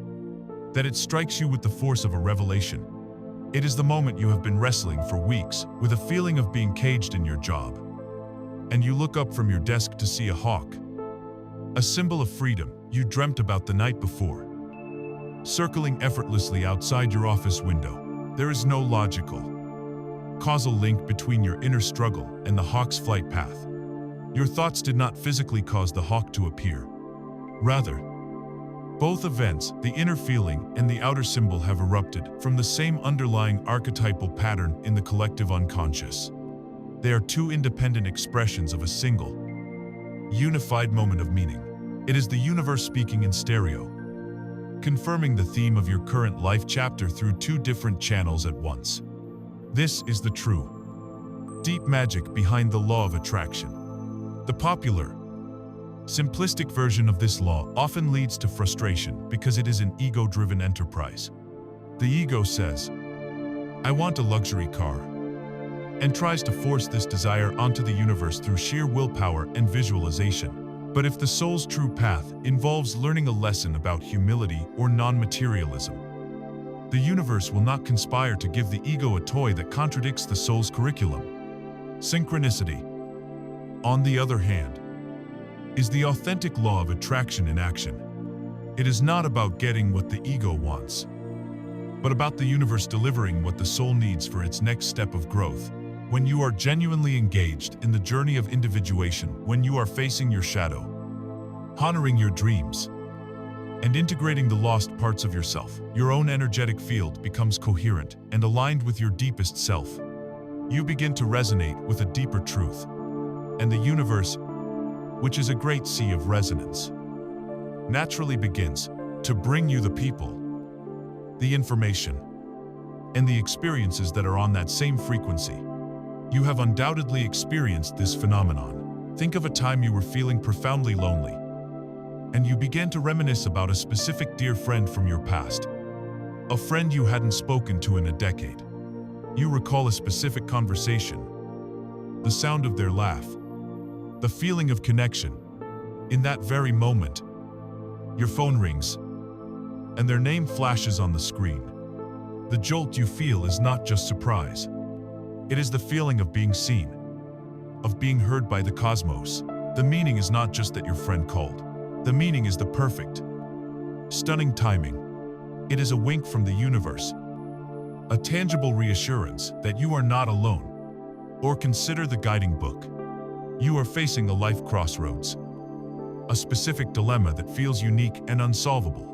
Speaker 1: that it strikes you with the force of a revelation. It is the moment you have been wrestling for weeks with a feeling of being caged in your job, and you look up from your desk to see a hawk, a symbol of freedom you dreamt about the night before, circling effortlessly outside your office window. There is no logical, causal link between your inner struggle and the hawk's flight path. Your thoughts did not physically cause the hawk to appear. Rather, both events, the inner feeling and the outer symbol, have erupted from the same underlying archetypal pattern in the collective unconscious. They are 2 independent expressions of a single, unified moment of meaning. It is the universe speaking in stereo, confirming the theme of your current life chapter through two different channels at once. This is the true, deep magic behind the law of attraction. The popular, simplistic version of this law often leads to frustration because it is an ego-driven enterprise. The ego says, "I want a luxury car," and tries to force this desire onto the universe through sheer willpower and visualization. But if the soul's true path involves learning a lesson about humility or non-materialism, the universe will not conspire to give the ego a toy that contradicts the soul's curriculum. Synchronicity, on the other hand, is the authentic law of attraction in action. It is not about getting what the ego wants, but about the universe delivering what the soul needs for its next step of growth. When you are genuinely engaged in the journey of individuation, when you are facing your shadow, honoring your dreams, and integrating the lost parts of yourself, your own energetic field becomes coherent and aligned with your deepest self. You begin to resonate with a deeper truth, and the universe, which is a great sea of resonance, naturally begins to bring you the people, the information, and the experiences that are on that same frequency. You have undoubtedly experienced this phenomenon. Think of a time you were feeling profoundly lonely, and you began to reminisce about a specific dear friend from your past, a friend you hadn't spoken to in a decade. You recall a specific conversation, the sound of their laugh, the feeling of connection. In that very moment, your phone rings, and their name flashes on the screen. The jolt you feel is not just surprise. It is the feeling of being seen, of being heard by the cosmos. The meaning is not just that your friend called. The meaning is the perfect, stunning timing. It is a wink from the universe, a tangible reassurance that you are not alone. Or consider the guiding book. You are facing a life crossroads, a specific dilemma that feels unique and unsolvable.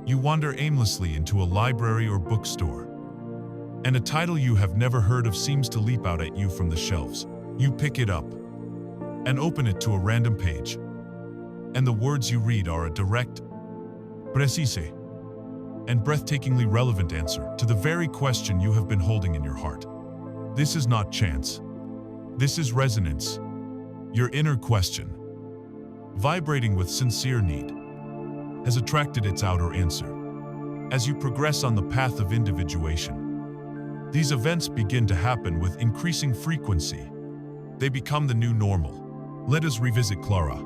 Speaker 1: You wander aimlessly into a library or bookstore, and a title you have never heard of seems to leap out at you from the shelves. You pick it up and open it to a random page, and the words you read are a direct, precise, and breathtakingly relevant answer to the very question you have been holding in your heart. This is not chance. This is resonance. Your inner question, vibrating with sincere need, has attracted its outer answer. As you progress on the path of individuation, these events begin to happen with increasing frequency. They become the new normal. Let us revisit Clara,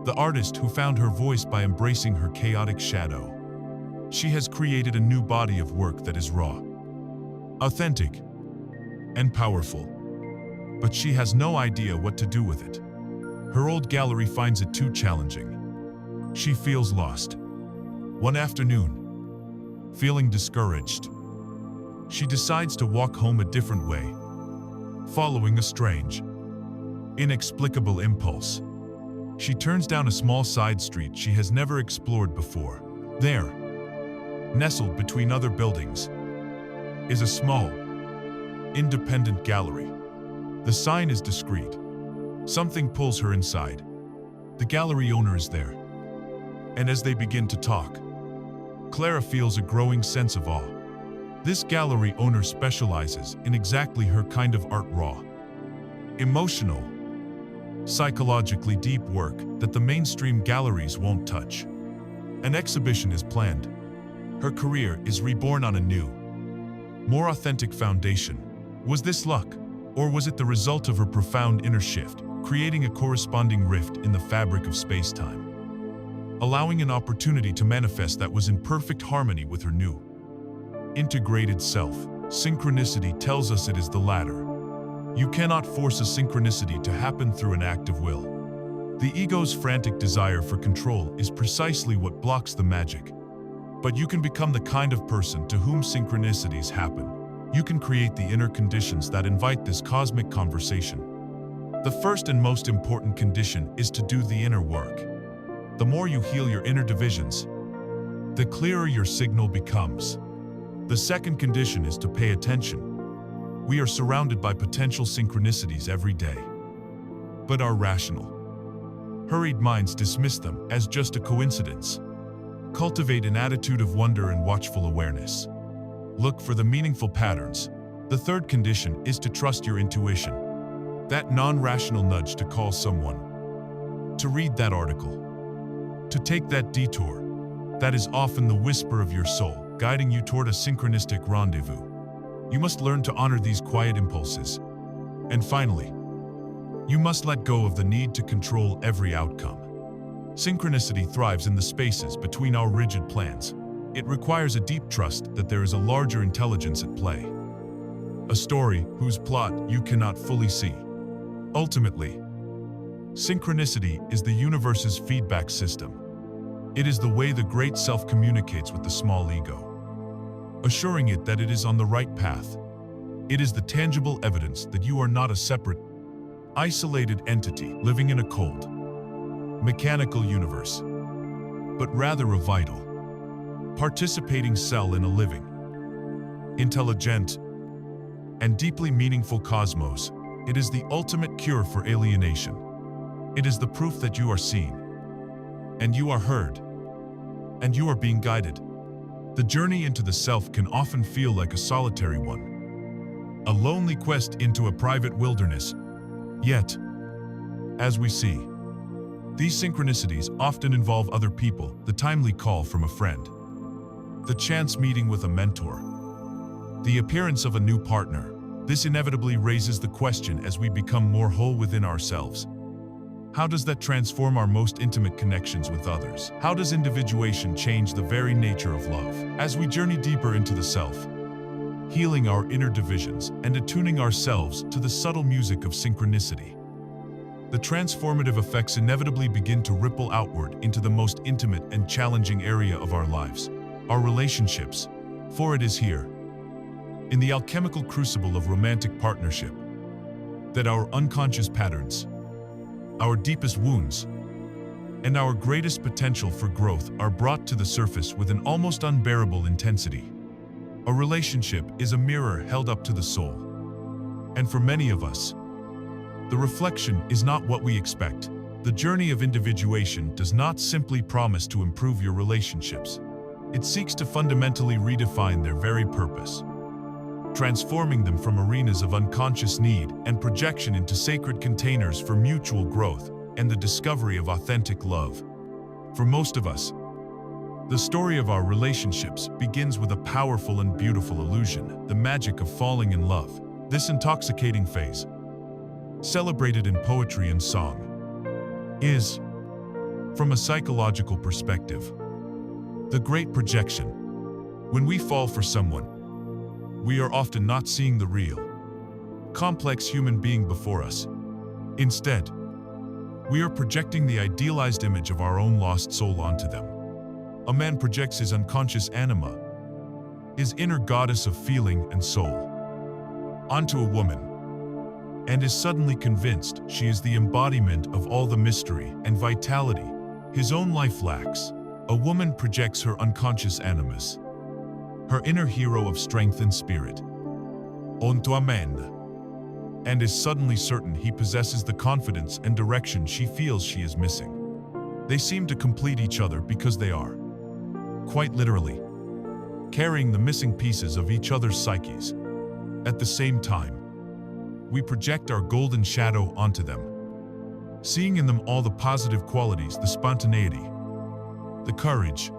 Speaker 1: the artist who found her voice by embracing her chaotic shadow. She has created a new body of work that is raw, authentic, and powerful. But she has no idea what to do with it. Her old gallery finds it too challenging. She feels lost. One afternoon, feeling discouraged, she decides to walk home a different way, following a strange, inexplicable impulse. She turns down a small side street she has never explored before. There, nestled between other buildings, is a small, independent gallery. The sign is discreet. Something pulls her inside. The gallery owner is there, and as they begin to talk, Clara feels a growing sense of awe. This gallery owner specializes in exactly her kind of art: raw, emotional, psychologically deep work that the mainstream galleries won't touch. An exhibition is planned. Her career is reborn on a new, more authentic foundation. Was this luck? Or was it the result of her profound inner shift, creating a corresponding rift in the fabric of space-time, allowing an opportunity to manifest that was in perfect harmony with her new, integrated self? Synchronicity tells us it is the latter. You cannot force a synchronicity to happen through an act of will. The ego's frantic desire for control is precisely what blocks the magic. But you can become the kind of person to whom synchronicities happen. You can create the inner conditions that invite this cosmic conversation. The first and most important condition is to do the inner work. The more you heal your inner divisions, the clearer your signal becomes. The second condition is to pay attention. We are surrounded by potential synchronicities every day, but our rational, hurried minds dismiss them as just a coincidence. Cultivate an attitude of wonder and watchful awareness. Look for the meaningful patterns. The third condition is to trust your intuition. That non-rational nudge to call someone, to read that article, to take that detour, that is often the whisper of your soul, guiding you toward a synchronistic rendezvous. You must learn to honor these quiet impulses. And finally, you must let go of the need to control every outcome. Synchronicity thrives in the spaces between our rigid plans. It requires a deep trust that there is a larger intelligence at play. A story whose plot you cannot fully see. Ultimately, synchronicity is the universe's feedback system. It is the way the great self communicates with the small ego, assuring it that it is on the right path. It is the tangible evidence that you are not a separate, isolated entity living in a cold, mechanical universe, but rather a vital, participating cell in a living, intelligent, and deeply meaningful cosmos. It is the ultimate cure for alienation. It is the proof that you are seen, and you are heard, and you are being guided. The journey into the self can often feel like a solitary one, a lonely quest into a private wilderness. Yet, as we see, these synchronicities often involve other people, the timely call from a friend, the chance meeting with a mentor, the appearance of a new partner. This inevitably raises the question as we become more whole within ourselves. How does that transform our most intimate connections with others? How does individuation change the very nature of love? As we journey deeper into the self, healing our inner divisions and attuning ourselves to the subtle music of synchronicity, the transformative effects inevitably begin to ripple outward into the most intimate and challenging area of our lives, our relationships. For it is here, in the alchemical crucible of romantic partnership, that our unconscious patterns, our deepest wounds, and our greatest potential for growth are brought to the surface with an almost unbearable intensity. A relationship is a mirror held up to the soul. And for many of us, the reflection is not what we expect. The journey of individuation does not simply promise to improve your relationships. It seeks to fundamentally redefine their very purpose, transforming them from arenas of unconscious need and projection into sacred containers for mutual growth and the discovery of authentic love. For most of us, the story of our relationships begins with a powerful and beautiful illusion, the magic of falling in love. This intoxicating phase, celebrated in poetry and song, is, from a psychological perspective, the great projection. When we fall for someone, we are often not seeing the real, complex human being before us. Instead, we are projecting the idealized image of our own lost soul onto them. A man projects his unconscious anima, his inner goddess of feeling and soul, onto a woman, and is suddenly convinced she is the embodiment of all the mystery and vitality his own life lacks. A woman projects her unconscious animus, her inner hero of strength and spirit, onto a man, and is suddenly certain he possesses the confidence and direction she feels she is missing. They seem to complete each other because they are, quite literally, carrying the missing pieces of each other's psyches. At the same time, we project our golden shadow onto them, seeing in them all the positive qualities, the spontaneity, the courage,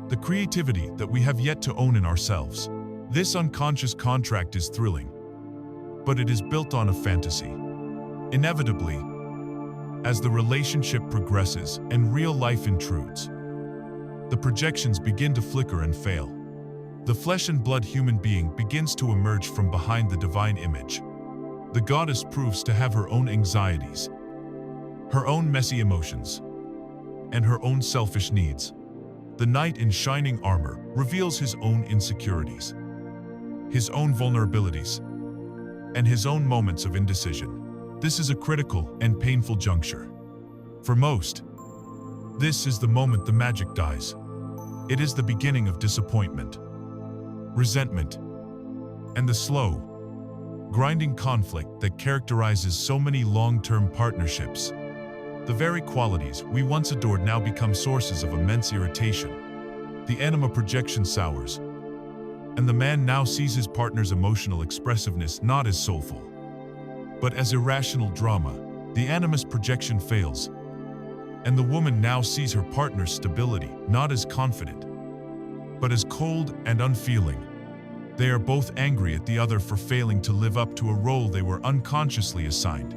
Speaker 1: the creativity that we have yet to own in ourselves. This unconscious contract is thrilling, but it is built on a fantasy. Inevitably, as the relationship progresses and real life intrudes, the projections begin to flicker and fail. The flesh and blood human being begins to emerge from behind the divine image. The goddess proves to have her own anxieties, her own messy emotions, and her own selfish needs. The knight in shining armor reveals his own insecurities, his own vulnerabilities, and his own moments of indecision. This is a critical and painful juncture. For most, this is the moment the magic dies. It is the beginning of disappointment, resentment, and the slow, grinding conflict that characterizes so many long-term partnerships. The very qualities we once adored now become sources of immense irritation. The anima projection sours, and the man now sees his partner's emotional expressiveness not as soulful, but as irrational drama. The animus projection fails, and the woman now sees her partner's stability not as confident, but as cold and unfeeling. They are both angry at the other for failing to live up to a role they were unconsciously assigned.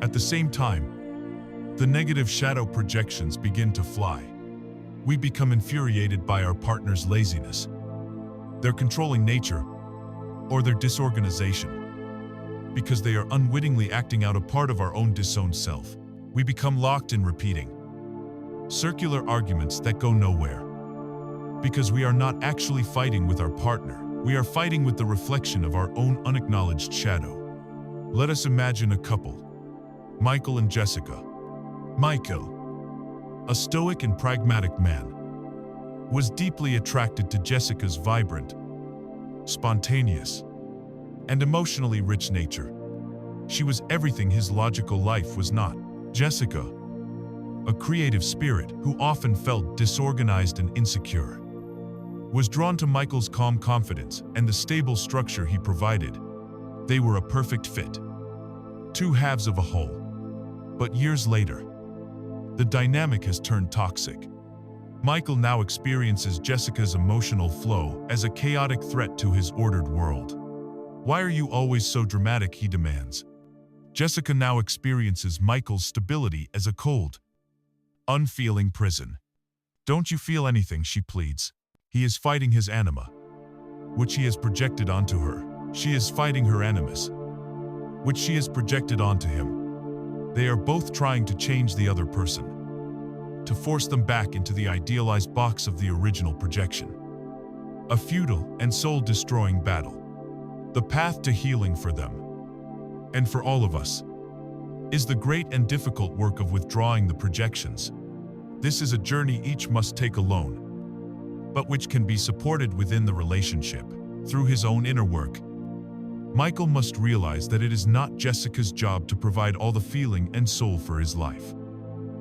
Speaker 1: At the same time, the negative shadow projections begin to fly. We become infuriated by our partner's laziness, their controlling nature, or their disorganization. Because they are unwittingly acting out a part of our own disowned self, we become locked in repeating circular arguments that go nowhere. Because we are not actually fighting with our partner, we are fighting with the reflection of our own unacknowledged shadow. Let us imagine a couple, Michael and Jessica. Michael, a stoic and pragmatic man, was deeply attracted to Jessica's vibrant, spontaneous, and emotionally rich nature. She was everything his logical life was not. Jessica, a creative spirit who often felt disorganized and insecure, was drawn to Michael's calm confidence and the stable structure he provided. They were a perfect fit, two halves of a whole. But years later, the dynamic has turned toxic. Michael now experiences Jessica's emotional flow as a chaotic threat to his ordered world. "Why are you always so dramatic?" he demands. Jessica now experiences Michael's stability as a cold, unfeeling prison. "Don't you feel anything?" she pleads. He is fighting his anima, which he has projected onto her. She is fighting her animus, which she has projected onto him. They are both trying to change the other person, to force them back into the idealized box of the original projection. A futile and soul-destroying battle. The path to healing for them, and for all of us, is the great and difficult work of withdrawing the projections. This is a journey each must take alone, but which can be supported within the relationship, through his own inner work. Michael must realize that it is not Jessica's job to provide all the feeling and soul for his life.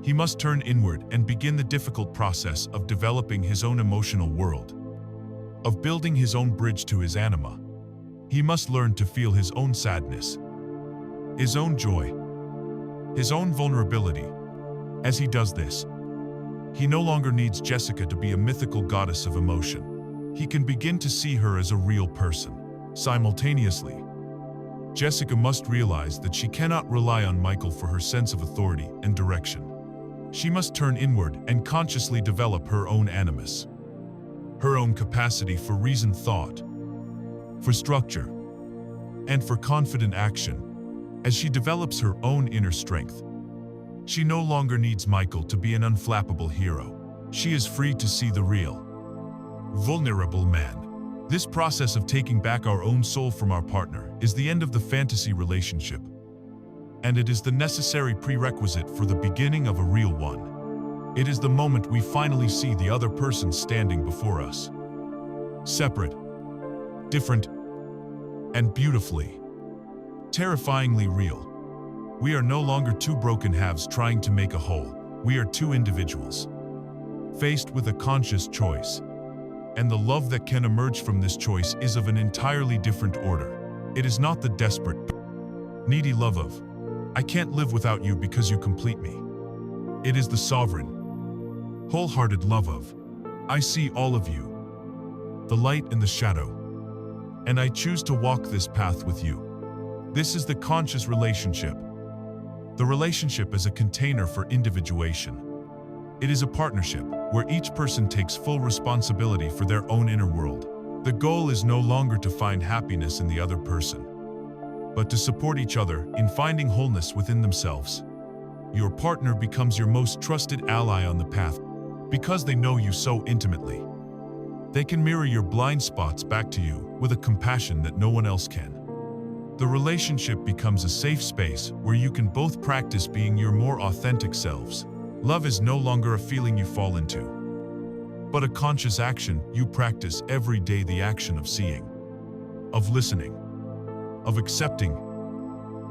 Speaker 1: He must turn inward and begin the difficult process of developing his own emotional world, of building his own bridge to his anima. He must learn to feel his own sadness, his own joy, his own vulnerability. As he does this, he no longer needs Jessica to be a mythical goddess of emotion. He can begin to see her as a real person. Simultaneously, Jessica must realize that she cannot rely on Michael for her sense of authority and direction. She must turn inward and consciously develop her own animus, her own capacity for reasoned thought, for structure, and for confident action. As she develops her own inner strength, she no longer needs Michael to be an unflappable hero. She is free to see the real, vulnerable man. This process of taking back our own soul from our partner is the end of the fantasy relationship, and it is the necessary prerequisite for the beginning of a real one. It is the moment we finally see the other person standing before us, separate, different, and beautifully, terrifyingly real. We are no longer two broken halves trying to make a whole. We are two individuals, faced with a conscious choice. And the love that can emerge from this choice is of an entirely different order. It is not the desperate, needy love of, "I can't live without you because you complete me." It is the sovereign, wholehearted love of, "I see all of you, the light and the shadow, and I choose to walk this path with you." This is the conscious relationship. The relationship is a container for individuation. It is a partnership where each person takes full responsibility for their own inner world. The goal is no longer to find happiness in the other person, but to support each other in finding wholeness within themselves. Your partner becomes your most trusted ally on the path because they know you so intimately. They can mirror your blind spots back to you with a compassion that no one else can. The relationship becomes a safe space where you can both practice being your more authentic selves. Love is no longer a feeling you fall into, but a conscious action you practice every day. The action of seeing, of listening, of accepting,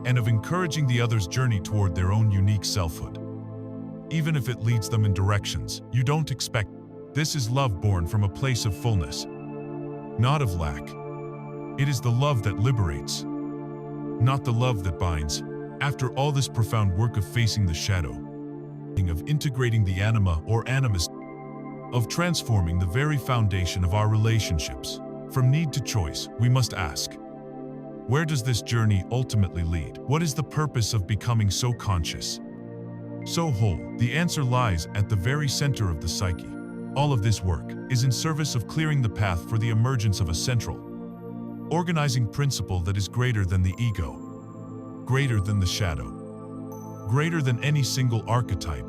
Speaker 1: and of encouraging the other's journey toward their own unique selfhood, even if it leads them in directions you don't expect. This is love born from a place of fullness, not of lack. It is the love that liberates, not the love that binds. After all this profound work of facing the shadow, of integrating the anima or animus, of transforming the very foundation of our relationships, from need to choice, we must ask, where does this journey ultimately lead? What is the purpose of becoming so conscious, so whole? The answer lies at the very center of the psyche. All of this work is in service of clearing the path for the emergence of a central, organizing principle that is greater than the ego, greater than the shadow, greater than any single archetype.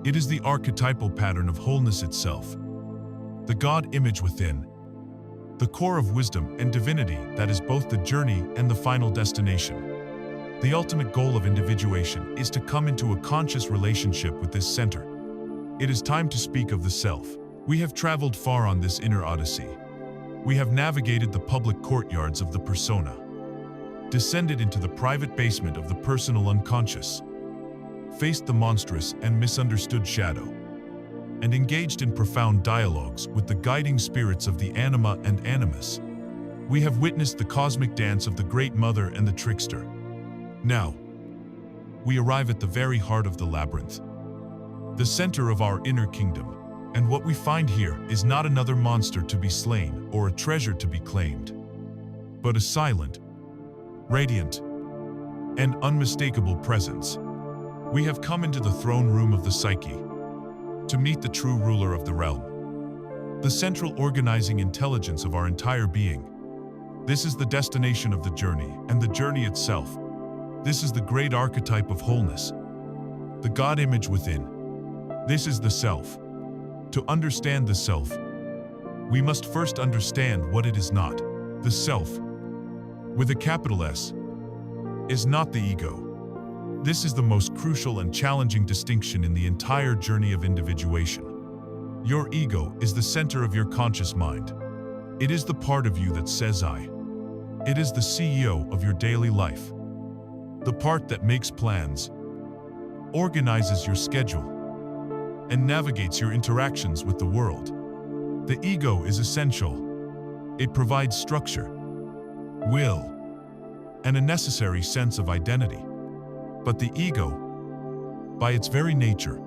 Speaker 1: It is the archetypal pattern of wholeness itself, the God image within, the core of wisdom and divinity that is both the journey and the final destination. The ultimate goal of individuation is to come into a conscious relationship with this center. It is time to speak of the self. We have traveled far on this inner odyssey. We have navigated the public courtyards of the persona, descended into the private basement of the personal unconscious, faced the monstrous and misunderstood shadow, and engaged in profound dialogues with the guiding spirits of the anima and animus. We have witnessed the cosmic dance of the Great Mother and the Trickster. Now, we arrive at the very heart of the labyrinth, the center of our inner kingdom, and what we find here is not another monster to be slain or a treasure to be claimed, but a silent, radiant, and unmistakable presence. We have come into the throne room of the psyche to meet the true ruler of the realm, the central organizing intelligence of our entire being. This is the destination of the journey, and the journey itself. This is the great archetype of wholeness, the God image within. This is the self. To understand the self, we must first understand what it is not. The self, with a capital S, is not the ego. This is the most crucial and challenging distinction in the entire journey of individuation. Your ego is the center of your conscious mind. It is the part of you that says I. It is the CEO of your daily life. The part that makes plans, organizes your schedule, and navigates your interactions with the world. The ego is essential. It provides structure, will, and a necessary sense of identity. But the ego, by its very nature,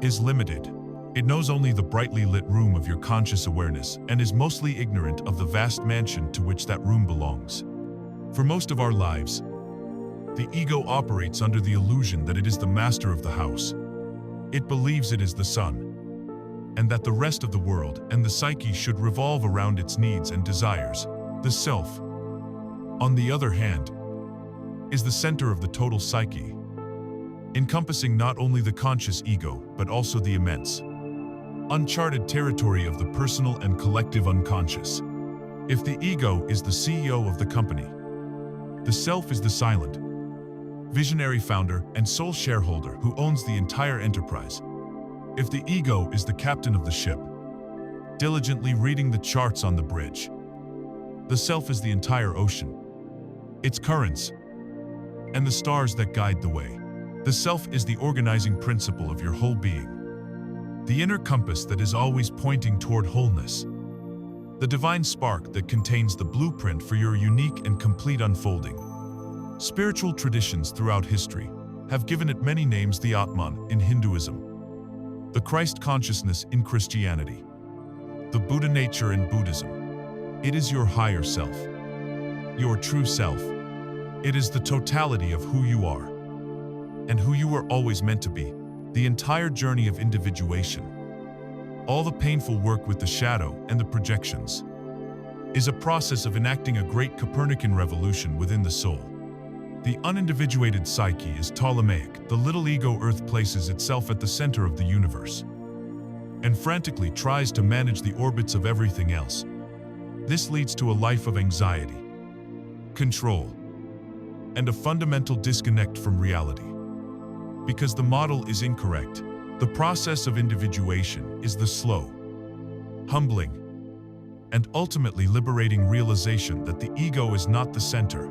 Speaker 1: is limited. It knows only the brightly lit room of your conscious awareness and is mostly ignorant of the vast mansion to which that room belongs. For most of our lives, the ego operates under the illusion that it is the master of the house. It believes it is the sun, and that the rest of the world and the psyche should revolve around its needs and desires. The self, on the other hand, is the center of the total psyche, encompassing not only the conscious ego, but also the immense, uncharted territory of the personal and collective unconscious. If the ego is the CEO of the company, the self is the silent, visionary founder and sole shareholder who owns the entire enterprise. If the ego is the captain of the ship, diligently reading the charts on the bridge, the self is the entire ocean, its currents, and the stars that guide the way. The self is the organizing principle of your whole being, the inner compass that is always pointing toward wholeness, the divine spark that contains the blueprint for your unique and complete unfolding. Spiritual traditions throughout history have given it many names: the Atman in Hinduism, the Christ consciousness in Christianity, the Buddha nature in Buddhism. It is your higher self, your true self. It is the totality of who you are and who you were always meant to be. The entire journey of individuation, all the painful work with the shadow and the projections, is a process of enacting a great Copernican revolution within the soul. The unindividuated psyche is Ptolemaic. The little ego Earth places itself at the center of the universe and frantically tries to manage the orbits of everything else. This leads to a life of anxiety, control, and a fundamental disconnect from reality. Because the model is incorrect, the process of individuation is the slow, humbling, and ultimately liberating realization that the ego is not the center.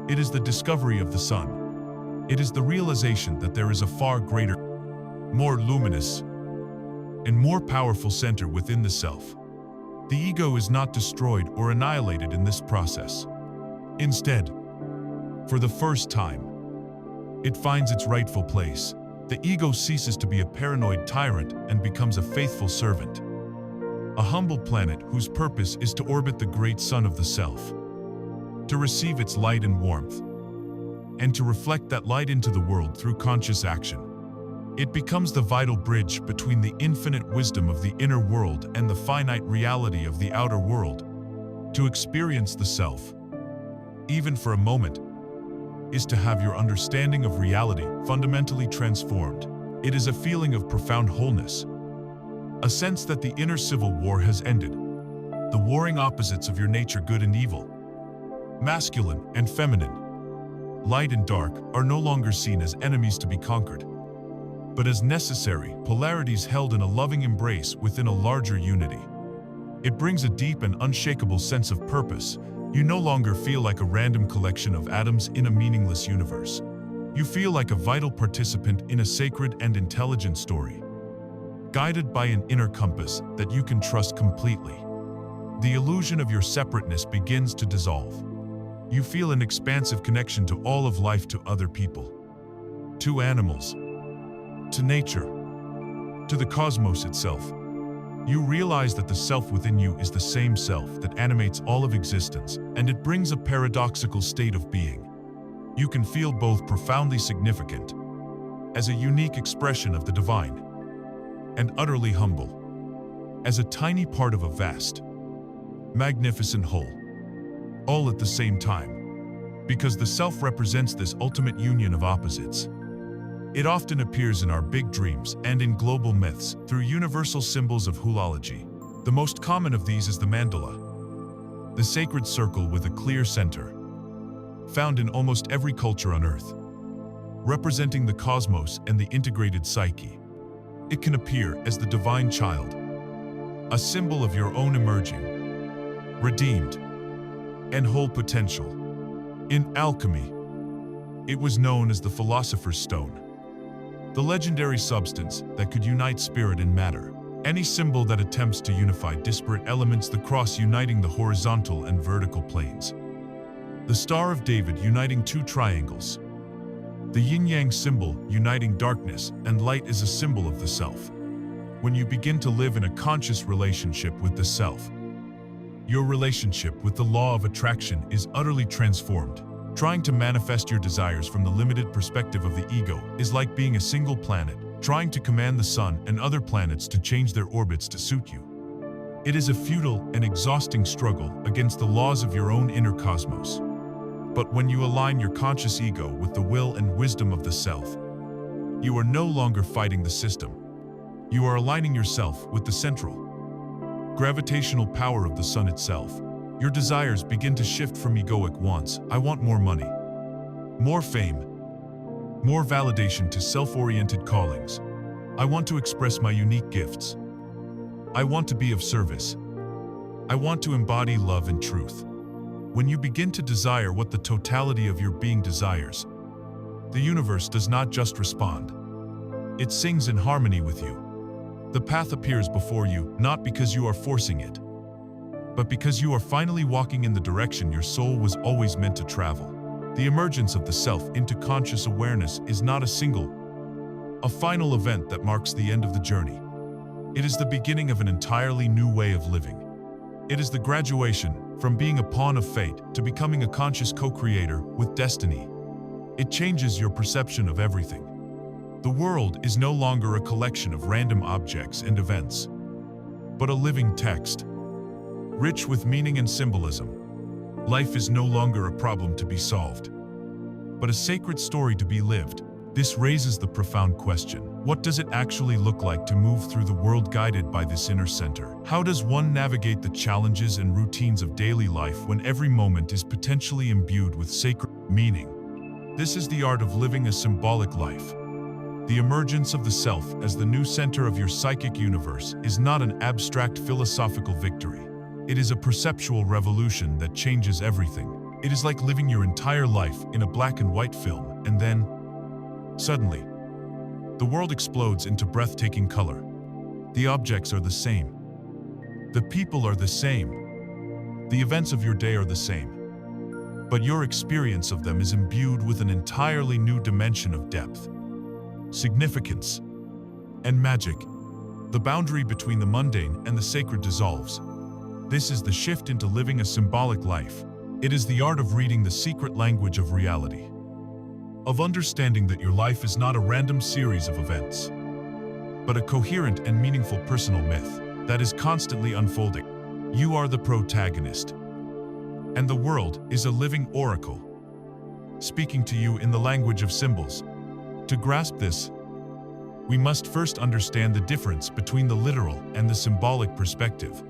Speaker 1: It is the discovery of the sun. It is the realization that there is a far greater, more luminous, and more powerful center within the self. The ego is not destroyed or annihilated in this process. Instead, for the first time, it finds its rightful place. The ego ceases to be a paranoid tyrant and becomes a faithful servant. A humble planet whose purpose is to orbit the great sun of the self, to receive its light and warmth, and to reflect that light into the world through conscious action. It becomes the vital bridge between the infinite wisdom of the inner world and the finite reality of the outer world. To experience the self, even for a moment, is to have your understanding of reality fundamentally transformed. It is a feeling of profound wholeness, a sense that the inner civil war has ended. The warring opposites of your nature, good and evil, masculine and feminine, light and dark, are no longer seen as enemies to be conquered, but as necessary polarities held in a loving embrace within a larger unity. It brings a deep and unshakable sense of purpose. You no longer feel like a random collection of atoms in a meaningless universe. You feel like a vital participant in a sacred and intelligent story, guided by an inner compass that you can trust completely. The illusion of your separateness begins to dissolve. You feel an expansive connection to all of life, to other people, to animals, to nature, to the cosmos itself. You realize that the self within you is the same self that animates all of existence, and it brings a paradoxical state of being. You can feel both profoundly significant, as a unique expression of the divine, and utterly humble, as a tiny part of a vast, magnificent whole, all at the same time, because the self represents this ultimate union of opposites. It often appears in our big dreams and in global myths through universal symbols of hoolology. The most common of these is the mandala, the sacred circle with a clear center, found in almost every culture on Earth, representing the cosmos and the integrated psyche. It can appear as the divine child, a symbol of your own emerging, redeemed, and whole potential. In alchemy, it was known as the philosopher's stone, the legendary substance that could unite spirit and matter. Any symbol that attempts to unify disparate elements, the cross uniting the horizontal and vertical planes, the Star of David uniting two triangles, the yin-yang symbol uniting darkness and light, is a symbol of the self. When you begin to live in a conscious relationship with the self, your relationship with the law of attraction is utterly transformed. Trying to manifest your desires from the limited perspective of the ego is like being a single planet, trying to command the sun and other planets to change their orbits to suit you. It is a futile and exhausting struggle against the laws of your own inner cosmos. But when you align your conscious ego with the will and wisdom of the self, you are no longer fighting the system. You are aligning yourself with the central, gravitational power of the sun itself. Your desires begin to shift from egoic wants, I want more money, more fame, more validation, to self-oriented callings. I want to express my unique gifts. I want to be of service. I want to embody love and truth. When you begin to desire what the totality of your being desires, the universe does not just respond. It sings in harmony with you. The path appears before you, not because you are forcing it, but because you are finally walking in the direction your soul was always meant to travel. The emergence of the self into conscious awareness is not a final event that marks the end of the journey. It is the beginning of an entirely new way of living. It is the graduation from being a pawn of fate to becoming a conscious co-creator with destiny. It changes your perception of everything. The world is no longer a collection of random objects and events, but a living text, rich with meaning and symbolism. Life is no longer a problem to be solved, but a sacred story to be lived. This raises the profound question: what does it actually look like to move through the world guided by this inner center? How does one navigate the challenges and routines of daily life when every moment is potentially imbued with sacred meaning? This is the art of living a symbolic life. The emergence of the self as the new center of your psychic universe is not an abstract philosophical victory. It is a perceptual revolution that changes everything. It is like living your entire life in a black and white film, and then, suddenly, the world explodes into breathtaking color. The objects are the same. The people are the same. The events of your day are the same. But your experience of them is imbued with an entirely new dimension of depth, significance, and magic. The boundary between the mundane and the sacred dissolves. This is the shift into living a symbolic life. It is the art of reading the secret language of reality, of understanding that your life is not a random series of events, but a coherent and meaningful personal myth that is constantly unfolding. You are the protagonist, and the world is a living oracle, speaking to you in the language of symbols. To grasp this, we must first understand the difference between the literal and the symbolic perspective.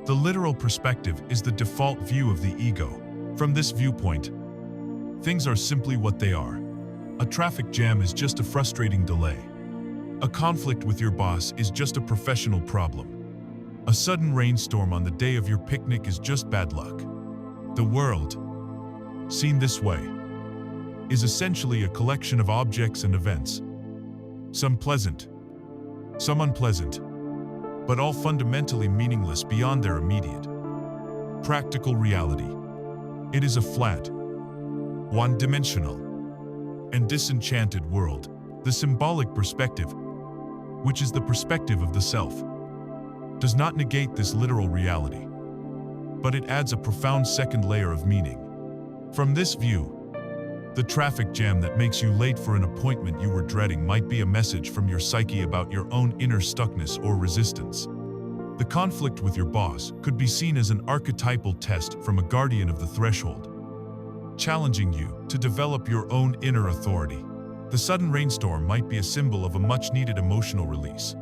Speaker 1: The literal perspective is the default view of the ego. From this viewpoint, things are simply what they are. A traffic jam is just a frustrating delay. A conflict with your boss is just a professional problem. A sudden rainstorm on the day of your picnic is just bad luck. The world, seen this way, is essentially a collection of objects and events. Some pleasant, some unpleasant, but all fundamentally meaningless beyond their immediate, practical reality. It is a flat, one-dimensional, and disenchanted world. The symbolic perspective, which is the perspective of the self, does not negate this literal reality, but it adds a profound second layer of meaning. From this view, the traffic jam that makes you late for an appointment you were dreading might be a message from your psyche about your own inner stuckness or resistance. The conflict with your boss could be seen as an archetypal test from a guardian of the threshold, challenging you to develop your own inner authority. The sudden rainstorm might be a symbol of a much-needed emotional release,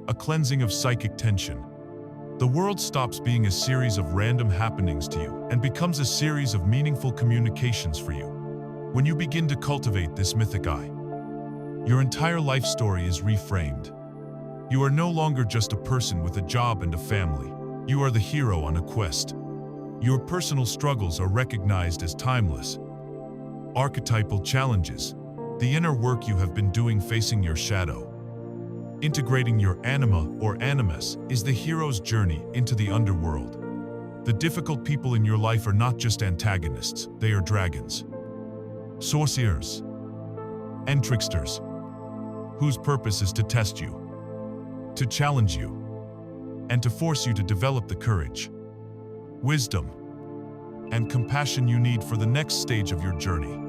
Speaker 1: a cleansing of psychic tension. The world stops being a series of random happenings to you and becomes a series of meaningful communications for you. When you begin to cultivate this mythic eye, your entire life story is reframed. You are no longer just a person with a job and a family. You are the hero on a quest. Your personal struggles are recognized as timeless, archetypal challenges, the inner work you have been doing facing your shadow. Integrating your anima or animus is the hero's journey into the underworld. The difficult people in your life are not just antagonists, they are dragons, sorcerers, and tricksters, whose purpose is to test you, to challenge you, and to force you to develop the courage, wisdom, and compassion you need for the next stage of your journey.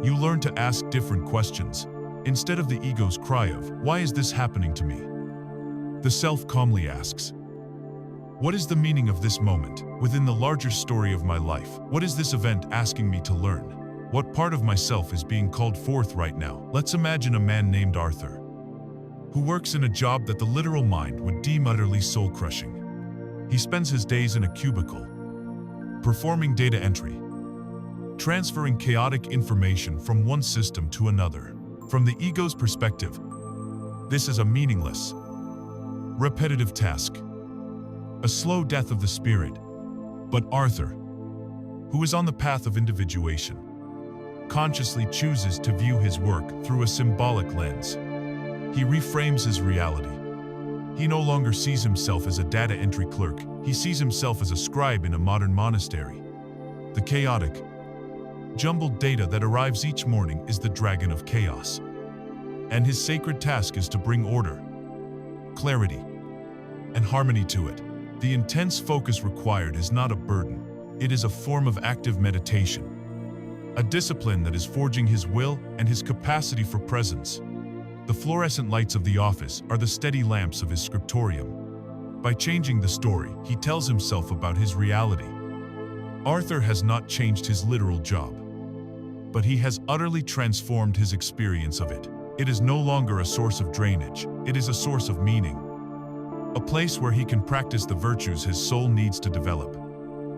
Speaker 1: You learn to ask different questions. Instead of the ego's cry of, "Why is this happening to me?" the self calmly asks, "What is the meaning of this moment within the larger story of my life? What is this event asking me to learn? What part of myself is being called forth right now?" Let's imagine a man named Arthur, who works in a job that the literal mind would deem utterly soul-crushing. He spends his days in a cubicle, performing data entry, transferring chaotic information from one system to another. From the ego's perspective, this is a meaningless, repetitive task, a slow death of the spirit. But Arthur, who is on the path of individuation, consciously chooses to view his work through a symbolic lens. He reframes his reality. He no longer sees himself as a data entry clerk. He sees himself as a scribe in a modern monastery. The chaotic, jumbled data that arrives each morning is the dragon of chaos, and his sacred task is to bring order, clarity, and harmony to it. The intense focus required is not a burden. It is a form of active meditation, a discipline that is forging his will and his capacity for presence. The fluorescent lights of the office are the steady lamps of his scriptorium. By changing the story, he tells himself about his reality. Arthur has not changed his literal job, but he has utterly transformed his experience of it. It is no longer a source of drainage, it is a source of meaning, a place where he can practice the virtues his soul needs to develop.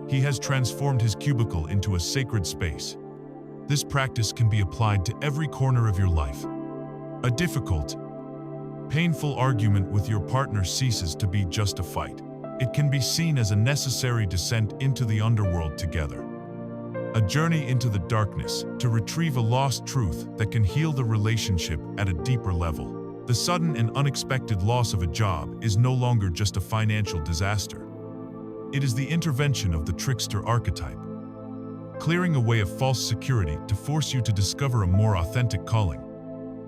Speaker 1: He has transformed his cubicle into a sacred space. This practice can be applied to every corner of your life. A difficult, painful argument with your partner ceases to be just a fight. It can be seen as a necessary descent into the underworld together, a journey into the darkness to retrieve a lost truth that can heal the relationship at a deeper level. The sudden and unexpected loss of a job is no longer just a financial disaster. It is the intervention of the trickster archetype, clearing away a false security to force you to discover a more authentic calling.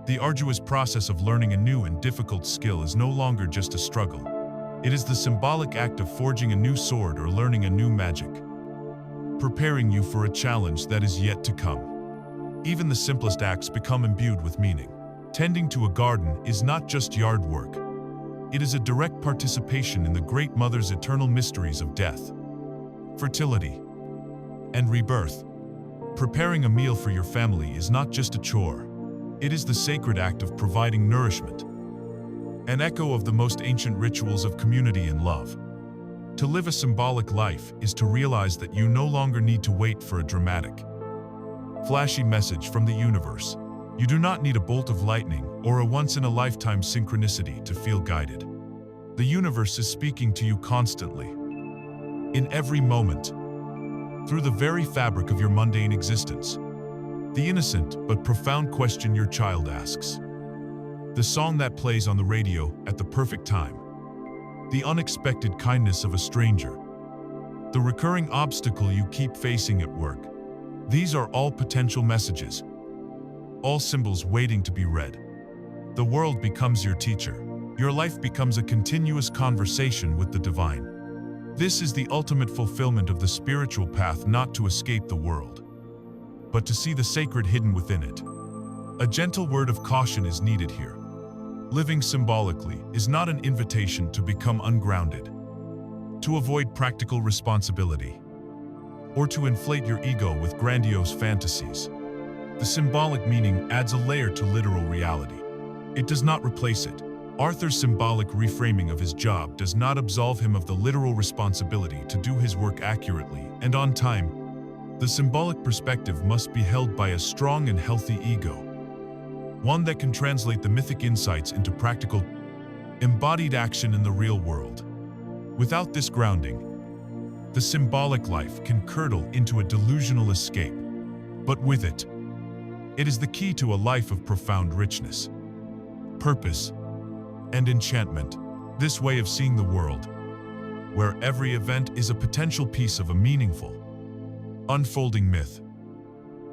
Speaker 1: The arduous process of learning a new and difficult skill is no longer just a struggle. It is the symbolic act of forging a new sword or learning a new magic, preparing you for a challenge that is yet to come. Even the simplest acts become imbued with meaning. Tending to a garden is not just yard work. It is a direct participation in the Great Mother's eternal mysteries of death, fertility, and rebirth. Preparing a meal for your family is not just a chore. It is the sacred act of providing nourishment, an echo of the most ancient rituals of community and love. To live a symbolic life is to realize that you no longer need to wait for a dramatic, flashy message from the universe. You do not need a bolt of lightning or a once-in-a-lifetime synchronicity to feel guided. The universe is speaking to you constantly, in every moment, through the very fabric of your mundane existence. The innocent but profound question your child asks, the song that plays on the radio at the perfect time, the unexpected kindness of a stranger, the recurring obstacle you keep facing at work. These are all potential messages, all symbols waiting to be read. The world becomes your teacher. Your life becomes a continuous conversation with the divine. This is the ultimate fulfillment of the spiritual path, not to escape the world, but to see the sacred hidden within it. A gentle word of caution is needed here. Living symbolically is not an invitation to become ungrounded, to avoid practical responsibility, or to inflate your ego with grandiose fantasies. The symbolic meaning adds a layer to literal reality. It does not replace it. Arthur's symbolic reframing of his job does not absolve him of the literal responsibility to do his work accurately and on time. The symbolic perspective must be held by a strong and healthy ego, one that can translate the mythic insights into practical, embodied action in the real world. Without this grounding, the symbolic life can curdle into a delusional escape. But with it, it is the key to a life of profound richness, purpose, and enchantment. This way of seeing the world, where every event is a potential piece of a meaningful, unfolding myth,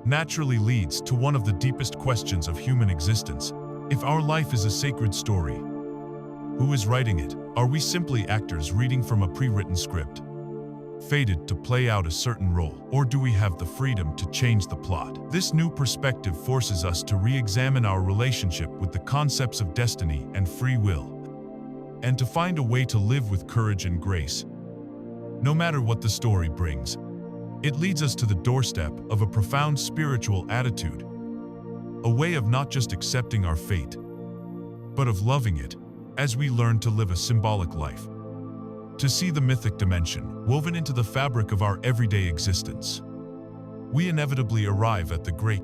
Speaker 1: naturally leads to one of the deepest questions of human existence. If our life is a sacred story, who is writing it? Are we simply actors reading from a pre-written script, fated to play out a certain role, or do we have the freedom to change the plot? This new perspective forces us to re-examine our relationship with the concepts of destiny and free will, and to find a way to live with courage and grace. No matter what the story brings, it leads us to the doorstep of a profound spiritual attitude, a way of not just accepting our fate, but of loving it as we learn to live a symbolic life, to see the mythic dimension woven into the fabric of our everyday existence. We inevitably arrive at the great,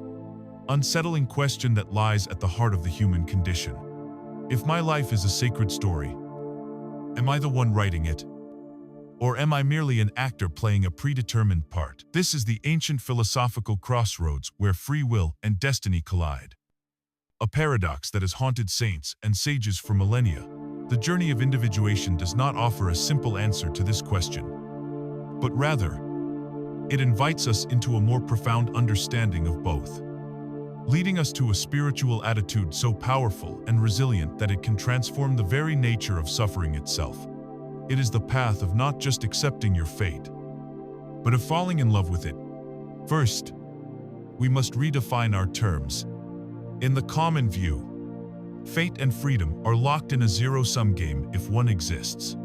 Speaker 1: unsettling question that lies at the heart of the human condition. If my life is a sacred story, am I the one writing it? Or am I merely an actor playing a predetermined part? This is the ancient philosophical crossroads where free will and destiny collide, a paradox that has haunted saints and sages for millennia. The journey of individuation does not offer a simple answer to this question, but rather, it invites us into a more profound understanding of both, leading us to a spiritual attitude so powerful and resilient that it can transform the very nature of suffering itself. It is the path of not just accepting your fate, but of falling in love with it. First, we must redefine our terms. In the common view, fate and freedom are locked in a zero-sum game. If one exists,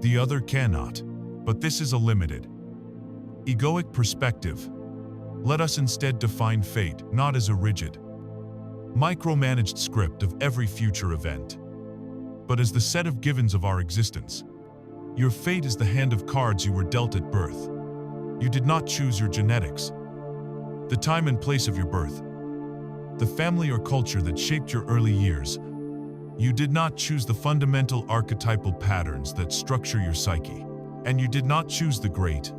Speaker 1: the other cannot. But this is a limited, egoic perspective. Let us instead define fate not as a rigid, micromanaged script of every future event, but as the set of givens of our existence. Your fate is the hand of cards you were dealt at birth. You did not choose your genetics, the time and place of your birth, the family or culture that shaped your early years. You did not choose the fundamental archetypal patterns that structure your psyche. And you did not choose the great,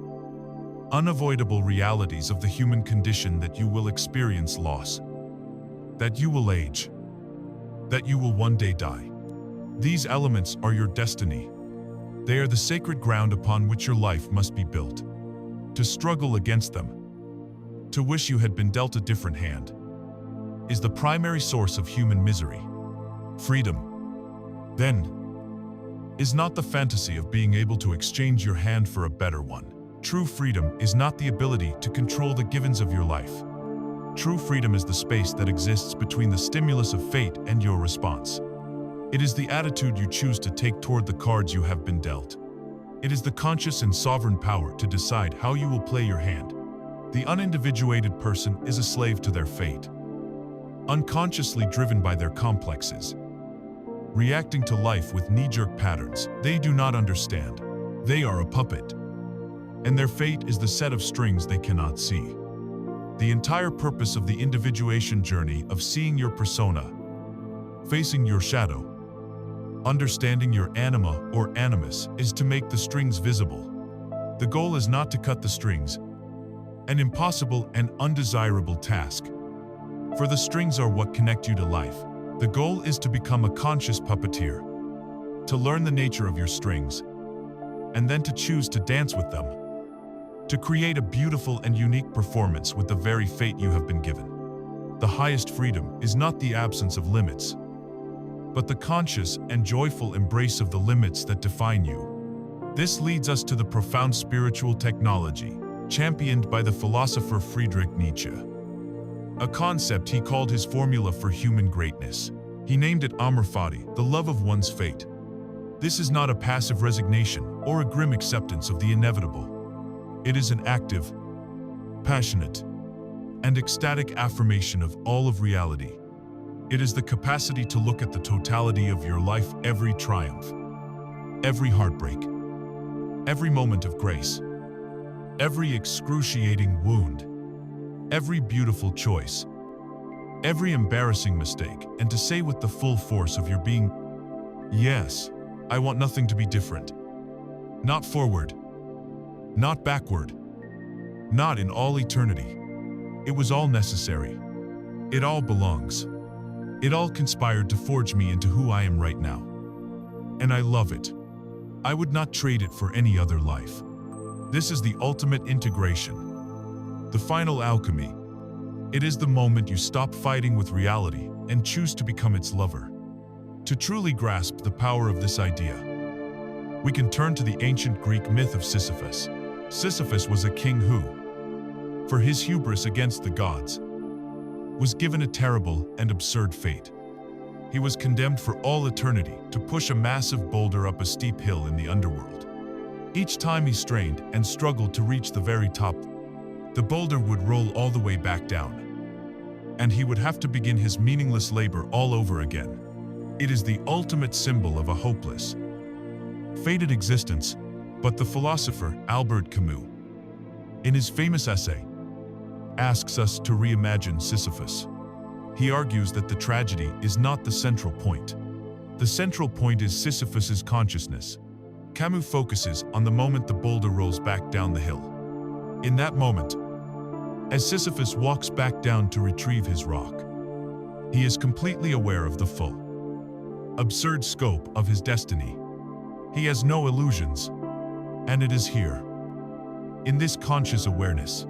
Speaker 1: unavoidable realities of the human condition, that you will experience loss, that you will age, that you will one day die. These elements are your destiny. They are the sacred ground upon which your life must be built. To struggle against them, to wish you had been dealt a different hand, is the primary source of human misery. Freedom, then, is not the fantasy of being able to exchange your hand for a better one. True freedom is not the ability to control the givens of your life. True freedom is the space that exists between the stimulus of fate and your response. It is the attitude you choose to take toward the cards you have been dealt. It is the conscious and sovereign power to decide how you will play your hand. The unindividuated person is a slave to their fate, unconsciously driven by their complexes, reacting to life with knee-jerk patterns they do not understand. They are a puppet, and their fate is the set of strings they cannot see. The entire purpose of the individuation journey of seeing your persona, facing your shadow, understanding your anima or animus, is to make the strings visible. The goal is not to cut the strings, an impossible and undesirable task. For the strings are what connect you to life. The goal is to become a conscious puppeteer, to learn the nature of your strings, and then to choose to dance with them, to create a beautiful and unique performance with the very fate you have been given. The highest freedom is not the absence of limits, but the conscious and joyful embrace of the limits that define you. This leads us to the profound spiritual technology championed by the philosopher Friedrich Nietzsche, a concept he called his formula for human greatness. He named it amor fati, the love of one's fate. This is not a passive resignation or a grim acceptance of the inevitable. It is an active, passionate, and ecstatic affirmation of all of reality. It is the capacity to look at the totality of your life, every triumph, every heartbreak, every moment of grace, every excruciating wound, every beautiful choice, every embarrassing mistake, and to say with the full force of your being, yes, I want nothing to be different. Not forward, not backward, not in all eternity. It was all necessary. It all belongs. It all conspired to forge me into who I am right now. And I love it. I would not trade it for any other life. This is the ultimate integration, the final alchemy. It is the moment you stop fighting with reality and choose to become its lover. To truly grasp the power of this idea, we can turn to the ancient Greek myth of Sisyphus. Sisyphus was a king who, for his hubris against the gods, was given a terrible and absurd fate. He was condemned for all eternity to push a massive boulder up a steep hill in the underworld. Each time he strained and struggled to reach the very top, the boulder would roll all the way back down, and he would have to begin his meaningless labor all over again. It is the ultimate symbol of a hopeless, fated existence. But the philosopher Albert Camus, in his famous essay, asks us to reimagine Sisyphus. He argues that the tragedy is not the central point. The central point is Sisyphus's consciousness. Camus focuses on the moment the boulder rolls back down the hill. In that moment, as Sisyphus walks back down to retrieve his rock, he is completely aware of the full, absurd scope of his destiny. He has no illusions, and it is here, in this conscious awareness,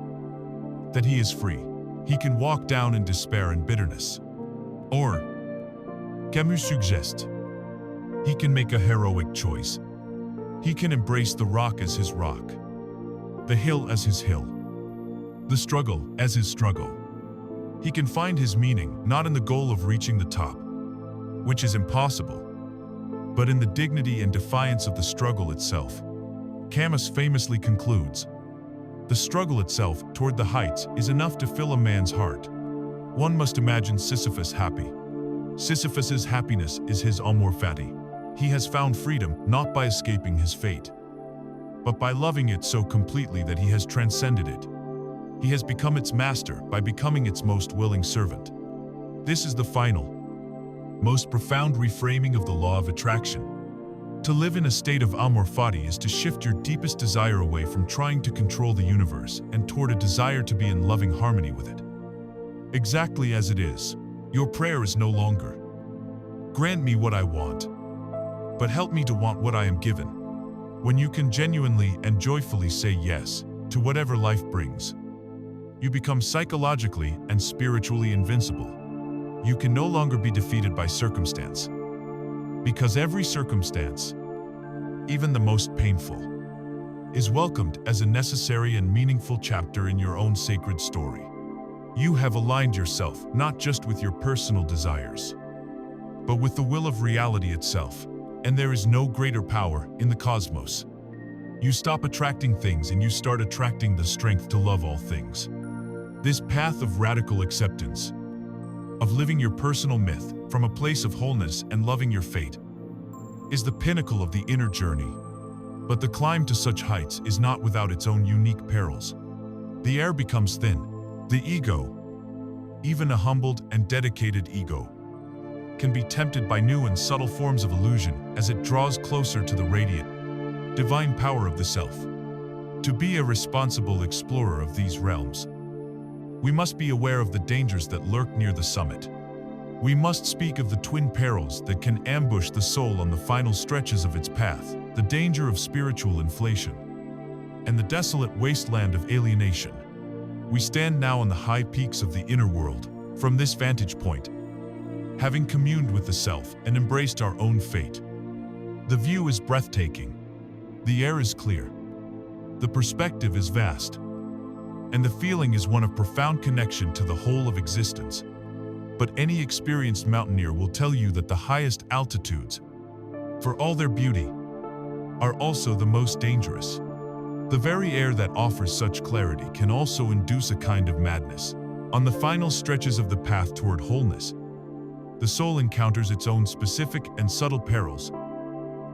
Speaker 1: that he is free. He can walk down in despair and bitterness. Or, Camus suggests, he can make a heroic choice. He can embrace the rock as his rock, the hill as his hill, the struggle as his struggle. He can find his meaning not in the goal of reaching the top, which is impossible, but in the dignity and defiance of the struggle itself. Camus famously concludes, the struggle itself toward the heights is enough to fill a man's heart. One must imagine Sisyphus happy. Sisyphus's happiness is his amor fati. He has found freedom not by escaping his fate, but by loving it so completely that he has transcended it. He has become its master by becoming its most willing servant. This is the final, most profound reframing of the law of attraction. To live in a state of amor fati is to shift your deepest desire away from trying to control the universe and toward a desire to be in loving harmony with it. Exactly as it is. Your prayer is no longer, Grant me what I want, but help me to want what I am given. When you can genuinely and joyfully say yes to whatever life brings, you become psychologically and spiritually invincible. You can no longer be defeated by circumstance, because every circumstance, even the most painful, is welcomed as a necessary and meaningful chapter in your own sacred story. You have aligned yourself not just with your personal desires, but with the will of reality itself, and there is no greater power in the cosmos. You stop attracting things and you start attracting the strength to love all things. This path of radical acceptance, of living your personal myth from a place of wholeness and loving your fate, is the pinnacle of the inner journey. But the climb to such heights is not without its own unique perils. The air becomes thin. The ego, even a humbled and dedicated ego, can be tempted by new and subtle forms of illusion as it draws closer to the radiant, divine power of the self. To be a responsible explorer of these realms, we must be aware of the dangers that lurk near the summit. We must speak of the twin perils that can ambush the soul on the final stretches of its path, the danger of spiritual inflation, and the desolate wasteland of alienation. We stand now on the high peaks of the inner world. From this vantage point, having communed with the self and embraced our own fate, the view is breathtaking, the air is clear, the perspective is vast, and the feeling is one of profound connection to the whole of existence. But any experienced mountaineer will tell you that the highest altitudes, for all their beauty, are also the most dangerous. The very air that offers such clarity can also induce a kind of madness. On the final stretches of the path toward wholeness, the soul encounters its own specific and subtle perils,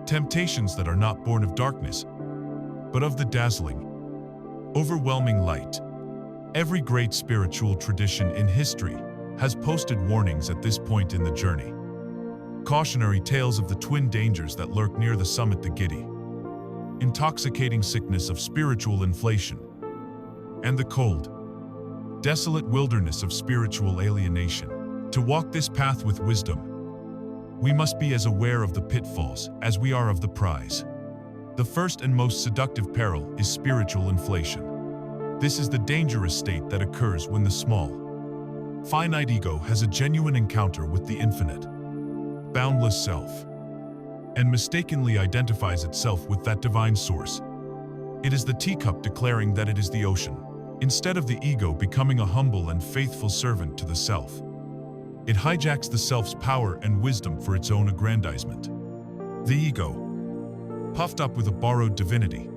Speaker 1: temptations that are not born of darkness, but of the dazzling, overwhelming light. Every great spiritual tradition in history has posted warnings at this point in the journey. Cautionary tales of the twin dangers that lurk near the summit, the giddy, intoxicating sickness of spiritual inflation, and the cold, desolate wilderness of spiritual alienation. To walk this path with wisdom, we must be as aware of the pitfalls as we are of the prize. The first and most seductive peril is spiritual inflation. This is the dangerous state that occurs when the small, finite ego has a genuine encounter with the infinite, boundless self, and mistakenly identifies itself with that divine source. It is the teacup declaring that it is the ocean, instead of the ego becoming a humble and faithful servant to the self. It hijacks the self's power and wisdom for its own aggrandizement. The ego, puffed up with a borrowed divinity,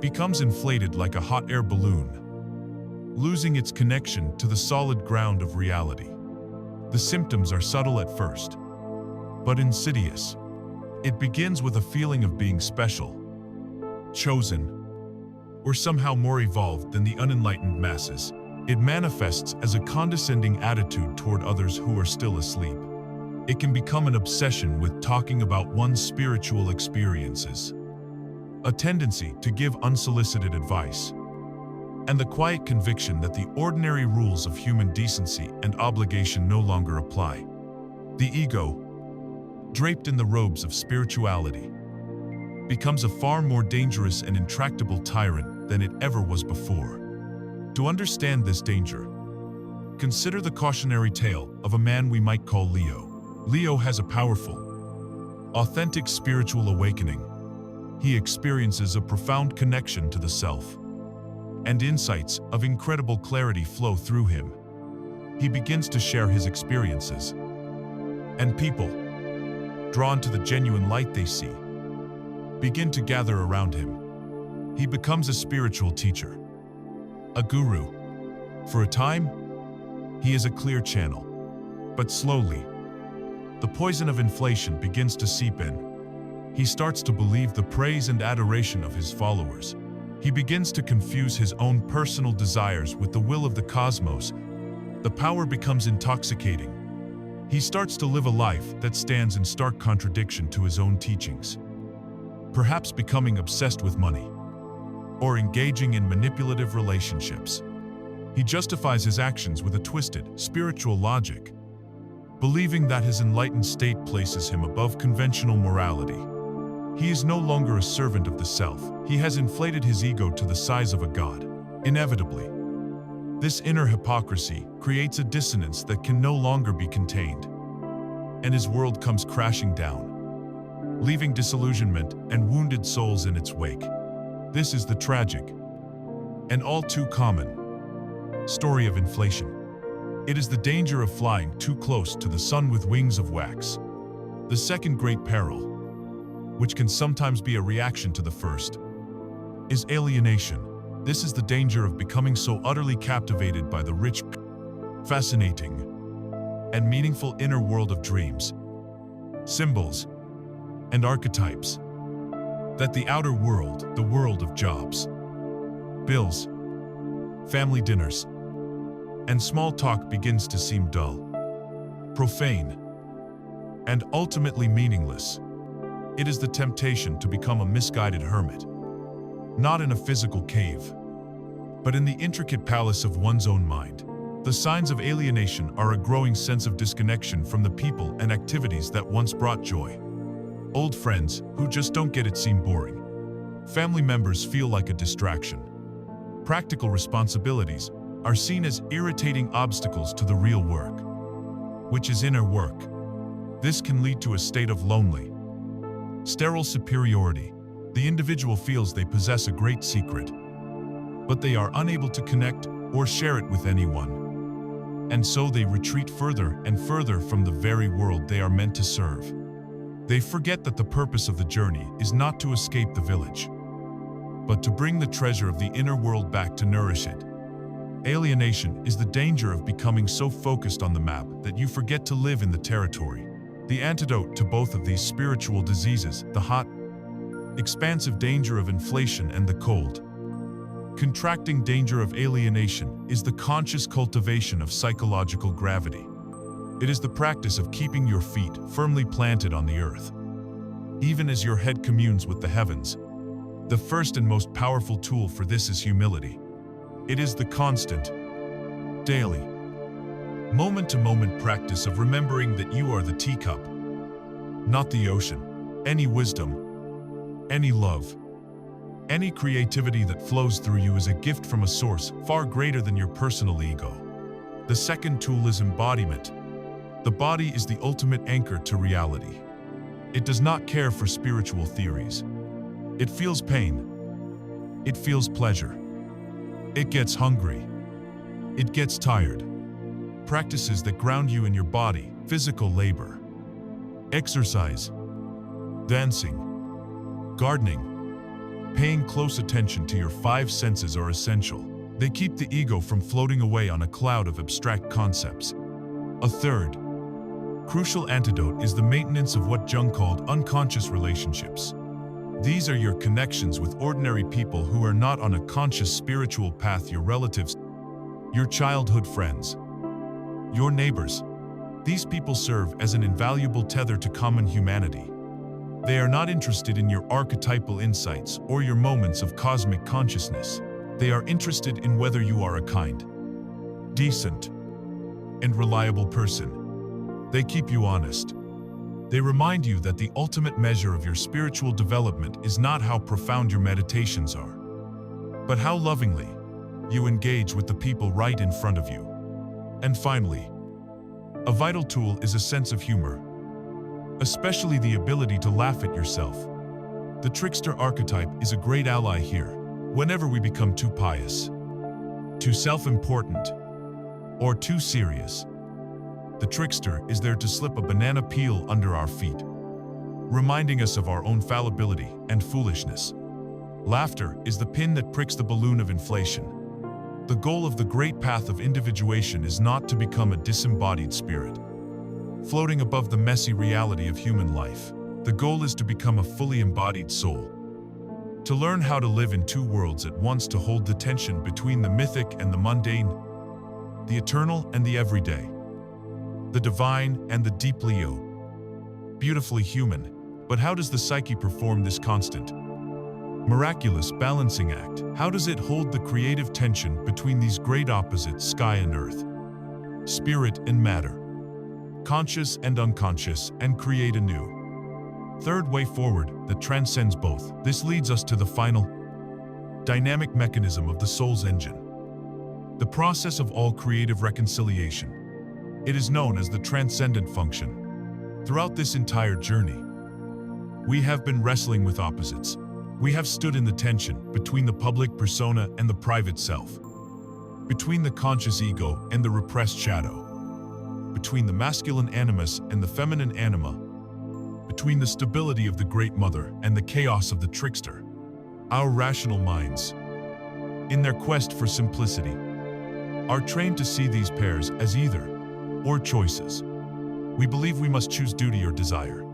Speaker 1: becomes inflated like a hot air balloon, losing its connection to the solid ground of reality. The symptoms are subtle at first, but insidious. It begins with a feeling of being special, chosen, or somehow more evolved than the unenlightened masses. It manifests as a condescending attitude toward others who are still asleep. It can become an obsession with talking about one's spiritual experiences, a tendency to give unsolicited advice, and the quiet conviction that the ordinary rules of human decency and obligation no longer apply. The ego, draped in the robes of spirituality, becomes a far more dangerous and intractable tyrant than it ever was before. To understand this danger, consider the cautionary tale of a man we might call Leo. Leo has a powerful, authentic spiritual awakening. He experiences a profound connection to the self, and insights of incredible clarity flow through him. He begins to share his experiences, and people, drawn to the genuine light they see, begin to gather around him. He becomes a spiritual teacher, a guru. For a time, he is a clear channel. But slowly, the poison of inflation begins to seep in. He starts to believe the praise and adoration of his followers. He begins to confuse his own personal desires with the will of the cosmos. The power becomes intoxicating. He starts to live a life that stands in stark contradiction to his own teachings, perhaps becoming obsessed with money, or engaging in manipulative relationships. He justifies his actions with a twisted, spiritual logic, believing that his enlightened state places him above conventional morality. He is no longer a servant of the self. He has inflated his ego to the size of a god. Inevitably, this inner hypocrisy creates a dissonance that can no longer be contained, and his world comes crashing down, leaving disillusionment and wounded souls in its wake. This is the tragic and all too common story of inflation. It is the danger of flying too close to the sun with wings of wax. The second great peril, which can sometimes be a reaction to the first, is alienation. This is the danger of becoming so utterly captivated by the rich, fascinating, and meaningful inner world of dreams, symbols, and archetypes, that the outer world, the world of jobs, bills, family dinners, and small talk begins to seem dull, profane, and ultimately meaningless. It is the temptation to become a misguided hermit, not in a physical cave, but in the intricate palace of one's own mind. The signs of alienation are a growing sense of disconnection from the people and activities that once brought joy. Old friends who just don't get it seem boring. Family members feel like a distraction. Practical responsibilities are seen as irritating obstacles to the real work, which is inner work. This can lead to a state of lonely, sterile superiority. The individual feels they possess a great secret, but they are unable to connect or share it with anyone. And so they retreat further and further from the very world they are meant to serve. They forget that the purpose of the journey is not to escape the village, but to bring the treasure of the inner world back to nourish it. Alienation is the danger of becoming so focused on the map that you forget to live in the territory. The antidote to both of these spiritual diseases, the hot, expansive danger of inflation and the cold, contracting danger of alienation, is the conscious cultivation of psychological gravity. It is the practice of keeping your feet firmly planted on the earth, even as your head communes with the heavens. The first and most powerful tool for this is humility. It is the constant, daily, moment-to-moment practice of remembering that you are the teacup, not the ocean. Any wisdom, any love, any creativity that flows through you is a gift from a source far greater than your personal ego. The second tool is embodiment. The body is the ultimate anchor to reality. It does not care for spiritual theories. It feels pain. It feels pleasure. It gets hungry. It gets tired. Practices that ground you in your body, physical labor, exercise, dancing, gardening, paying close attention to your five senses are essential. They keep the ego from floating away on a cloud of abstract concepts. A third, crucial antidote is the maintenance of what Jung called unconscious relationships. These are your connections with ordinary people who are not on a conscious spiritual path, your relatives, your childhood friends, your neighbors. These people serve as an invaluable tether to common humanity. They are not interested in your archetypal insights or your moments of cosmic consciousness. They are interested in whether you are a kind, decent, and reliable person. They keep you honest. They remind you that the ultimate measure of your spiritual development is not how profound your meditations are, but how lovingly you engage with the people right in front of you. And finally, a vital tool is a sense of humor, especially the ability to laugh at yourself. The trickster archetype is a great ally here. Whenever we become too pious, too self-important, or too serious, the trickster is there to slip a banana peel under our feet, reminding us of our own fallibility and foolishness. Laughter is the pin that pricks the balloon of inflation. The goal of the great path of individuation is not to become a disembodied spirit, floating above the messy reality of human life. The goal is to become a fully embodied soul, to learn how to live in two worlds at once, to hold the tension between the mythic and the mundane, the eternal and the everyday, the divine and the deeply beautifully human. But how does the psyche perform this constant, miraculous balancing act? How does it hold the creative tension between these great opposites, sky and earth, spirit and matter, conscious and unconscious, and create a new third way forward that transcends both. This leads us to the final dynamic mechanism of the soul's engine, the process of all creative reconciliation. It is known as the transcendent function. Throughout this entire journey, we have been wrestling with opposites. We have stood in the tension between the public persona and the private self, between the conscious ego and the repressed shadow, between the masculine animus and the feminine anima, between the stability of the Great Mother and the chaos of the trickster. Our rational minds, in their quest for simplicity, are trained to see these pairs as either or choices. We believe we must choose duty or desire,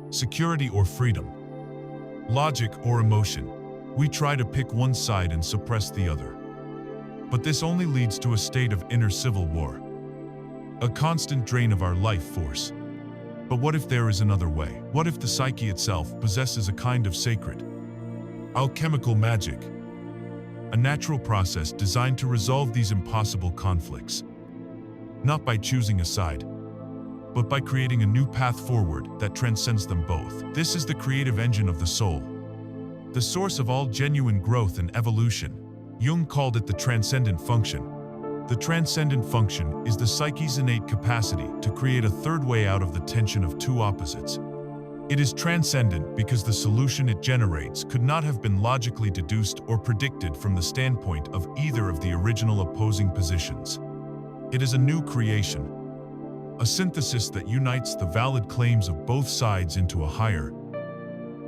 Speaker 1: security or freedom, logic or emotion. We try to pick one side and suppress the other. But this only leads to a state of inner civil war, a constant drain of our life force. But what if there is another way? What if the psyche itself possesses a kind of sacred, alchemical magic, a natural process designed to resolve these impossible conflicts, not by choosing a side, but by creating a new path forward that transcends them both? This is the creative engine of the soul, the source of all genuine growth and evolution. Jung called it the transcendent function. The transcendent function is the psyche's innate capacity to create a third way out of the tension of two opposites. It is transcendent because the solution it generates could not have been logically deduced or predicted from the standpoint of either of the original opposing positions. It is a new creation, a synthesis that unites the valid claims of both sides into a higher,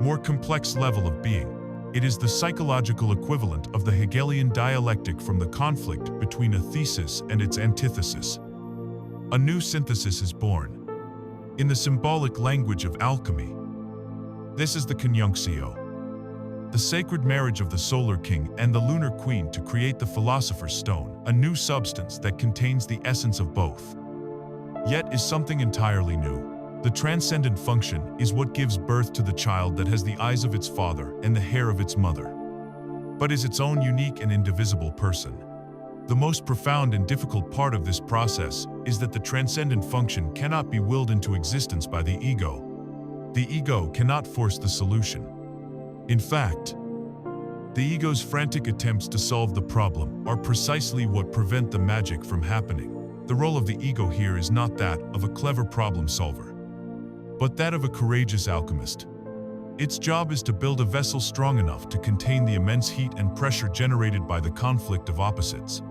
Speaker 1: more complex level of being. It is the psychological equivalent of the Hegelian dialectic from the conflict between a thesis and its antithesis. A new synthesis is born. In the symbolic language of alchemy, this is the conjunctio, the sacred marriage of the solar king and the lunar queen to create the philosopher's stone, a new substance that contains the essence of both, yet is something entirely new. The transcendent function is what gives birth to the child that has the eyes of its father and the hair of its mother, but is its own unique and indivisible person. The most profound and difficult part of this process is that the transcendent function cannot be willed into existence by the ego. The ego cannot force the solution. In fact, the ego's frantic attempts to solve the problem are precisely what prevent the magic from happening. The role of the ego here is not that of a clever problem solver, but that of a courageous alchemist. Its job is to build a vessel strong enough to contain the immense heat and pressure generated by the conflict of opposites,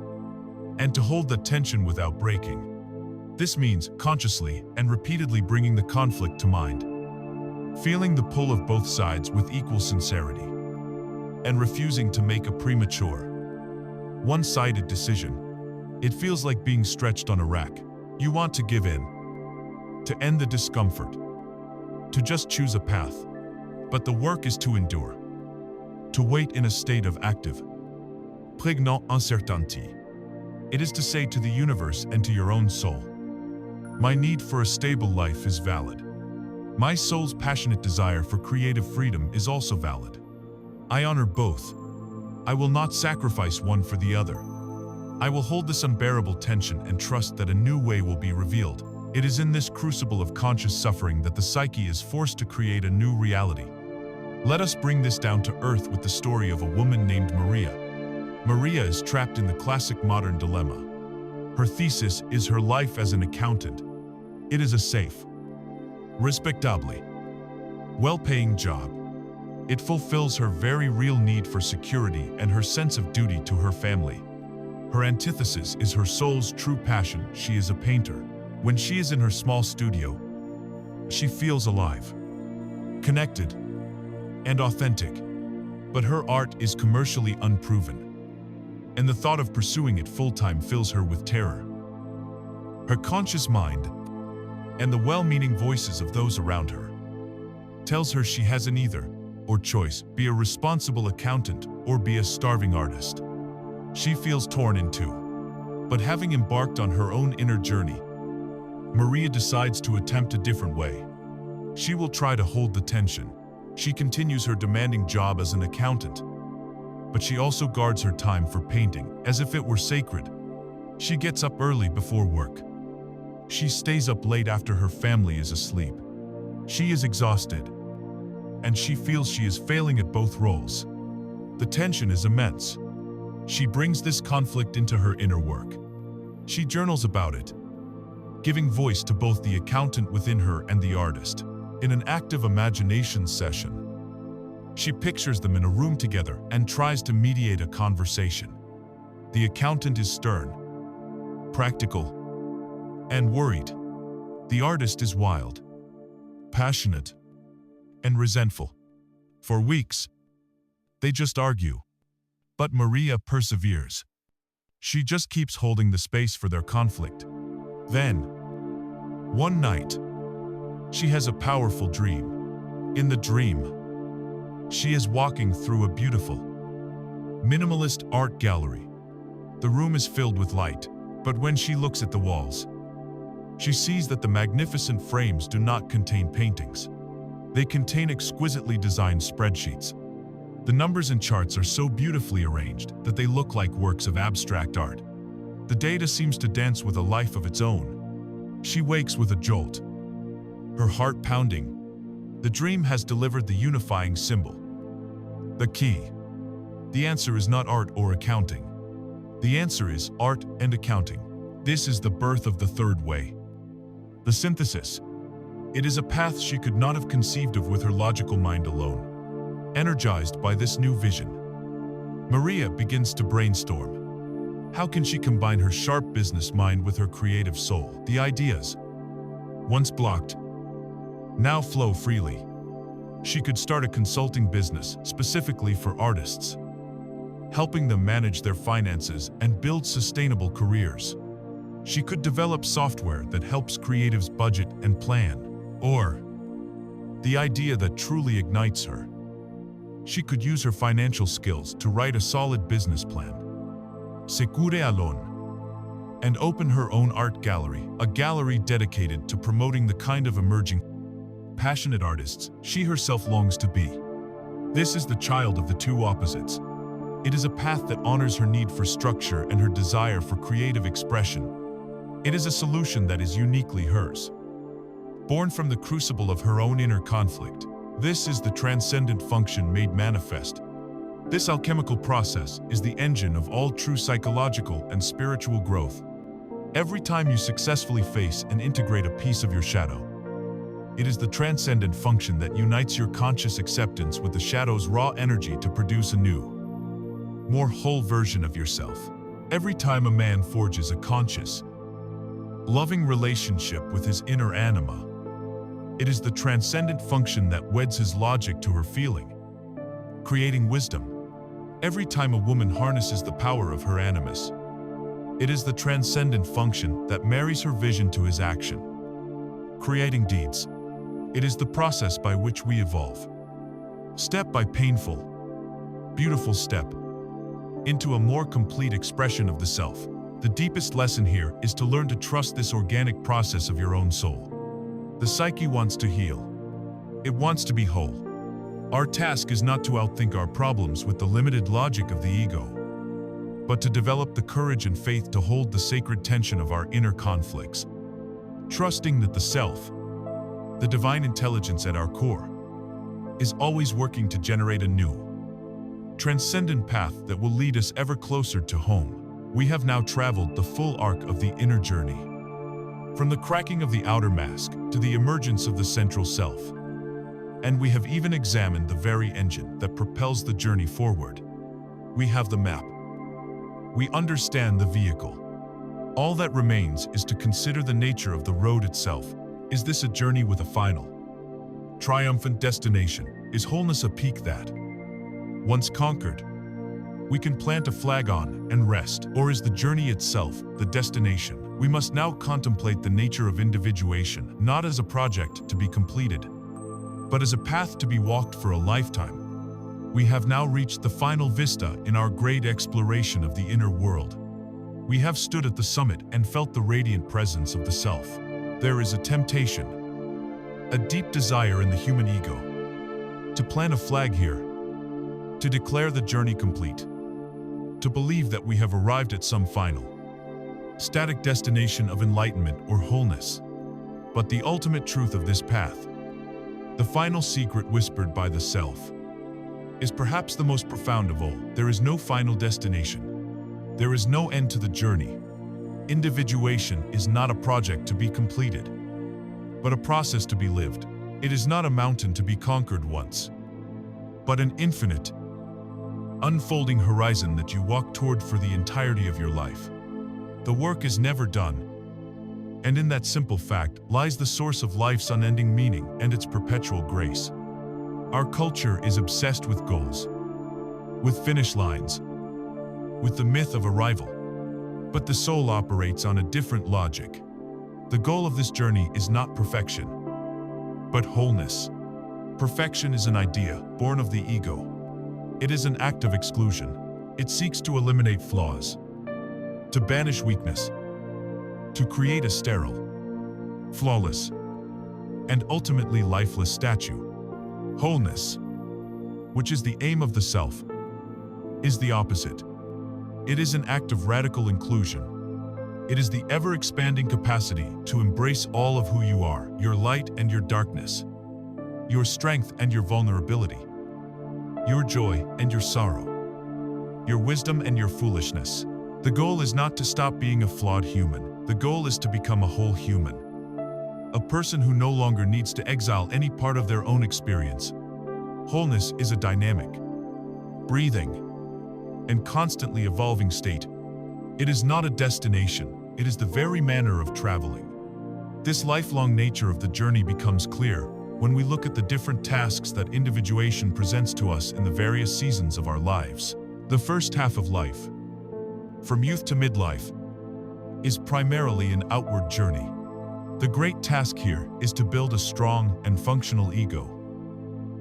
Speaker 1: and to hold the tension without breaking. This means consciously and repeatedly bringing the conflict to mind, feeling the pull of both sides with equal sincerity, and refusing to make a premature, one-sided decision. It feels like being stretched on a rack. You want to give in, to end the discomfort, to just choose a path. But the work is to endure, to wait in a state of active, prégnant uncertainty. It is to say to the universe and to your own soul, my need for a stable life is valid. My soul's passionate desire for creative freedom is also valid. I honor both. I will not sacrifice one for the other. I will hold this unbearable tension and trust that a new way will be revealed. It is in this crucible of conscious suffering that the psyche is forced to create a new reality. Let us bring this down to earth with the story of a woman named Maria. Maria is trapped in the classic modern dilemma. Her thesis is her life as an accountant. It is a safe, respectably, well-paying job. It fulfills her very real need for security and her sense of duty to her family. Her antithesis is her soul's true passion. She is a painter. When she is in her small studio, she feels alive, connected, and authentic. But her art is commercially unproven, and the thought of pursuing it full-time fills her with terror. Her conscious mind, and the well-meaning voices of those around her, tells her she has an either-or choice: be a responsible accountant or be a starving artist. She feels torn in two. But having embarked on her own inner journey, Maria decides to attempt a different way. She will try to hold the tension. She continues her demanding job as an accountant, but she also guards her time for painting, as if it were sacred. She gets up early before work, She stays up late after her family is asleep. She is exhausted, and she feels she is failing at both roles. The tension is immense. She brings this conflict into her inner work. She journals about it, giving voice to both the accountant within her and the artist. In an active imagination session, she pictures them in a room together and tries to mediate a conversation. The accountant is stern, practical, and worried. The artist is wild, passionate, and resentful. For weeks, they just argue. But Maria perseveres. She just keeps holding the space for their conflict. Then, one night, she has a powerful dream. In the dream, she is walking through a beautiful, minimalist art gallery. The room is filled with light, but when she looks at the walls, she sees that the magnificent frames do not contain paintings. They contain exquisitely designed spreadsheets. The numbers and charts are so beautifully arranged that they look like works of abstract art. The data seems to dance with a life of its own. She wakes with a jolt, her heart pounding. The dream has delivered the unifying symbol. The key. The answer is not art or accounting. The answer is art and accounting. This is the birth of the third way. The synthesis. It is a path she could not have conceived of with her logical mind alone. Energized by this new vision, Maria begins to brainstorm. How can she combine her sharp business mind with her creative soul? The ideas, once blocked, now flow freely. She could start a consulting business specifically for artists, helping them manage their finances and build sustainable careers. She could develop software that helps creatives budget and plan. Or the idea that truly ignites her. She could use her financial skills to write a solid business plan, secure alone, and open her own art gallery, a gallery dedicated to promoting the kind of emerging, passionate artists she herself longs to be. This is the child of the two opposites. It is a path that honors her need for structure and her desire for creative expression. It is a solution that is uniquely hers. Born from the crucible of her own inner conflict, this is the transcendent function made manifest. This alchemical process is the engine of all true psychological and spiritual growth. Every time you successfully face and integrate a piece of your shadow, it is the transcendent function that unites your conscious acceptance with the shadow's raw energy to produce a new, more whole version of yourself. Every time a man forges a conscious, loving relationship with his inner anima, it is the transcendent function that weds his logic to her feeling, creating wisdom. Every time a woman harnesses the power of her animus, it is the transcendent function that marries her vision to his action, creating deeds. It is the process by which we evolve, step by painful, beautiful step, into a more complete expression of the self. The deepest lesson here is to learn to trust this organic process of your own soul. The psyche wants to heal. It wants to be whole. Our task is not to outthink our problems with the limited logic of the ego, but to develop the courage and faith to hold the sacred tension of our inner conflicts, trusting that the self, the divine intelligence at our core, is always working to generate a new, transcendent path that will lead us ever closer to home. We have now traveled the full arc of the inner journey, from the cracking of the outer mask to the emergence of the central self. And we have even examined the very engine that propels the journey forward. We have the map. We understand the vehicle. All that remains is to consider the nature of the road itself. Is this a journey with a final, triumphant destination? Is wholeness a peak that, once conquered, we can plant a flag on and rest? Or is the journey itself the destination? We must now contemplate the nature of individuation, not as a project to be completed, but as a path to be walked for a lifetime. We have now reached the final vista in our great exploration of the inner world. We have stood at the summit and felt the radiant presence of the self. There is a temptation, a deep desire in the human ego, to plant a flag here, to declare the journey complete, to believe that we have arrived at some final, static destination of enlightenment or wholeness. But the ultimate truth of this path, the final secret whispered by the self, is perhaps the most profound of all. There is no final destination. There is no end to the journey. Individuation is not a project to be completed, but a process to be lived. It is not a mountain to be conquered once, but an infinite, unfolding horizon that you walk toward for the entirety of your life. The work is never done, and in that simple fact lies the source of life's unending meaning and its perpetual grace. Our culture is obsessed with goals, with finish lines, with the myth of arrival. But the soul operates on a different logic. The goal of this journey is not perfection, but wholeness. Perfection is an idea born of the ego. It is an act of exclusion. It seeks to eliminate flaws, to banish weakness, to create a sterile, flawless, and ultimately lifeless statue. Wholeness, which is the aim of the self, is the opposite. It is an act of radical inclusion. It is the ever-expanding capacity to embrace all of who you are, your light and your darkness, your strength and your vulnerability, your joy and your sorrow, your wisdom and your foolishness. The goal is not to stop being a flawed human. The goal is to become a whole human, a person who no longer needs to exile any part of their own experience. Wholeness is a dynamic, breathing, and constantly evolving state. It is not a destination, it is the very manner of traveling. This lifelong nature of the journey becomes clear when we look at the different tasks that individuation presents to us in the various seasons of our lives. The first half of life, from youth to midlife, is primarily an outward journey. The great task here is to build a strong and functional ego,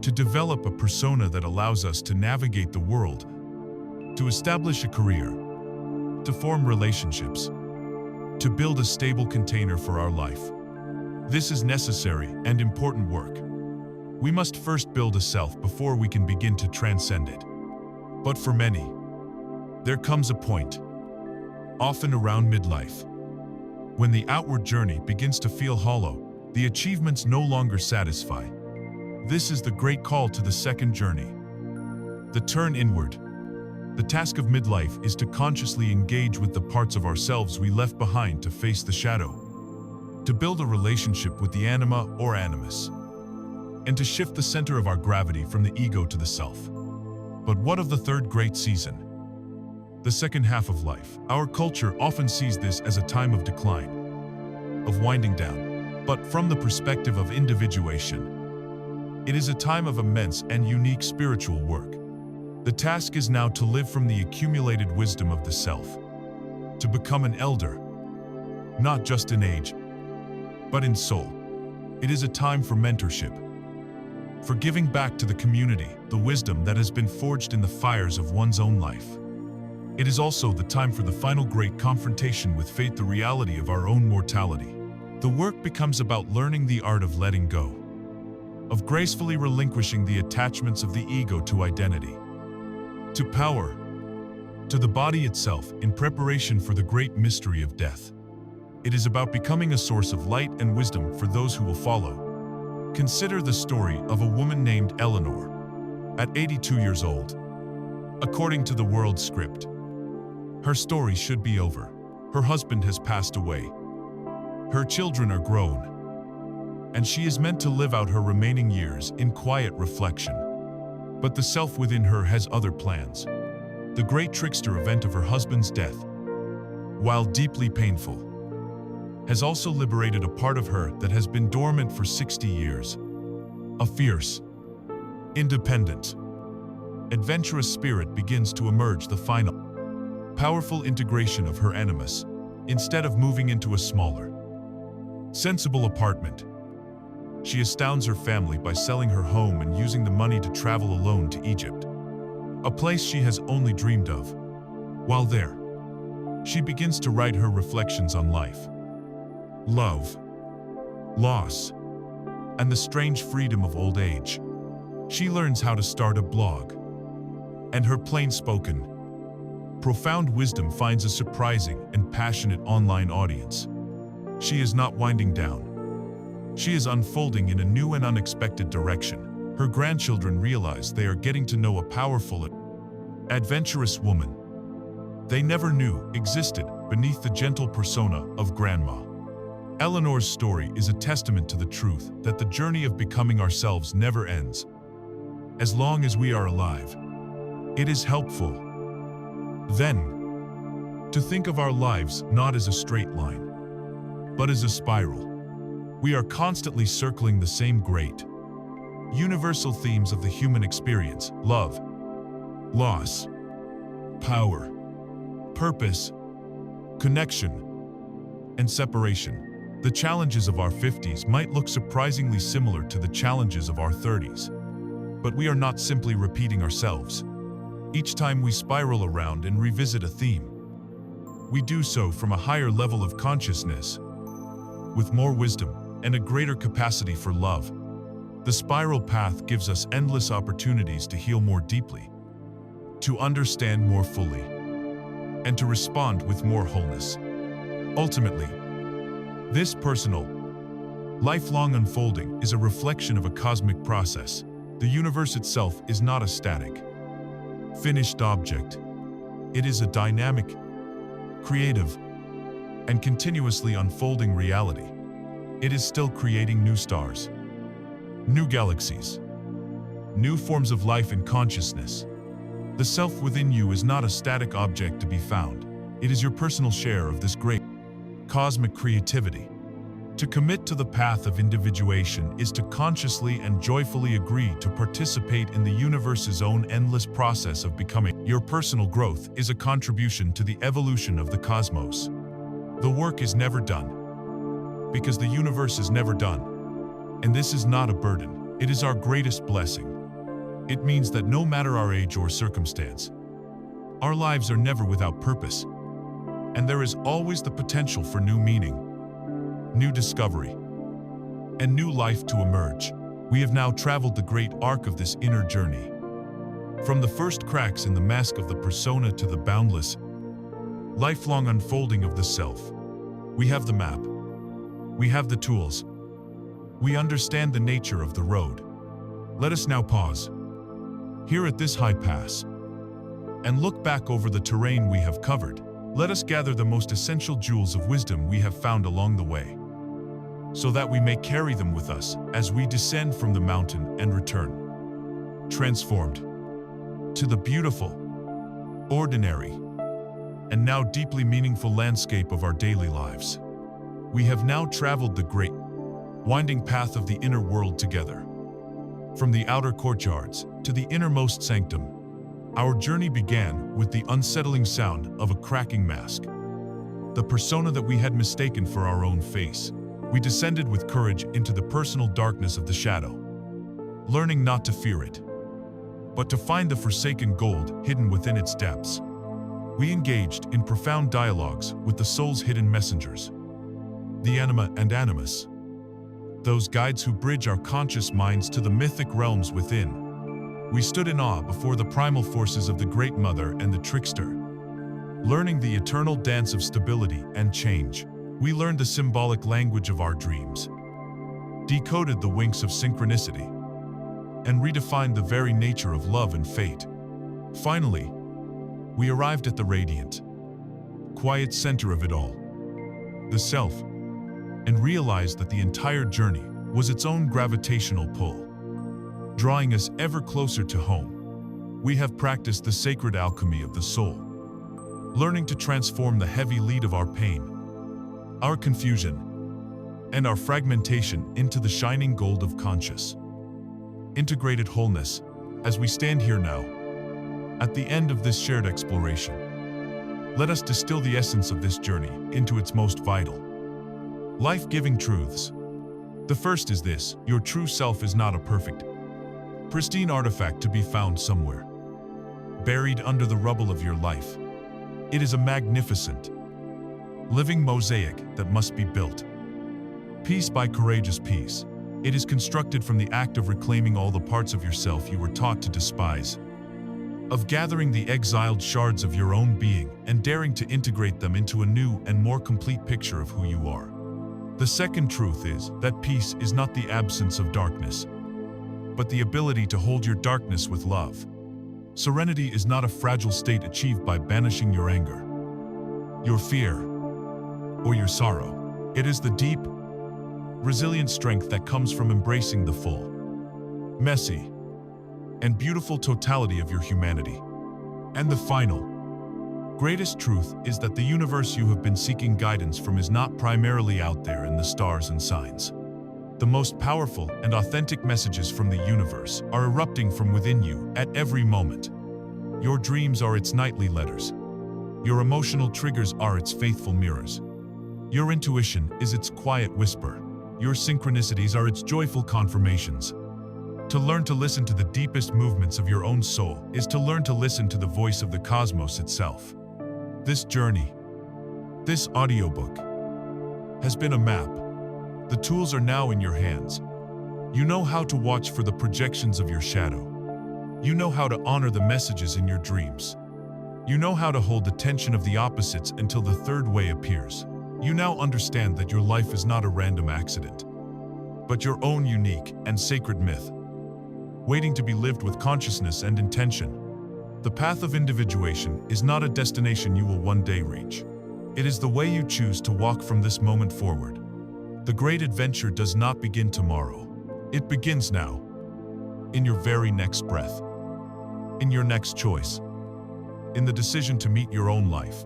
Speaker 1: to develop a persona that allows us to navigate the world, to establish a career, to form relationships, to build a stable container for our life. This is necessary and important work. We must first build a self before we can begin to transcend it. But for many, there comes a point, often around midlife, when the outward journey begins to feel hollow, the achievements no longer satisfy. This is the great call to the second journey, the turn inward. The task of midlife is to consciously engage with the parts of ourselves we left behind to face the shadow, to build a relationship with the anima or animus, and to shift the center of our gravity from the ego to the self. But what of the third great season, the second half of life? Our culture often sees this as a time of decline, of winding down. But from the perspective of individuation, it is a time of immense and unique spiritual work. The task is now to live from the accumulated wisdom of the self, to become an elder, not just in age, but in soul. It is a time for mentorship, for giving back to the community the wisdom that has been forged in the fires of one's own life. It is also the time for the final great confrontation with fate, the reality of our own mortality. The work becomes about learning the art of letting go, of gracefully relinquishing the attachments of the ego to identity, to power, to the body itself, in preparation for the great mystery of death. It is about becoming a source of light and wisdom for those who will follow. Consider the story of a woman named Eleanor. At 82 years old, according to the world script, her story should be over. Her husband has passed away. Her children are grown, and she is meant to live out her remaining years in quiet reflection. But the self within her has other plans. The great trickster event of her husband's death, while deeply painful, has also liberated a part of her that has been dormant for 60 years. A fierce, independent, adventurous spirit begins to emerge. The final, powerful integration of her animus, instead of moving into a smaller, sensible apartment, she astounds her family by selling her home and using the money to travel alone to Egypt, a place she has only dreamed of. While there, she begins to write her reflections on life, love, loss, and the strange freedom of old age. She learns how to start a blog, and her plain-spoken, profound wisdom finds a surprising and passionate online audience. She is not winding down. She is unfolding in a new and unexpected direction. Her grandchildren realize they are getting to know a powerful, adventurous woman they never knew existed beneath the gentle persona of Grandma. Eleanor's story is a testament to the truth that the journey of becoming ourselves never ends. As long as we are alive, it is helpful, then, to think of our lives not as a straight line, but as a spiral. We are constantly circling the same great, universal themes of the human experience: love, loss, power, purpose, connection, and separation. The challenges of our 50s might look surprisingly similar to the challenges of our 30s. But we are not simply repeating ourselves. Each time we spiral around and revisit a theme, we do so from a higher level of consciousness, with more wisdom and a greater capacity for love. The spiral path gives us endless opportunities to heal more deeply, to understand more fully, and to respond with more wholeness. Ultimately, this personal, lifelong unfolding is a reflection of a cosmic process. The universe itself is not a static, finished object. It is a dynamic, creative, and continuously unfolding reality. It is still creating new stars, new galaxies, new forms of life and consciousness. The self within you is not a static object to be found. It is your personal share of this great cosmic creativity. To commit to the path of individuation is to consciously and joyfully agree to participate in the universe's own endless process of becoming. Your personal growth is a contribution to the evolution of the cosmos. The work is never done, because the universe is never done. And this is not a burden. It is our greatest blessing. It means that no matter our age or circumstance, our lives are never without purpose, and there is always the potential for new meaning, new discovery, and new life to emerge. We have now traveled the great arc of this inner journey. From the first cracks in the mask of the persona to the boundless, lifelong unfolding of the self. We have the map. We have the tools. We understand the nature of the road. Let us now pause here at this high pass and look back over the terrain we have covered. Let us gather the most essential jewels of wisdom we have found along the way, so that we may carry them with us as we descend from the mountain and return, transformed, to the beautiful, ordinary, and now deeply meaningful landscape of our daily lives. We have now traveled the great, winding path of the inner world together. From the outer courtyards to the innermost sanctum, our journey began with the unsettling sound of a cracking mask, the persona that we had mistaken for our own face. We descended with courage into the personal darkness of the shadow, learning not to fear it, but to find the forsaken gold hidden within its depths. We engaged in profound dialogues with the soul's hidden messengers, the anima and animus, those guides who bridge our conscious minds to the mythic realms within. We stood in awe before the primal forces of the Great Mother and the Trickster, learning the eternal dance of stability and change. We learned the symbolic language of our dreams, decoded the winks of synchronicity, and redefined the very nature of love and fate. Finally, we arrived at the radiant, quiet center of it all, the self, and realized that the entire journey was its own gravitational pull, drawing us ever closer to home. We have practiced the sacred alchemy of the soul, learning to transform the heavy lead of our pain, our confusion, and our fragmentation into the shining gold of conscious, integrated wholeness. As we stand here now, at the end of this shared exploration, let us distill the essence of this journey into its most vital, life-giving truths. The first is this: your true self is not a perfect, pristine artifact to be found somewhere, buried under the rubble of your life. It is a magnificent, living mosaic that must be built, piece by courageous piece. It is constructed from the act of reclaiming all the parts of yourself you were taught to despise, of gathering the exiled shards of your own being and daring to integrate them into a new and more complete picture of who you are. The second truth is that peace is not the absence of darkness, but the ability to hold your darkness with love. Serenity is not a fragile state achieved by banishing your anger, your fear, or your sorrow. It is the deep, resilient strength that comes from embracing the full, messy, and beautiful totality of your humanity. And the final, greatest truth is that the universe you have been seeking guidance from is not primarily out there in the stars and signs. The most powerful and authentic messages from the universe are erupting from within you at every moment. Your dreams are its nightly letters. Your emotional triggers are its faithful mirrors. Your intuition is its quiet whisper. Your synchronicities are its joyful confirmations. To learn to listen to the deepest movements of your own soul is to learn to listen to the voice of the cosmos itself. This journey, this audiobook, has been a map. The tools are now in your hands. You know how to watch for the projections of your shadow. You know how to honor the messages in your dreams. You know how to hold the tension of the opposites until the third way appears. You now understand that your life is not a random accident, but your own unique and sacred myth, waiting to be lived with consciousness and intention. The path of individuation is not a destination you will one day reach. It is the way you choose to walk from this moment forward. The great adventure does not begin tomorrow. It begins now, in your very next breath, in your next choice, in the decision to meet your own life,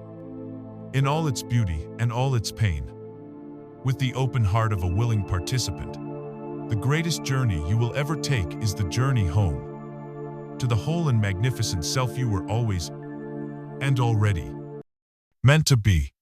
Speaker 1: in all its beauty and all its pain, with the open heart of a willing participant. The greatest journey you will ever take is the journey home, to the whole and magnificent self you were always and already meant to be.